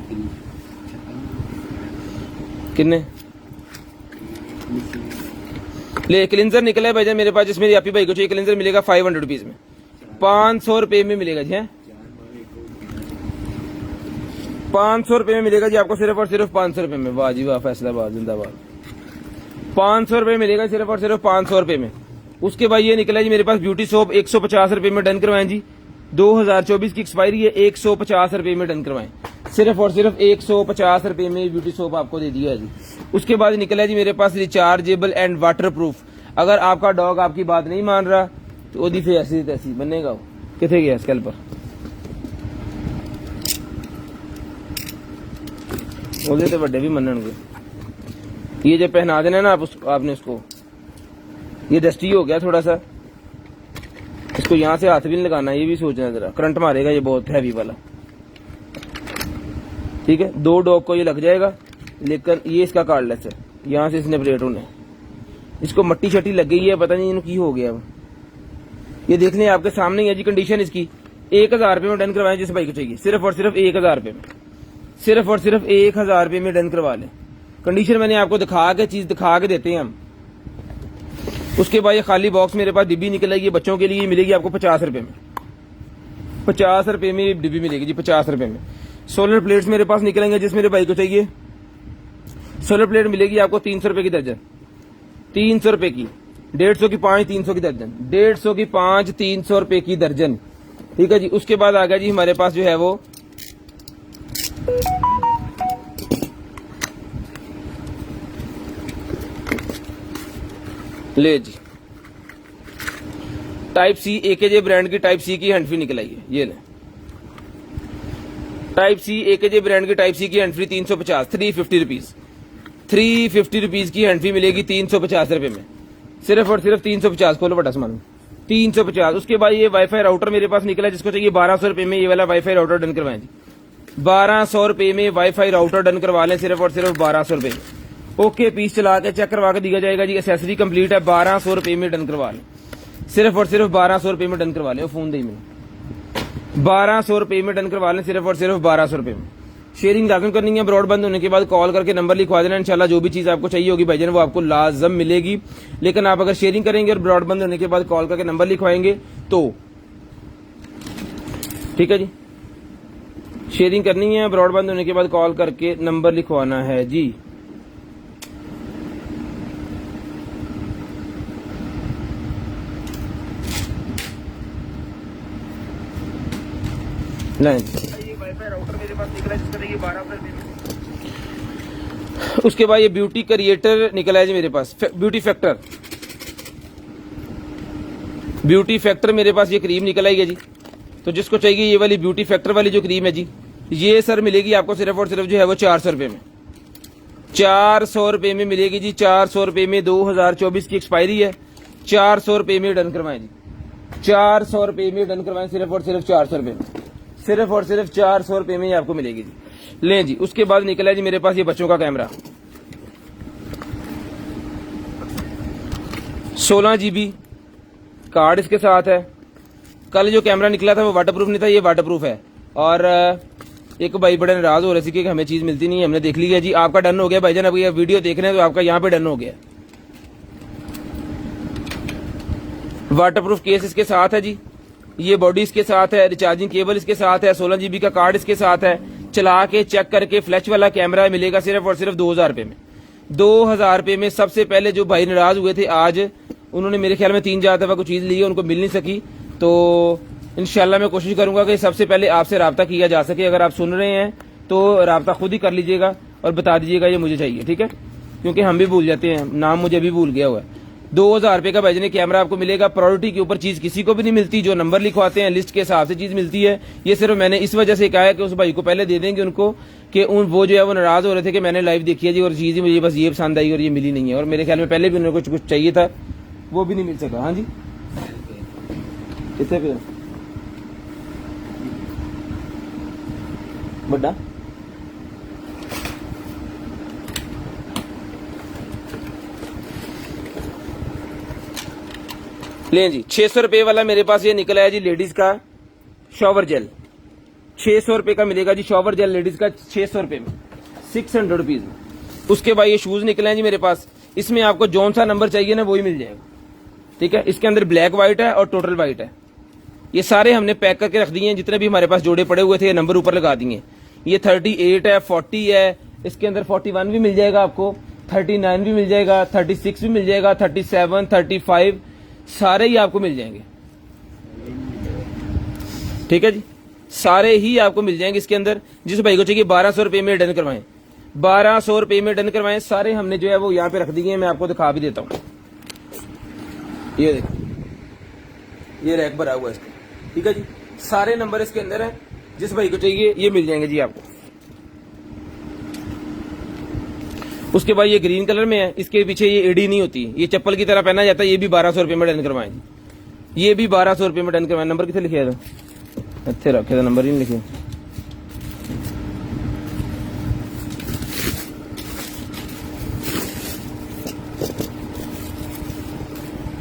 किन्ने ले क्लिनजर निकला है भाईजान मेरे पास। जिसमें आपी भाई को चाहिए क्लिनजर मिलेगा 500 रुपीज़ में। 500 रुपये में मिलेगा जी, है 500 रुपये में मिलेगा जी आपको सिर्फ और सिर्फ 500 रुपये में। वाह जी वाह, फैसलाबाद जिंदाबाद। 500 रुपये मिलेगा सिर्फ और सिर्फ 500 रुपये में। उसके बाद ये निकला जी मेरे पास ब्यूटी सोप 150 रुपये में डन करवाएं जी। 2024 की एक्सपायरी है, 150 रुपये में डन करवाएं। सिर्फ और सिर्फ 150 रुपये में ब्यूटी सोप आपको दे दिया है जी। उसके बाद निकला है जी मेरे पास रिचार्जेबल एंड वाटर प्रूफ। अगर आपका डॉग आपकी बात नहीं मान रहा तो ओदी फिर ऐसी तैसी बनेगा। वो कितने गया स्कैल्पर ओदे तो बड़े भी मनणगे। ये जब पहना देना ना आपने उसको, ये डस्टी हो गया थोड़ा सा, इसको यहाँ से हाथ भी नहीं लगाना, ये भी सोचना जरा, करंट मारेगा ये बहुत हैवी वाला। ठीक है, 2 डॉग को ये लग जाएगा, लेकिन ये इसका कार्डलेस है, यहाँ से इसने ऑपरेट होने। इसको मट्टी शट्टी लग गई है, पता नहीं इनको की हो गया। ये देख लें आपके सामने ही है जी कंडीशन इसकी। 1000 रुपये में डन करवाएं जिस भाई को चाहिए, सिर्फ और सिर्फ 1000 रुपये में, सिर्फ और सिर्फ 1000 रुपये में डन करवा लें। कंडीशन मैंने आपको दिखा के, चीज दिखा के देते हैं हम। उसके बाद ये खाली बॉक्स मेरे पास डिब्बी निकलेगी बच्चों के लिए, मिलेगी आपको 50 रुपये में। 50 रुपये में डिब्बी मिलेगी जी, 50 रुपये में। सोलर प्लेट्स मेरे पास निकलेंगे जिस मेरे भाई को चाहिए। सोलर प्लेट मिलेगी आपको 300 रुपये की दर्जन, 300 रुपये की, 150 की 5, 300 की दर्जन, 150 की 5, 300 रुपये की दर्जन। ठीक है जी। उसके बाद आ गया जी हमारे पास जो है वो ले जी टाइप सी, AKJ ब्रांड की टाइप सी की हैंड फ्री निकल आई है। ये ले टाइप सी, AKJ ब्रांड की टाइप सी की हैंड फ्री 350, 350 रुपीज, 350 रुपीज की हैंड फ्री मिलेगी 350 रुपये में, सिर्फ और सिर्फ 350। खोलो बटा सामान, 350। उसके बाद ये वाईफाई राउटर मेरे पास निकला, जिसको चाहिए 1200 रुपये में ये वाला वाईफाई राउटर डन करवाएं जी। 1200 रुपये में वाईफाई राउटर डन करवा लें, सिर्फ और सिर्फ 1200 रुपये में। ओके पीस चला के चेक करवा के दिया जाएगा जी। एसेसरी कंप्लीट है, 1200 रुपये में डन करवा लें, सिर्फ और सिर्फ 1200 रुपये में डन करवा लें। फोन दे में 1200 रुपये में डन करवा लें, सिर्फ और सिर्फ 1200 रुपये में। शेयरिंग लाजम करनी है, ब्रॉडबैंड होने के बाद कॉल करके नंबर लिखवा देना। इंशाल्लाह जो भी चीज आपको चाहिए होगी भाईजान वो आपको लाजम मिलेगी। लेकिन आप अगर शेयरिंग करेंगे और ब्रॉडबैंड होने के बाद कॉल करके नंबर लिखवाएंगे तो ठीक है जी। शेयरिंग करनी है, ब्रॉडबैंड होने के बाद कॉल करके नंबर लिखवाना है जी। वाईफाई राउटर मेरे पास निकला है जिसका देखिए 1200 रुपये में। उसके बाद ये ब्यूटी क्रिएटर निकला है जी मेरे पास, ब्यूटी फैक्टर, ब्यूटी फैक्टर मेरे पास ये क्रीम निकल आई है जी। तो जिसको चाहिए ये वाली ब्यूटी फैक्टर वाली जो क्रीम है जी, ये सर मिलेगी आपको सिर्फ और सिर्फ जो है वो 400 रुपये में, 400 रुपये में मिलेगी जी। 400 रुपये में, 2024 की एक्सपायरी है, 400 रुपये में डन करवाएं जी। 400 रुपये में डन करवाएं, सिर्फ और सिर्फ 400 रुपये में, सिर्फ और सिर्फ 400 रुपये में आपको मिलेगी जी। लें जी। उसके बाद निकला है जी मेरे पास ये बच्चों का कैमरा, 16 GB कार्ड इसके साथ है। कल जो कैमरा निकला था वो वाटरप्रूफ नहीं था, ये वाटरप्रूफ है। और एक भाई बड़े नाराज हो रहे थे कि हमें चीज मिलती नहीं है, हमने देख ली है जी। आपका डन हो गया भाईजान, अब ये वीडियो देख रहे हैं तो आपका यहाँ पे डन हो गया। वाटरप्रूफ केस इसके साथ है जी, ये बॉडी इसके साथ है, रिचार्जिंग केबल इसके साथ है, 16 GB का कार्ड इसके साथ है। चला के चेक करके फ्लैश वाला कैमरा मिलेगा सिर्फ और सिर्फ 2000 रुपये में। 2000 रुपये में। सबसे पहले जो भाई नाराज हुए थे आज, उन्होंने मेरे ख्याल में 3-4 दफा कोई चीज ली है, उनको मिल नहीं सकी। तो इंशाल्लाह मैं कोशिश करूंगा कि सबसे पहले आपसे राब्ता किया जा सके। अगर आप सुन रहे हैं तो राब्ता खुद ही कर लीजिएगा और बता दीजिएगा ये मुझे चाहिए, ठीक है, क्योंकि हम भी भूल जाते हैं, नाम मुझे भी भूल गया हुआ है। 2000 रुपये का भाईजान कैमरा आपको मिलेगा। प्रायोरिटी के ऊपर चीज किसी को भी नहीं मिलती, जो नंबर लिखवाते हैं लिस्ट के हिसाब से चीज मिलती है। ये सिर्फ मैंने इस वजह से कहा है कि उस भाई को पहले दे देंगे उनको, कि उन वो जो है वो नाराज हो रहे थे कि मैंने लाइव देखी है जी और चीज मुझे बस ये पसंद आई और ये मिली नहीं है। और मेरे ख्याल में पहले भी उन्हें कुछ चाहिए था, वो भी नहीं मिल सका। हाँ जी, कितने पे बड़ा लें जी। 600 रुपये वाला मेरे पास ये निकला है जी, लेडीज का शॉवर जेल, 600 रुपये का मिलेगा जी। शॉवर जेल लेडीज का 600 रुपये में, 600 रुपीज में। उसके बाद ये शूज निकले हैं जी मेरे पास, इसमें आपको जौन सा नंबर चाहिए ना वही मिल जाएगा, ठीक है। इसके अंदर ब्लैक व्हाइट है और टोटल व्हाइट है। ये सारे हमने पैक करके रख दिए हैं, जितने भी हमारे पास जोड़े पड़े हुए थे नंबर ऊपर लगा दिए। ये 38 है, 40 है, इसके अंदर 41 भी मिल जाएगा आपको, 39 भी मिल जाएगा, 36 भी मिल जाएगा, 37, 35 सारे ही आपको मिल जाएंगे। ठीक है जी, सारे ही आपको मिल जाएंगे इसके अंदर। जिस भाई को चाहिए 1200 रुपये में डन करवाएं, 1200 रुपये में डन करवाएं। सारे हमने जो है वो यहाँ पे रख दिए हैं, मैं आपको दिखा भी देता हूँ। ये देखो, ये रैक भरा हुआ है इसका। ठीक है जी, सारे नंबर इसके अंदर है। जिस भाई को चाहिए ये मिल जाएंगे जी आपको। उसके बाद ये ग्रीन कलर में है, इसके पीछे ये एडी नहीं होती, ये चप्पल की तरह पहना जाता है। ये भी 1200 रुपये में डन करवाएं जी, ये भी 1200 रुपये में डन करवाएं। नंबर कितने लिखे था? अच्छे रखे था, नंबर ही नहीं लिखे।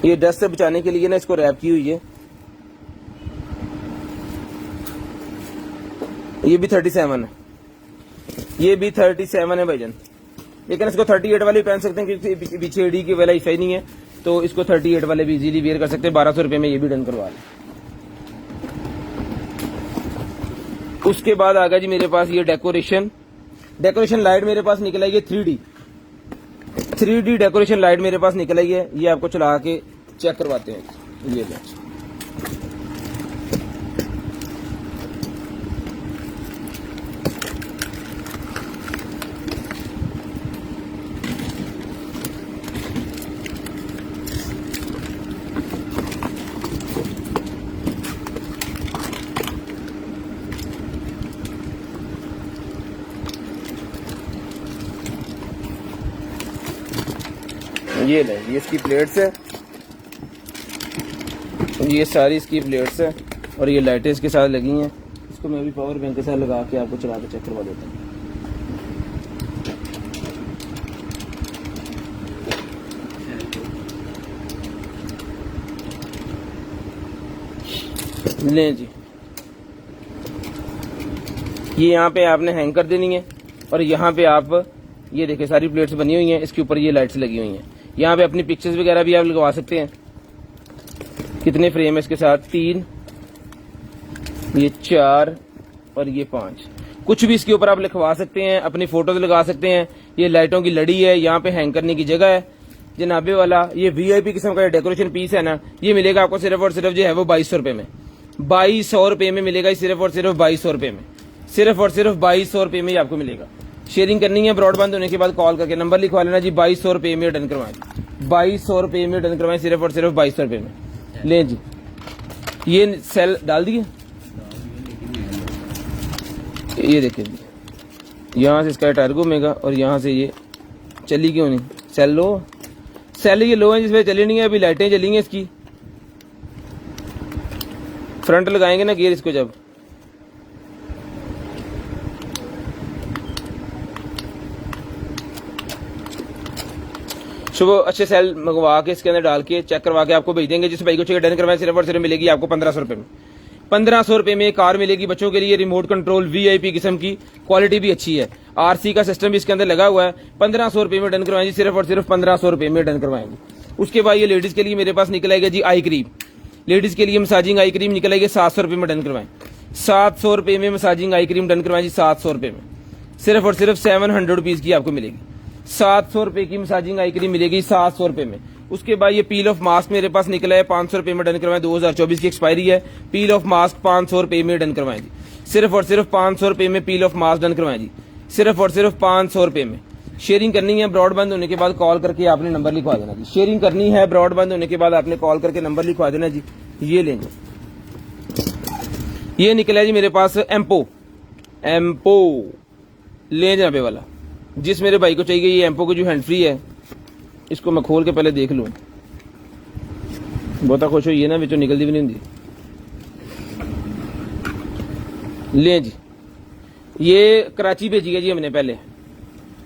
ये डस्ट से बचाने के लिए ना इसको रैप की हुई है। ये भी 37 है, ये भी 37 है भाईजान। लेकिन इसको 38 वाले पहन सकते हैं क्योंकि पीछे एडी की वाला सही नहीं है, तो इसको 38 वाले भी इजीली वेयर कर सकते हैं। 1200 रुपये में ये भी डन करवा लें। उसके बाद आ गया जी मेरे पास ये डेकोरेशन लाइट मेरे पास निकल आई है 3D डेकोरेशन लाइट मेरे पास निकल आई है। ये आपको चला के चेक करवाते हैं। ये ले, ये इसकी प्लेट्स है, ये सारी इसकी प्लेट्स है और ये लाइटें इसके साथ लगी हैं। इसको मैं भी पावर बैंक के साथ लगा के आपको चला के चेक करवा देता हूँ। लें जी, ये यहाँ पे आपने हैंग कर देनी है और यहाँ पे आप ये देखिए सारी प्लेट्स बनी हुई हैं, इसके ऊपर ये लाइट्स लगी हुई हैं। यहाँ पे अपनी पिक्चर्स वगैरह भी आप लगवा सकते हैं। कितने फ्रेम है इसके साथ? 3, ये 4 और ये 5। कुछ भी इसके ऊपर आप लिखवा सकते हैं, अपनी फोटोज लगा सकते हैं। ये लाइटों की लड़ी है, यहाँ पे हैंग करने की जगह है जनाबे वाला। ये VIP किस्म का डेकोरेशन पीस है ना, ये मिलेगा आपको सिर्फ और सिर्फ जो है वो 2200 रुपये में। 2200 रुपये में मिलेगा, सिर्फ और सिर्फ 2200 रुपये में, सिर्फ और सिर्फ 2200 रुपये में आपको मिलेगा। शेयरिंग करनी है ब्रॉडबैंड होने के बाद कॉल करके नंबर लिखवा लेना जी। 2200 रुपये में डन करवाएं, 2200 रुपये में डन करवाएं, सिर्फ और सिर्फ 2200 रुपये में। ले जी, ये सेल डाल दिए, ये देखिए यहाँ से इसका टायर घूमेगा और यहाँ से ये चली क्यों नहीं? सेल लो, सेल ये लो है जिसमें चली नहीं है। अभी लाइटें जली हैं इसकी। फ्रंट लगाएंगे ना गियर इसको जब, सुबह अच्छे सेल मंगवा के इसके अंदर डाल के चेक करवा के आपको भेज देंगे। जिस भाई को चाहिए डन करवाएं, सिर्फ और सिर्फ मिलेगी आपको 1500 रुपये में। 1500 रुपये में एक कार मिलेगी बच्चों के लिए, रिमोट कंट्रोल VIP किस्म की, क्वालिटी भी अच्छी है, RC का सिस्टम भी इसके अंदर लगा हुआ है। 1500 रुपये में डन करवाएंगे, सिर्फ और सिर्फ 1500 रुपये में डन करवाएंगे। उसके बाद ये लेडीज के लिए मेरे पास निकल आएगा जी आई क्रीम। लेडीज के लिए मसाजिंग आई क्रीम निकल आएगी 700 रुपये में डन करवाएं। 700 रुपये में मसाजिंग आई क्रीम डन करवाएं जी, 700 रुपये में। सिर्फ और सिर्फ 700 रुपीज की आपको मिलेगी। 700 रुपये की मसाजिंग आई क्रीम मिलेगी 700 रुपये में। उसके बाद ये पील ऑफ मास्क मेरे पास निकला है 500 रुपये में डन करवाएं। 2024 की एक्सपायरी है। पील ऑफ मास्क 500 रुपये में डन करवाएं जी, सिर्फ और सिर्फ 500 रुपये में पील ऑफ मास्क डन करवाएं जी, सिर्फ और सिर्फ 500 रुपये में। शेयरिंग करनी है ब्रॉडबैंड होने के बाद कॉल करके आपने नंबर लिखवा देना जी। शेयरिंग करनी है ब्रॉडबैंड होने के बाद आपने कॉल करके नंबर लिखवा देना जी। ये लेंगे, ये निकला है जी मेरे पास एम्पो ले जाने वाला। जिस मेरे भाई को चाहिए ये एम्पो की जो हैंड फ्री है, इसको मैं खोल के पहले देख लूं। बहुत खुश हुई है ना, बिचों निकलती भी नहीं होंगी। ले जी, ये कराची भेजी है जी हमने पहले।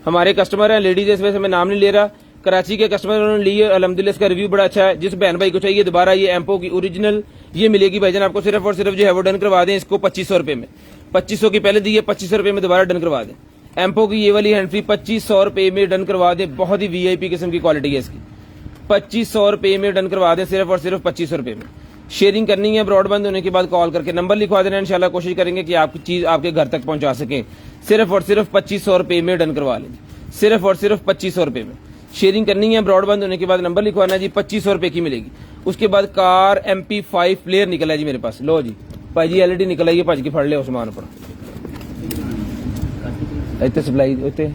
हमारे कस्टमर हैं, लेडीज है, इस वजह से मैं नाम नहीं ले रहा। कराची के कस्टमर उन्होंने ली है, अल्हम्दुलिल्लाह इसका रिव्यू बड़ा अच्छा है। जिस बहन भाई को चाहिए दोबारा ये एम्पो की ओरिजिनल ये मिलेगी भाईजान आपको, सिर्फ और सिर्फ जो है वो डन करवा दें इसको 2500 रुपये में। 2500 की पहले दी है, 2500 रुपये में दोबारा डन करवा दें। एम्पो की ये वाली हैंड फ्री 2500 रुपये में डन करवा दें। बहुत ही VIP किस्म की क्वालिटी है इसकी। 2500 रुपये में डन करवा दें, सिर्फ और सिर्फ 2500 रुपये में। शेयरिंग करनी है ब्रॉडबैंड होने के बाद कॉल करके नंबर लिखवा देना। इंशाल्लाह कोशिश करेंगे कि आपकी चीज आपके घर तक पहुंचा सके। सिर्फ और सिर्फ 2500 रुपये में डन करवा लें, सिर्फ और सिर्फ 2500 रुपये में। शेयरिंग करनी है, ब्रॉडबैंड होने के बाद नंबर लिखवाना है जी, 2500 रुपये की मिलेगी। उसके बाद कार MP5 प्लेयर निकला है जी मेरे पास। लो जी भाई जी LED निकल आई है, भज के फड़ लिया उस्मान पर इतने सप्लाई इतने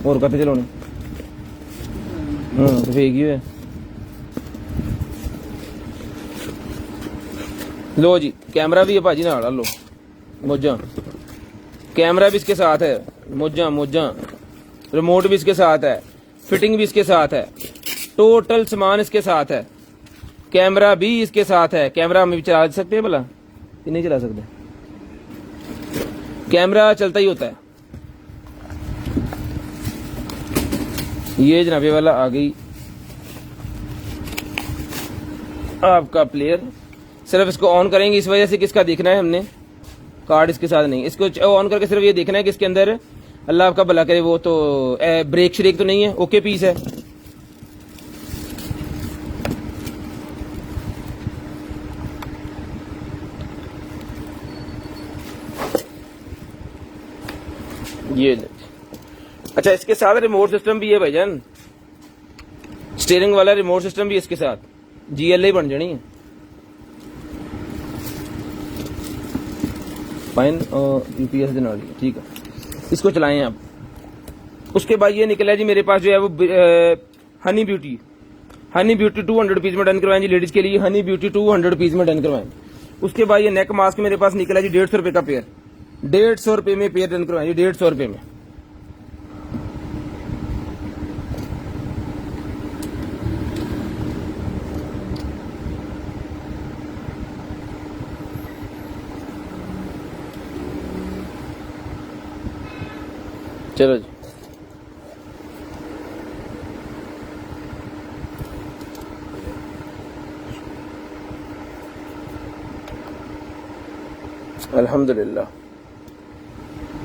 और कते चलाने तो फेक ही है। लो जी कैमरा भी है भाजी नाल, लो मोजा कैमरा भी इसके साथ है, मोजा मोजा रिमोट भी इसके साथ है, फिटिंग भी इसके साथ है, टोटल सामान इसके साथ है, कैमरा भी इसके साथ है। कैमरा हम भी चला सकते हैं भला कि नहीं चला सकते? कैमरा चलता ही होता है। ये जनाबे वाला आ गई आपका प्लेयर। सिर्फ इसको ऑन करेंगे, इस वजह से किसका देखना है हमने, कार्ड इसके साथ नहीं, इसको ऑन करके सिर्फ ये देखना है कि इसके अंदर अल्लाह आपका भला करे वो तो ब्रेक श्रेक तो नहीं है, ओके पीस है। ये अच्छा इसके साथ रिमोट सिस्टम भी है भाईजान, स्टीयरिंग वाला रिमोट सिस्टम भी इसके साथ, GLA बन जानी है फाइन और UPS देना वाली, ठीक है। इसको चलाएं आप। उसके बाद ये निकला जी मेरे पास जो है वो हनी ब्यूटी 200 रुपीज में डन करवाएं जी, लेडीज के लिए हनी ब्यूटी 200 रुपीज में डन करवाएं। उसके बाद ये नेक मास्क मेरे पास निकला जी 150 रुपए का पेयर, 150 रुपए में पेयर डन करवाएं जी, 150 रुपए में। चलो जी अल्हम्दुलिल्लाह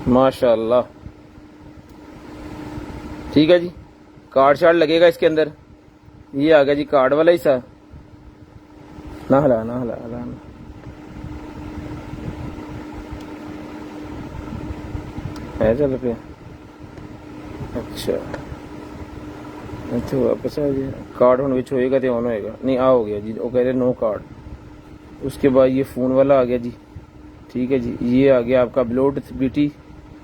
माशाअल्लाह, ठीक है जी। कार्ड शार्ड लगेगा इसके अंदर, ये आ गया जी कार्ड वाला हिस्सा, ना हला ना हला हला ना। है चल पे अच्छा अच्छा वापस आ गया कार्ड हम विच होएगा तो ऑन होएगा नहीं, आ हो गया जी, वो कह रहे नो कार्ड। उसके बाद ये फ़ोन वाला आ गया जी, ठीक है जी। ये आ गया आपका ब्लूटूथ BT,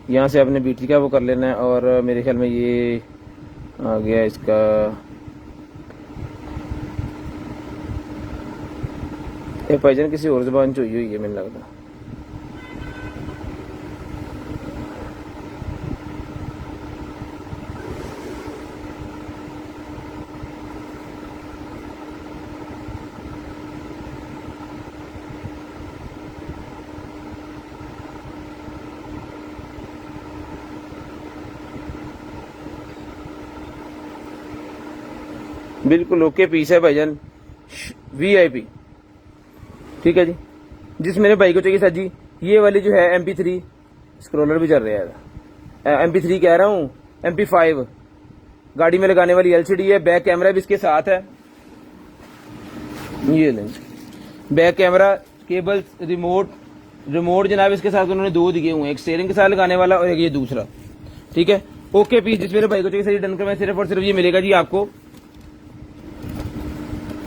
यहाँ से आपने BT का वो कर लेना है। और मेरे ख्याल में ये आ गया इसका भाईजान किसी और ज़बान चाहिए हुई है मैंने लगता। बिल्कुल ओके पीस है भाईजान, VIP, ठीक है जी। जिस मेरे भाई को चाहिए सर जी, ये वाली जो है MP3 स्क्रॉलर भी चल रहा है, MP3 कह रहा हूँ, MP5 गाड़ी में लगाने वाली LCD है, बैक कैमरा भी इसके साथ है। ये नहीं बैक कैमरा, केबल, रिमोट जनाब इसके साथ उन्होंने दो दिए हुए हैं, एक स्टीयरिंग के साथ लगाने वाला और एक ये दूसरा, ठीक है। ओके पीस जिस मेरे भाई को चाहिए सर डन कर, मैं सिर्फ और सिर्फ ये मिलेगा जी आपको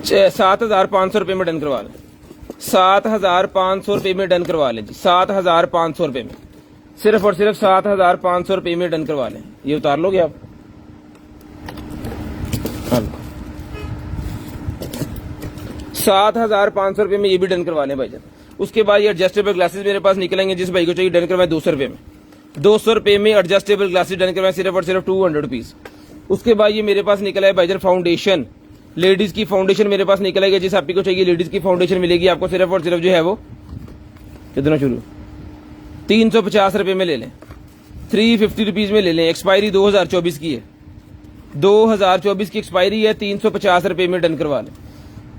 7,500 रुपये में डन करवा लें, 7,500 रुपये में डन करवा लें जी, 7,500 रुपये में, सिर्फ और सिर्फ 7,500 रुपये में डन करवा लें। ये उतार लोगे आप? हाँ 7,500 रुपये में ये भी डन करवा लें भाईजान। उसके बाद ये एडजस्टेबल ग्लासेस मेरे पास निकलेंगे, जिस भाई को चाहिए डन करवाएं 200 रुपये में, 200 रुपये में एडजस्टेबल ग्लासेस डन करवाएं सिर्फ और सिर्फ 200 रुपीज। उसके बाद ये मेरे पास निकला है भाईजान फाउंडेशन, लेडीज की फाउंडेशन मेरे पास निकल आएगी, जिस आपको चाहिए लेडीज की फाउंडेशन मिलेगी आपको सिर्फ और सिर्फ जो है वो कितना शुरू 350 रुपये में ले लें, 350 रुपीज में ले लें। एक्सपायरी 2024 की है, 2024 की एक्सपायरी है, 350 रुपये में डन करवा लें,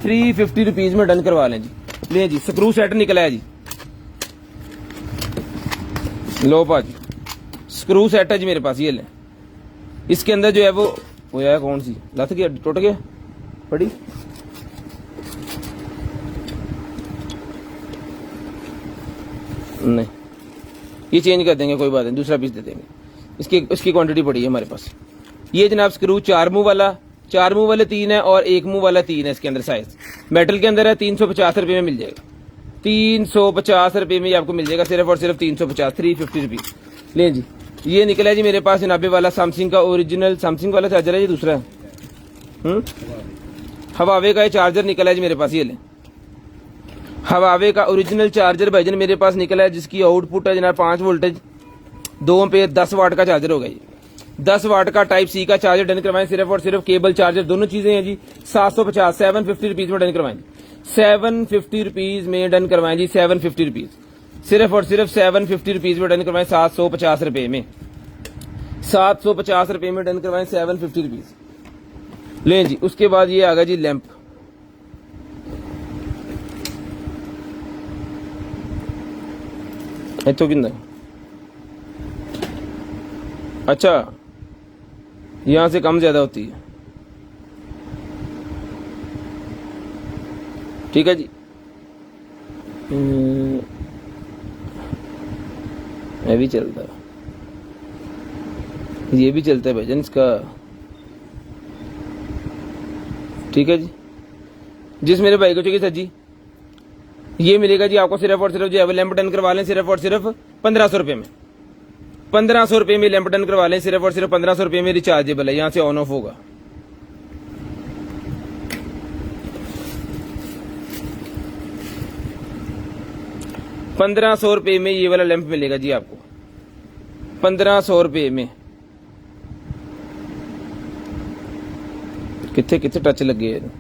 350 रुपीज में डन करवा लें जी। ले जी स्क्रू सेट निकला है जी, लो भाजी स्क्रू सेट है जी मेरे पास, ये ले। इसके अंदर जो है वो यार कौन सी लत गया, टूट गया पड़ी, नहीं ये चेंज कर देंगे, कोई बात नहीं, दूसरा पीस दे देंगे। इसकी क्वांटिटी पड़ी है हमारे पास। ये जनाब स्क्रू 4 मुंह वाला, 4 मुंह वाले 3 है और 1 मुंह वाला 3 है। इसके अंदर साइज मेटल के अंदर है। 350 रुपये में मिल जाएगा। 350 रुपये में आपको मिल जाएगा सिर्फ और सिर्फ 350, 350 रुपीज। ले जी, ये निकला है जी मेरे पास जनाबे वाला सैमसंग का ओरिजिनल, सैमसंग वाला चार्जर है जी दूसरा है। हवावे का ये चार्जर निकला है जी मेरे पास। ये ले, हवावे का ओरिजिनल चार्जर भाईजन मेरे पास निकला है, जिसकी आउटपुट है जनाब 5 वोल्टेज 2 एम्पीयर 10 वाट का चार्जर होगा। ये 10 वाट का टाइप सी का चार्जर डन करवाएं सिर्फ और सिर्फ। केबल चार्जर दोनों चीजें हैं जी। 750 750 रुपीज में डन करवाएं। 750 रुपीज में डन करवाएं जी। 750 रुपीज सिर्फ और सिर्फ 750 रुपीज में डन करवाएं। 750 रुपए में, 750 रुपए में डन करवाएं 750 रुपीज। लें जी, उसके बाद ये आ गया जी लैंप। तो कितना, अच्छा यहां से कम ज्यादा होती है, ठीक है जी। ये भी चलता है, ये भी चलता है भाईजान इसका, ठीक है जी। जिस मेरे भाई को चाहिए सर जी, ये मिलेगा जी आपको सिर्फ और सिर्फ जो है लैंप डन करवा लें सिर्फ और सिर्फ 1500 रुपये में। 1500 रुपये में लैंप डन करवा लें सिर्फ और सिर्फ 1500 रुपये में। रिचार्जेबल है, यहां से ऑन ऑफ होगा। ₹1500 में ये वाला लैंप मिलेगा जी आपको, 1500 रुपये में। कितने कितने टच लगे हैं।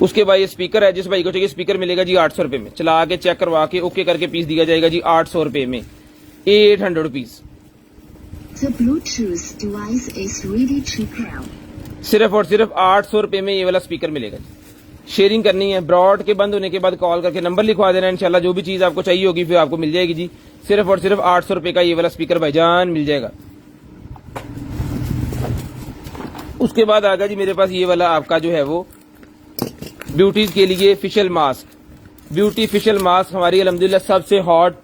उसके बाद ये स्पीकर है, जिस भाई को चाहिए स्पीकर मिलेगा जी 800 रुपये में। चला के चेक करवा के ओके करके पीस दिया जाएगा जी 800 रुपये में, 800 रुपीज। सिर्फ और सिर्फ 800 रुपये में ये वाला स्पीकर मिलेगा जी। शेयरिंग करनी है, ब्रॉड के बंद होने के बाद कॉल करके नंबर लिखवा देना, इंशाल्लाह जो भी चीज आपको चाहिए होगी फिर आपको मिल जाएगी जी। सिर्फ और सिर्फ 800 रुपये का ये वाला स्पीकर भाईजान मिल जाएगा। उसके बाद आ गया जी मेरे पास ये वाला आपका जो है वो ब्यूटीज के लिए facial mask. Beauty facial mask हमारी अल्हम्दुलिल्लाह सबसे हॉट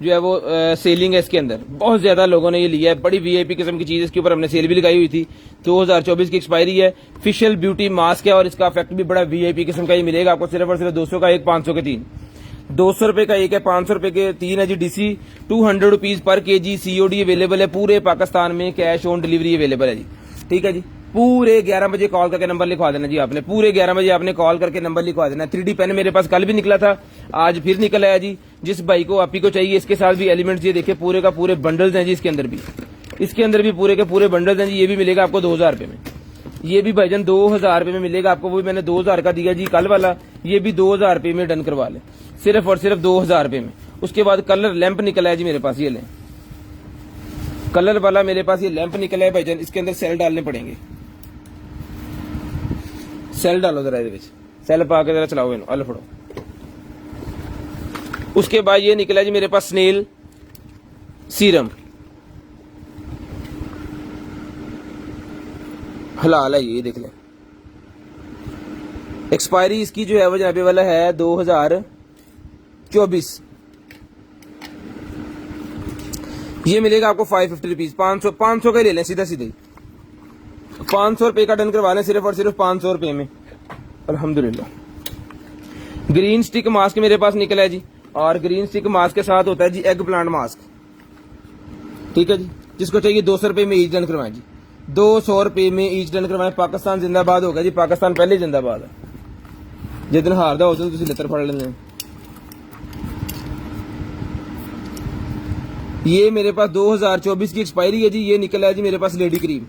जो है वो सेलिंग है। इसके अंदर बहुत ज्यादा लोगों ने ये लिया है, बड़ी वीआईपी किस्म की चीज। इसके ऊपर हमने सेल भी लगाई हुई थी। 2024 की एक्सपायरी है। फेशियल ब्यूटी मास्क है और इसका इफेक्ट भी बड़ा वीआईपी किस्म का ही मिलेगा आपको। सिर्फ और सिर्फ 200 का एक, 500 के 3, 200 रुपए का एक है, 500 रुपए के 3 है जी। DC 200 rupees per KG. COD available है पूरे पाकिस्तान में, कैश ऑन डिलीवरी अवेलेबल है जी, ठीक है जी। पूरे 11 बजे कॉल करके नंबर लिखवा देना जी आपने। पूरे 11 बजे आपने कॉल करके नंबर लिखवा देना। 3D पेन मेरे पास कल भी निकला था, आज फिर निकल आया जी। जिस भाई को आप ही को चाहिए, इसके साथ भी एलिमेंट्स ये देखिए पूरे का पूरे बंडल्स हैं जी। इसके अंदर भी पूरे के पूरे बंडल्स हैं जी। ये भी मिलेगा आपको 2000 रुपए में। ये भी भाईजान 2000 रुपए में मिलेगा आपको। वो भी मैंने 2000 का दिया जी कल वाला, ये भी 2000 रुपए में डन करवा ले, सिर्फ और सिर्फ 2000 रुपए में। उसके बाद कलर लैंप निकला है जी मेरे पास। ये लें, कलर वाला मेरे पास ये लैंप निकला है भाईजान। इसके अंदर सेल डालने पड़ेंगे। सेल डालो जरा, सेल पा के जरा चलाओ इन्हों, अल फड़ो। उसके बाद ये निकला जी मेरे पास स्नेल सीरम। हलाल है ये, देख लें। एक्सपायरी इसकी जो है वो जनाबे वाला है 2024। ये मिलेगा आपको 550 रुपीज। 500 का ही ले लें सीधा सीधे। 500 रुपए का डन करवा लें सिर्फ और सिर्फ 500 रुपए में, अल्हम्दुलिल्लाह। ग्रीन स्टिक मास्क मेरे पास निकला है जी। और ग्रीन स्टिक मास्क के साथ होता है जी एग प्लांट मास्क, ठीक है जी। जिसको चाहिए 200 रुपए में ईच डन करवाएं जी। 200 रुपए में ईच डन करवाएं। पाकिस्तान जिंदाबाद होगा जी। पाकिस्तान पहले जिंदाबाद है। जिस दिन हारदा हो तो लत्तर फड़ लेने। ये मेरे पास 2024 की एक्सपायरी है जी। ये निकला है जी मेरे पास लेडी क्रीम।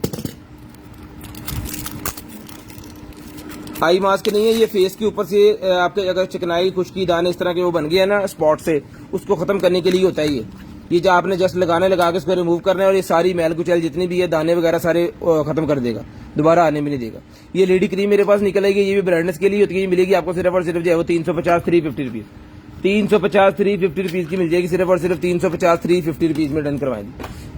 आई मास्क नहीं है ये, फेस के ऊपर से आपके अगर चिकनाई खुश्की दाने इस तरह के वो बन गया ना स्पॉट से, उसको खत्म करने के लिए होता है ये जो आपने जस्ट लगा के इसको रिमूव करना है और ये सारी मैल कुचैल जितनी भी है दाने वगैरह सारे खत्म कर देगा, दोबारा आने में नहीं देगा। ये लेडी क्रीम मेरे पास निकलेगी। ये भी ब्रांडनेस के लिए होती है। ये मिलेगी आपको सिर्फ और सिर्फ जो है वो 350 350 रुपीज। 350 350 रुपीज की मिल जाएगी सिर्फ और सिर्फ 350 350 रुपीज में डन करवाएंगे।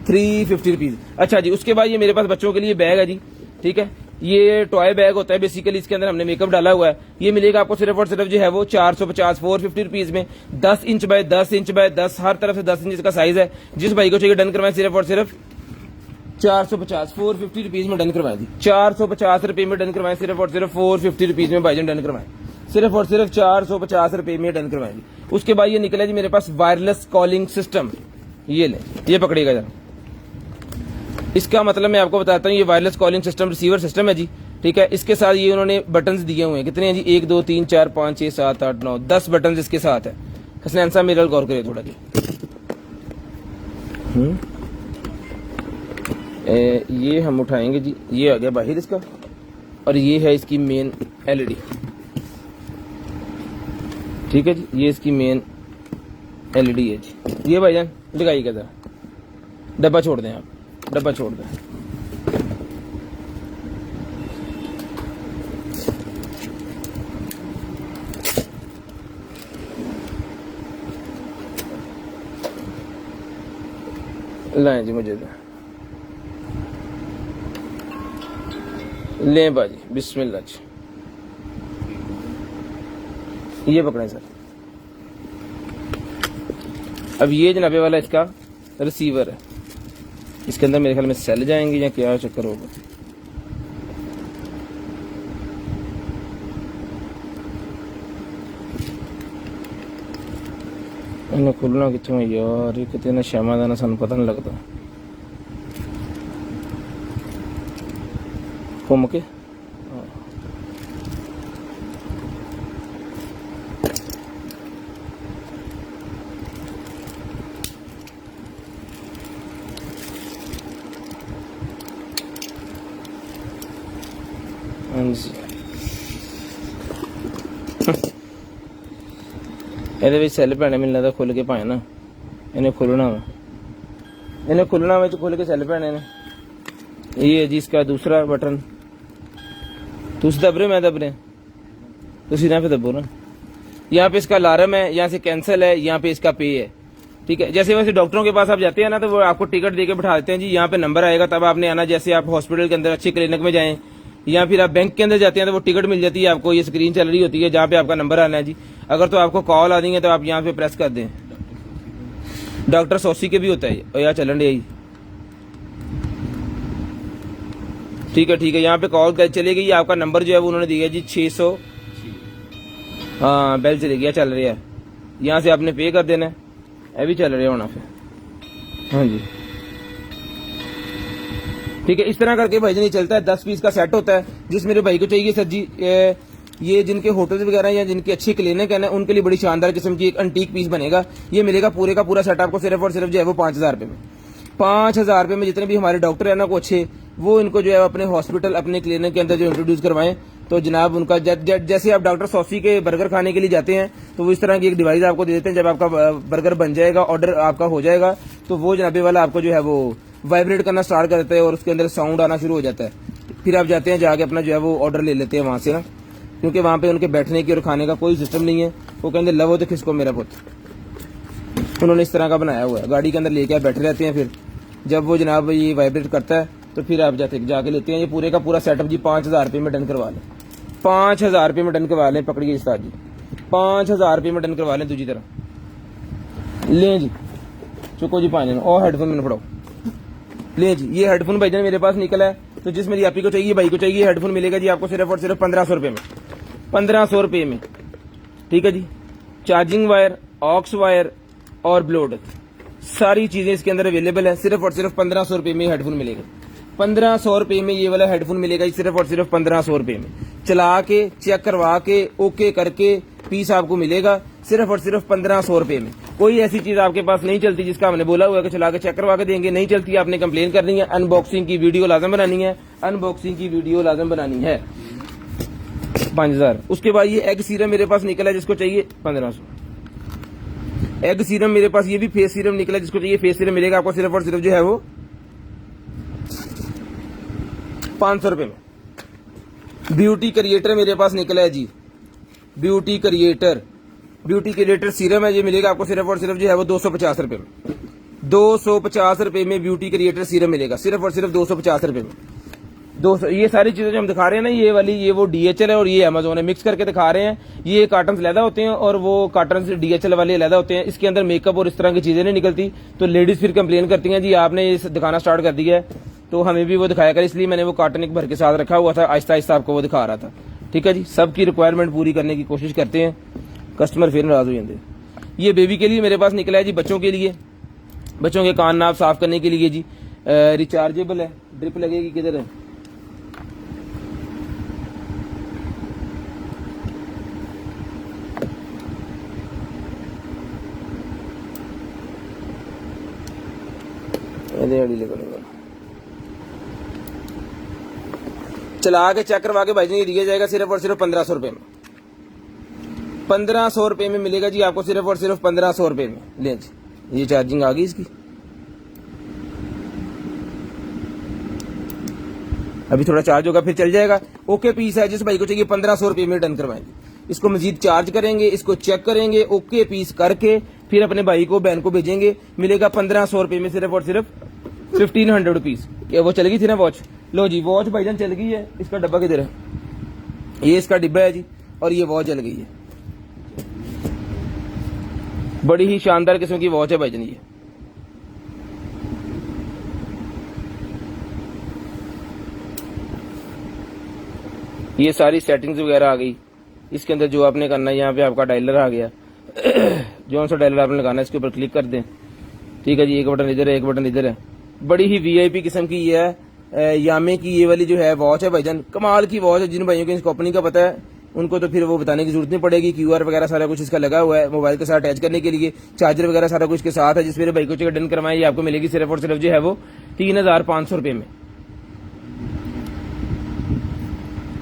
350 रुपीज। अच्छा जी, उसके बाद ये मेरे पास बच्चों के लिए बैग है जी, ठीक है। ये टॉय बैग होता है बेसिकली, इसके अंदर हमने मेकअप डाला हुआ है। ये मिलेगा आपको सिर्फ और सिर्फ जो है वो 450 450 रुपीज में। 10 इंच बाय 10 इंच बाय 10, हर तरफ से 10 इंच का साइज है। जिस भाई को चाहिए डन करवाएं सिर्फ और सिर्फ 450 450 रुपीज में डन करवाएं। 450 रुपए में डन करवाएं, सिर्फ और सिर्फ 450 रुपीज में भाईजान डन करवाएं, सिर्फ और सिर्फ 450 रुपए में डन करवाएंगे। उसके बाद ये निकला जी मेरे पास वायरलेस कॉलिंग सिस्टम। ये ले, ये पकड़ेगा जरा। इसका मतलब मैं आपको बताता हूँ, ये wireless calling system receiver system है जी, ठीक है। इसके साथ ये उन्होंने बटन्स दिए हुए हैं, कितने हैं जी, 1 2 3 4 5 6 7 8 9 10 बटन्स इसके साथ है। हसनैन साहब मेरा गौर करिए थोड़ा जी। ये हम उठाएंगे जी, ये आ गया बाहर इसका, और ये है इसकी मेन एलईडी, ठीक है जी। ये इसकी मेन एलईडी है जी। ये भाईजान लगाइएगा जरा, डब्बा छोड़ दें आप, डब्बा छोड़ दें। लाएं जी, मुझे लें बाजी, बिस्मिल्लाह जी। ये पकड़ें सर। अब ये जनाबे वाला इसका रिसीवर है, इसके अंदर मेरे ख्याल में सेल जाएंगे या क्या चक्कर होगा। इन्हें खुलना कितों है यार, ये कितने ने शामा दाना सानू पता नहीं लगता। घूम के ਇਹਦੇ ਵਿੱਚ ਸੈੱਲ ਪੈਣੇ, ਮੈਨੂੰ ਲੱਗਦਾ ਖੁੱਲ ਕੇ ਪਾਏ ਨਾ, ਇਹਨੇ खुलना वा, इन्हें खुलना वा, खुल के सैल पैने ने। ये है जी इसका दूसरा बटन, तुस दब रहे मैं दब रहे, तुसी ना पे दबो ना। यहाँ पे इसका अलार्म है, यहाँ से कैंसिल है, यहाँ पे इसका पे है, ठीक है। जैसे वैसे डॉक्टरों के पास आप जाते हैं ना, तो वो आपको टिकट देके बैठा देते हैं जी, यहाँ पे नंबर आएगा तब आपने आना। जैसे आप हॉस्पिटल के अंदर अच्छे क्लिनिक में जाएं या फिर आप बैंक के अंदर जाते हैं तो वो टिकट मिल जाती है आपको, ये स्क्रीन चल रही होती है जहाँ पे आपका नंबर आना है जी। अगर तो आपको कॉल आनी है तो आप यहाँ पे प्रेस कर दें। डॉक्टर सोसी के भी होता है, और यहाँ चलन रही, ठीक है ठीक है। यहाँ पे कॉल चलेगी, आपका नंबर जो है वो उन्होंने दिया जी 600, हाँ बेल चलेगी, यह चल रही है। यहाँ से आपने पे कर देना है, ये भी चल रहा है होना फिर, हाँ जी ठीक है। इस तरह करके भाई नहीं चलता है। 10 पीस का सेट होता है। जिस मेरे भाई को चाहिए सर जी, ये जिनके होटल वगैरह या जिनकी अच्छी क्लिनिक है ना, उनके लिए बड़ी शानदार किस्म की एक अंटीक पीस बनेगा। ये मिलेगा पूरे का पूरा सेट आपको सिर्फ और सिर्फ जो है वो 5000 रुपए में। 5000 रुपए में जितने भी हमारे डॉक्टर है ना को अच्छे, वो इनको जो है अपने हॉस्पिटल अपने क्लिनिक के अंदर जो इंट्रोड्यूस करवाएं, तो जनाब उनका जैसे आप डॉक्टर सॉसी के बर्गर खाने के लिए जाते हैं तो वो इस तरह की एक डिवाइस आपको दे देते हैं। जब आपका बर्गर बन जाएगा, ऑर्डर आपका हो जाएगा, तो वो जनाबे वाला आपको जो है वो वाइब्रेट करना स्टार्ट कर देता है और उसके अंदर साउंड आना शुरू हो जाता है। फिर आप जाते हैं जाके अपना जो है वो ऑर्डर ले लेते हैं वहां से ना, क्योंकि वहां पे उनके बैठने की और खाने का कोई सिस्टम नहीं है। वो कहते लवो तो किसको मेरा पुत, उन्होंने इस तरह का बनाया हुआ है। गाड़ी के अंदर लेके आप बैठे रहते हैं, फिर जब वो जनाब ये वाइब्रेट करता है तो फिर आप जाके लेते हैं। ये पूरे का पूरा सेटअप जी 5000 रुपये में डन करवा लें, 5000 रुपये में डन करवा लें। पकड़िए उस्ताद जी, 5000 रुपये में डन करवा लें। दूसरी तरह लें जी, चुको जी 5 और हेडफोन मैंने पढ़ाओ ले जी। ये हेडफोन भाईजान मेरे पास निकला है, तो जिस मेरी आपी को चाहिए, भाई को चाहिए, हेडफोन मिलेगा जी आपको सिर्फ और सिर्फ 1500 रुपये में, 1500 रुपये में, ठीक है जी। चार्जिंग वायर, ऑक्स वायर और ब्लूटूथ सारी चीजें इसके अंदर अवेलेबल है। सिर्फ और सिर्फ 1500 रुपये में हेडफोन मिलेगा। 1500 रुपये में ये वाला हेडफोन मिलेगा जी, सिर्फ और सिर्फ 1500 रुपये में। चला के चेक करवा के ओके करके पीस आपको मिलेगा सिर्फ और सिर्फ 1500 रुपये में। कोई ऐसी चीज आपके पास नहीं चलती जिसका हमने बोला हुआ है कि चला के चेक करवा के देंगे, नहीं चलती। आपने कंप्लेन करनी है, अनबॉक्सिंग की वीडियो लाजम बनानी है, अनबॉक्सिंग की वीडियो लाजम बनानी है। 5000। उसके बाद ये एग सीरम मेरे पास निकला है, जिसको चाहिए 1500। एग सीरम मेरे पास, ये भी फेस सीरम निकला है, जिसको चाहिए फेस सीरम मिलेगा आपको सिर्फ और सिर्फ जो है वो 500 रुपये में। ब्यूटी क्रिएटर मेरे पास निकला है जी, ब्यूटी क्रिएटर सीरम है, ये मिलेगा आपको सिर्फ और सिर्फ जो है वो 250 रुपये में। 250 रुपये में ब्यूटी क्रिएटर सीरम मिलेगा, सिर्फ और सिर्फ 250 रुपये में। 200। ये सारी चीजें जो हम दिखा रहे हैं ना, ये वाली, ये वो DHL है और ये Amazon है, मिक्स करके दिखा रहे हैं। ये कार्टन अलहदा होते हैं और वो कार्टन DHL वाले अलहदा होते हैं। इसके अंदर मेकअप और इस तरह की चीजें नहीं निकलती, तो लेडीज फिर कंप्लेन करती हैं जी आपने ये दिखाना स्टार्ट कर दिया है, तो हमें भी वो दिखाया कर। इसलिए मैंने वो कार्टन एक भर के साथ रखा हुआ था, आहिस्ता आहिस्ता आपको वो दिखा रहा था। ठीक है जी, सबकी रिक्वायरमेंट पूरी करने की कोशिश करते हैं, कस्टमर फिर नाराज हो जाते हैं। ये बेबी के लिए मेरे पास निकला है जी, बच्चों के लिए, बच्चों के कान नाप साफ करने के लिए जी। रिचार्जेबल है, ड्रिप लगेगी, किधर है, चला के चेक करवा के भाई जी दिया जाएगा सिर्फ और सिर्फ 1500 रुपए में। 1500 रुपए में मिलेगा जी आपको, सिर्फ और सिर्फ 1500 रुपए में। ले जी, ये चार्जिंग आ गई इसकी, अभी थोड़ा चार्ज होगा फिर चल जाएगा। ओके पीस है, जिस भाई को चाहिए 1500 रुपए में डन करवाएंगे। इसको मजीद चार्ज करेंगे, इसको चेक करेंगे, ओके पीस करके फिर अपने भाई को, बहन को भेजेंगे। मिलेगा 1500 रुपए में सिर्फ और सिर्फ 1500 रुपीज। वो चल गई थी ना वॉच, लो जी वॉच भाईजान चल गई है। इसका डब्बा किधर है, ये इसका डिब्बा है जी, और ये वॉच चल गई है। बड़ी ही शानदार किस्म की वॉच है भाईजान ये सारी सेटिंग्स वगैरह आ गई। इसके अंदर जो आपने करना है, यहाँ पे आपका डायलर आ गया जो सा डायलर आपने लगाना है इसके ऊपर क्लिक कर दें। ठीक है जी, एक बटन इधर है, एक बटन इधर है। बड़ी ही VIP किस्म की ये है, यामे की ये वाली जो है वॉच है भाईजान, कमाल की वॉच है। जिन भाइयों को इस कंपनी का पता है उनको तो फिर वो बताने की जरूरत नहीं पड़ेगी। QR वगैरह सारा कुछ इसका लगा हुआ है, मोबाइल के साथ अटैच करने के लिए, चार्जर वगैरह सारा कुछ के साथ है। जिस मेरे भाई को डन करवाएं, ये आपको मिलेगी सिर्फ और सिर्फ जो है वो 3500 रुपए में।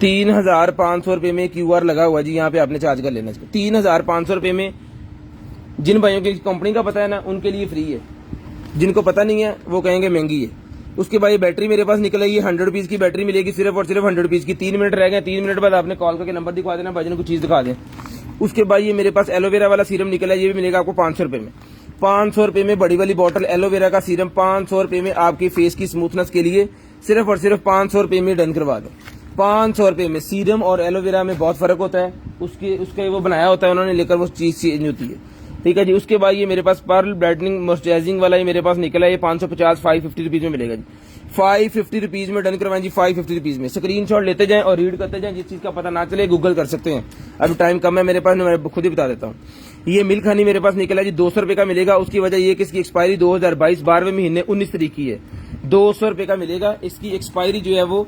3500 रुपए में QR लगा हुआ जी, यहाँ पे आपने चार्ज कर लेना इसको। 3500 रुपए में जिन भाइयों की कंपनी का पता है ना उनके लिए फ्री है, जिनको पता नहीं है वो कहेंगे महंगी है। उसके बाद ये बैटरी मेरे पास निकल आई है, 100 रुपीज की बैटरी मिलेगी सिर्फ और सिर्फ 100 रुपीज की। 3 मिनट रह गए, 3 मिनट बाद आपने कॉल करके नंबर दिखा देना, भाईजान को चीज दिखा दें। उसके बाद ये मेरे पास एलोवेरा वाला सीरम निकला है, ये भी मिलेगा आपको 500 रुपए में। 500 रुपए में बड़ी वाली बॉटल एलोवेरा का सीरम, 500 रुपए में आपके फेस की स्मूथनेस के लिए सिर्फ और सिर्फ 500 रुपए में डन करवा दो। 500 रुपए में। सीरम और एलोवेरा में बहुत फर्क होता है, उसके वो बनाया होता है उन्होंने, लेकर वो चीज चेंज होती है। ठीक है जी। उसके बाद ये मेरे पास पर्ल ब्राइटनिंग मॉइस्चराइजिंग वाला ये मेरे पास निकला है, ये 550 550 रुपीज में मिलेगा जी। 550 रुपीज में डन करवाएं जी, 550 रुपीज में। स्क्रीनशॉट लेते जाएं और रीड करते जाएं, जिस चीज का पता ना चले गूगल कर सकते हैं। अभी टाइम कम है मेरे पास, मैं खुद ही बता देता हूँ। ये मिल्क हनी मेरे पास निकला जी, 200 रुपए का मिलेगा। उसकी वजह ये कि इसकी एक्सपायरी 2022 12वें महीने 19 तारीख की है। 200 रुपए का मिलेगा। इसकी एक्सपायरी जो है वो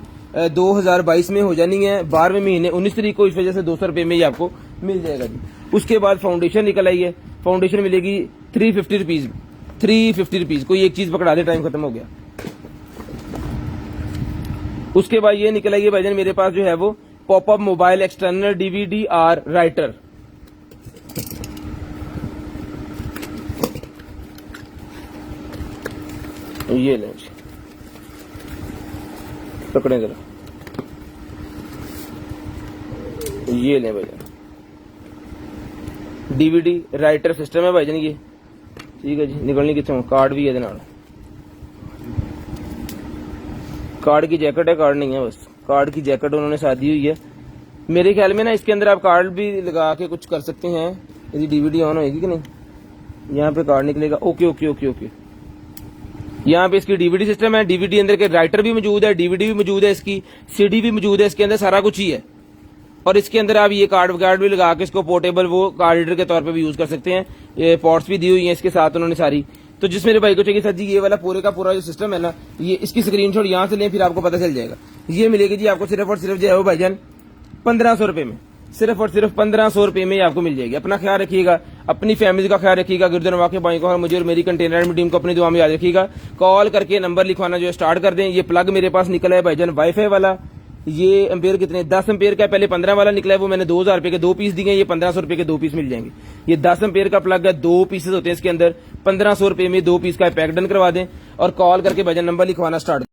2022 में हो जानी है, 12वें महीने 19 तारीख को, इस वजह से 200 रुपए में ही आपको मिल जाएगा जी। उसके बाद फाउंडेशन निकल आई है, फाउंडेशन मिलेगी 350 रुपीज। 350 रुपीज। कोई एक चीज पकड़ा दे, टाइम खत्म हो गया। उसके बाद ये निकल आई है भाईजान मेरे पास जो है वो popup mobile external DVD-R writer. ये लें, पकड़े जरा, ये लें भाईजान, DVD राइटर सिस्टम है भाईजान ये। ठीक है जी। निकलनी कितने, कार्ड भी है, कार्ड की जैकेट है, कार्ड नहीं है, बस कार्ड की जैकेट उन्होंने साथ दी हुई है। मेरे ख्याल में ना इसके अंदर आप कार्ड भी लगा के कुछ कर सकते हैं, यदि DVD ऑन होगी कि नहीं। यहाँ पे कार्ड निकलेगा। Okay okay okay okay. यहाँ पे इसकी DVD सिस्टम है, DVD अंदर के राइटर भी मौजूद है, DVD भी मौजूद है, इसकी CD भी मौजूद है, इसके अंदर सारा कुछ ही है। और इसके अंदर आप ये कार्ड भी लगा के इसको पोर्टेबल वो कार्ड रीडर के तौर पे भी यूज कर सकते हैं। ये पोर्ट्स भी दी हुई हैं इसके साथ उन्होंने सारी। तो जिस मेरे भाई को चाहिए सर जी ये वाला पूरे का पूरा जो सिस्टम है ना, ये इसकी स्क्रीनशॉट यहाँ से लें, फिर आपको पता चल जाएगा। ये मिलेगी जी आपको सिर्फ और सिर्फ जो है वो भाईजान 1500 रुपए में। सिर्फ और सिर्फ 1500 रुपए में आपको मिल जाएगी। अपना ख्याल रखिएगा, अपनी फैमिली का ख्याल रखिएगा। गिरदन वाके भाई को और मुझे और मेरी कंटेनर टीम को अपनी दुआ में याद रखिएगा। कॉल करके नंबर लिखवाना जो है स्टार्ट कर दें। ये प्लग मेरे पास निकला है भाईजान वाईफाई वाला। ये एम्पेयर कितने, 10 एम्पेयर का, पहले 15 वाला निकला है, वो मैंने 2000 रुपए के 2 पीस दिए। ये 1500 रुपए के 2 पीस मिल जाएंगे। ये 10 एम्पेयर का प्लग है, 2 पीसेस होते हैं इसके अंदर। 1500 रुपए में 2 पीस का पैक डन करवा दें और कॉल करके भाईजान नंबर लिखवाना स्टार्ट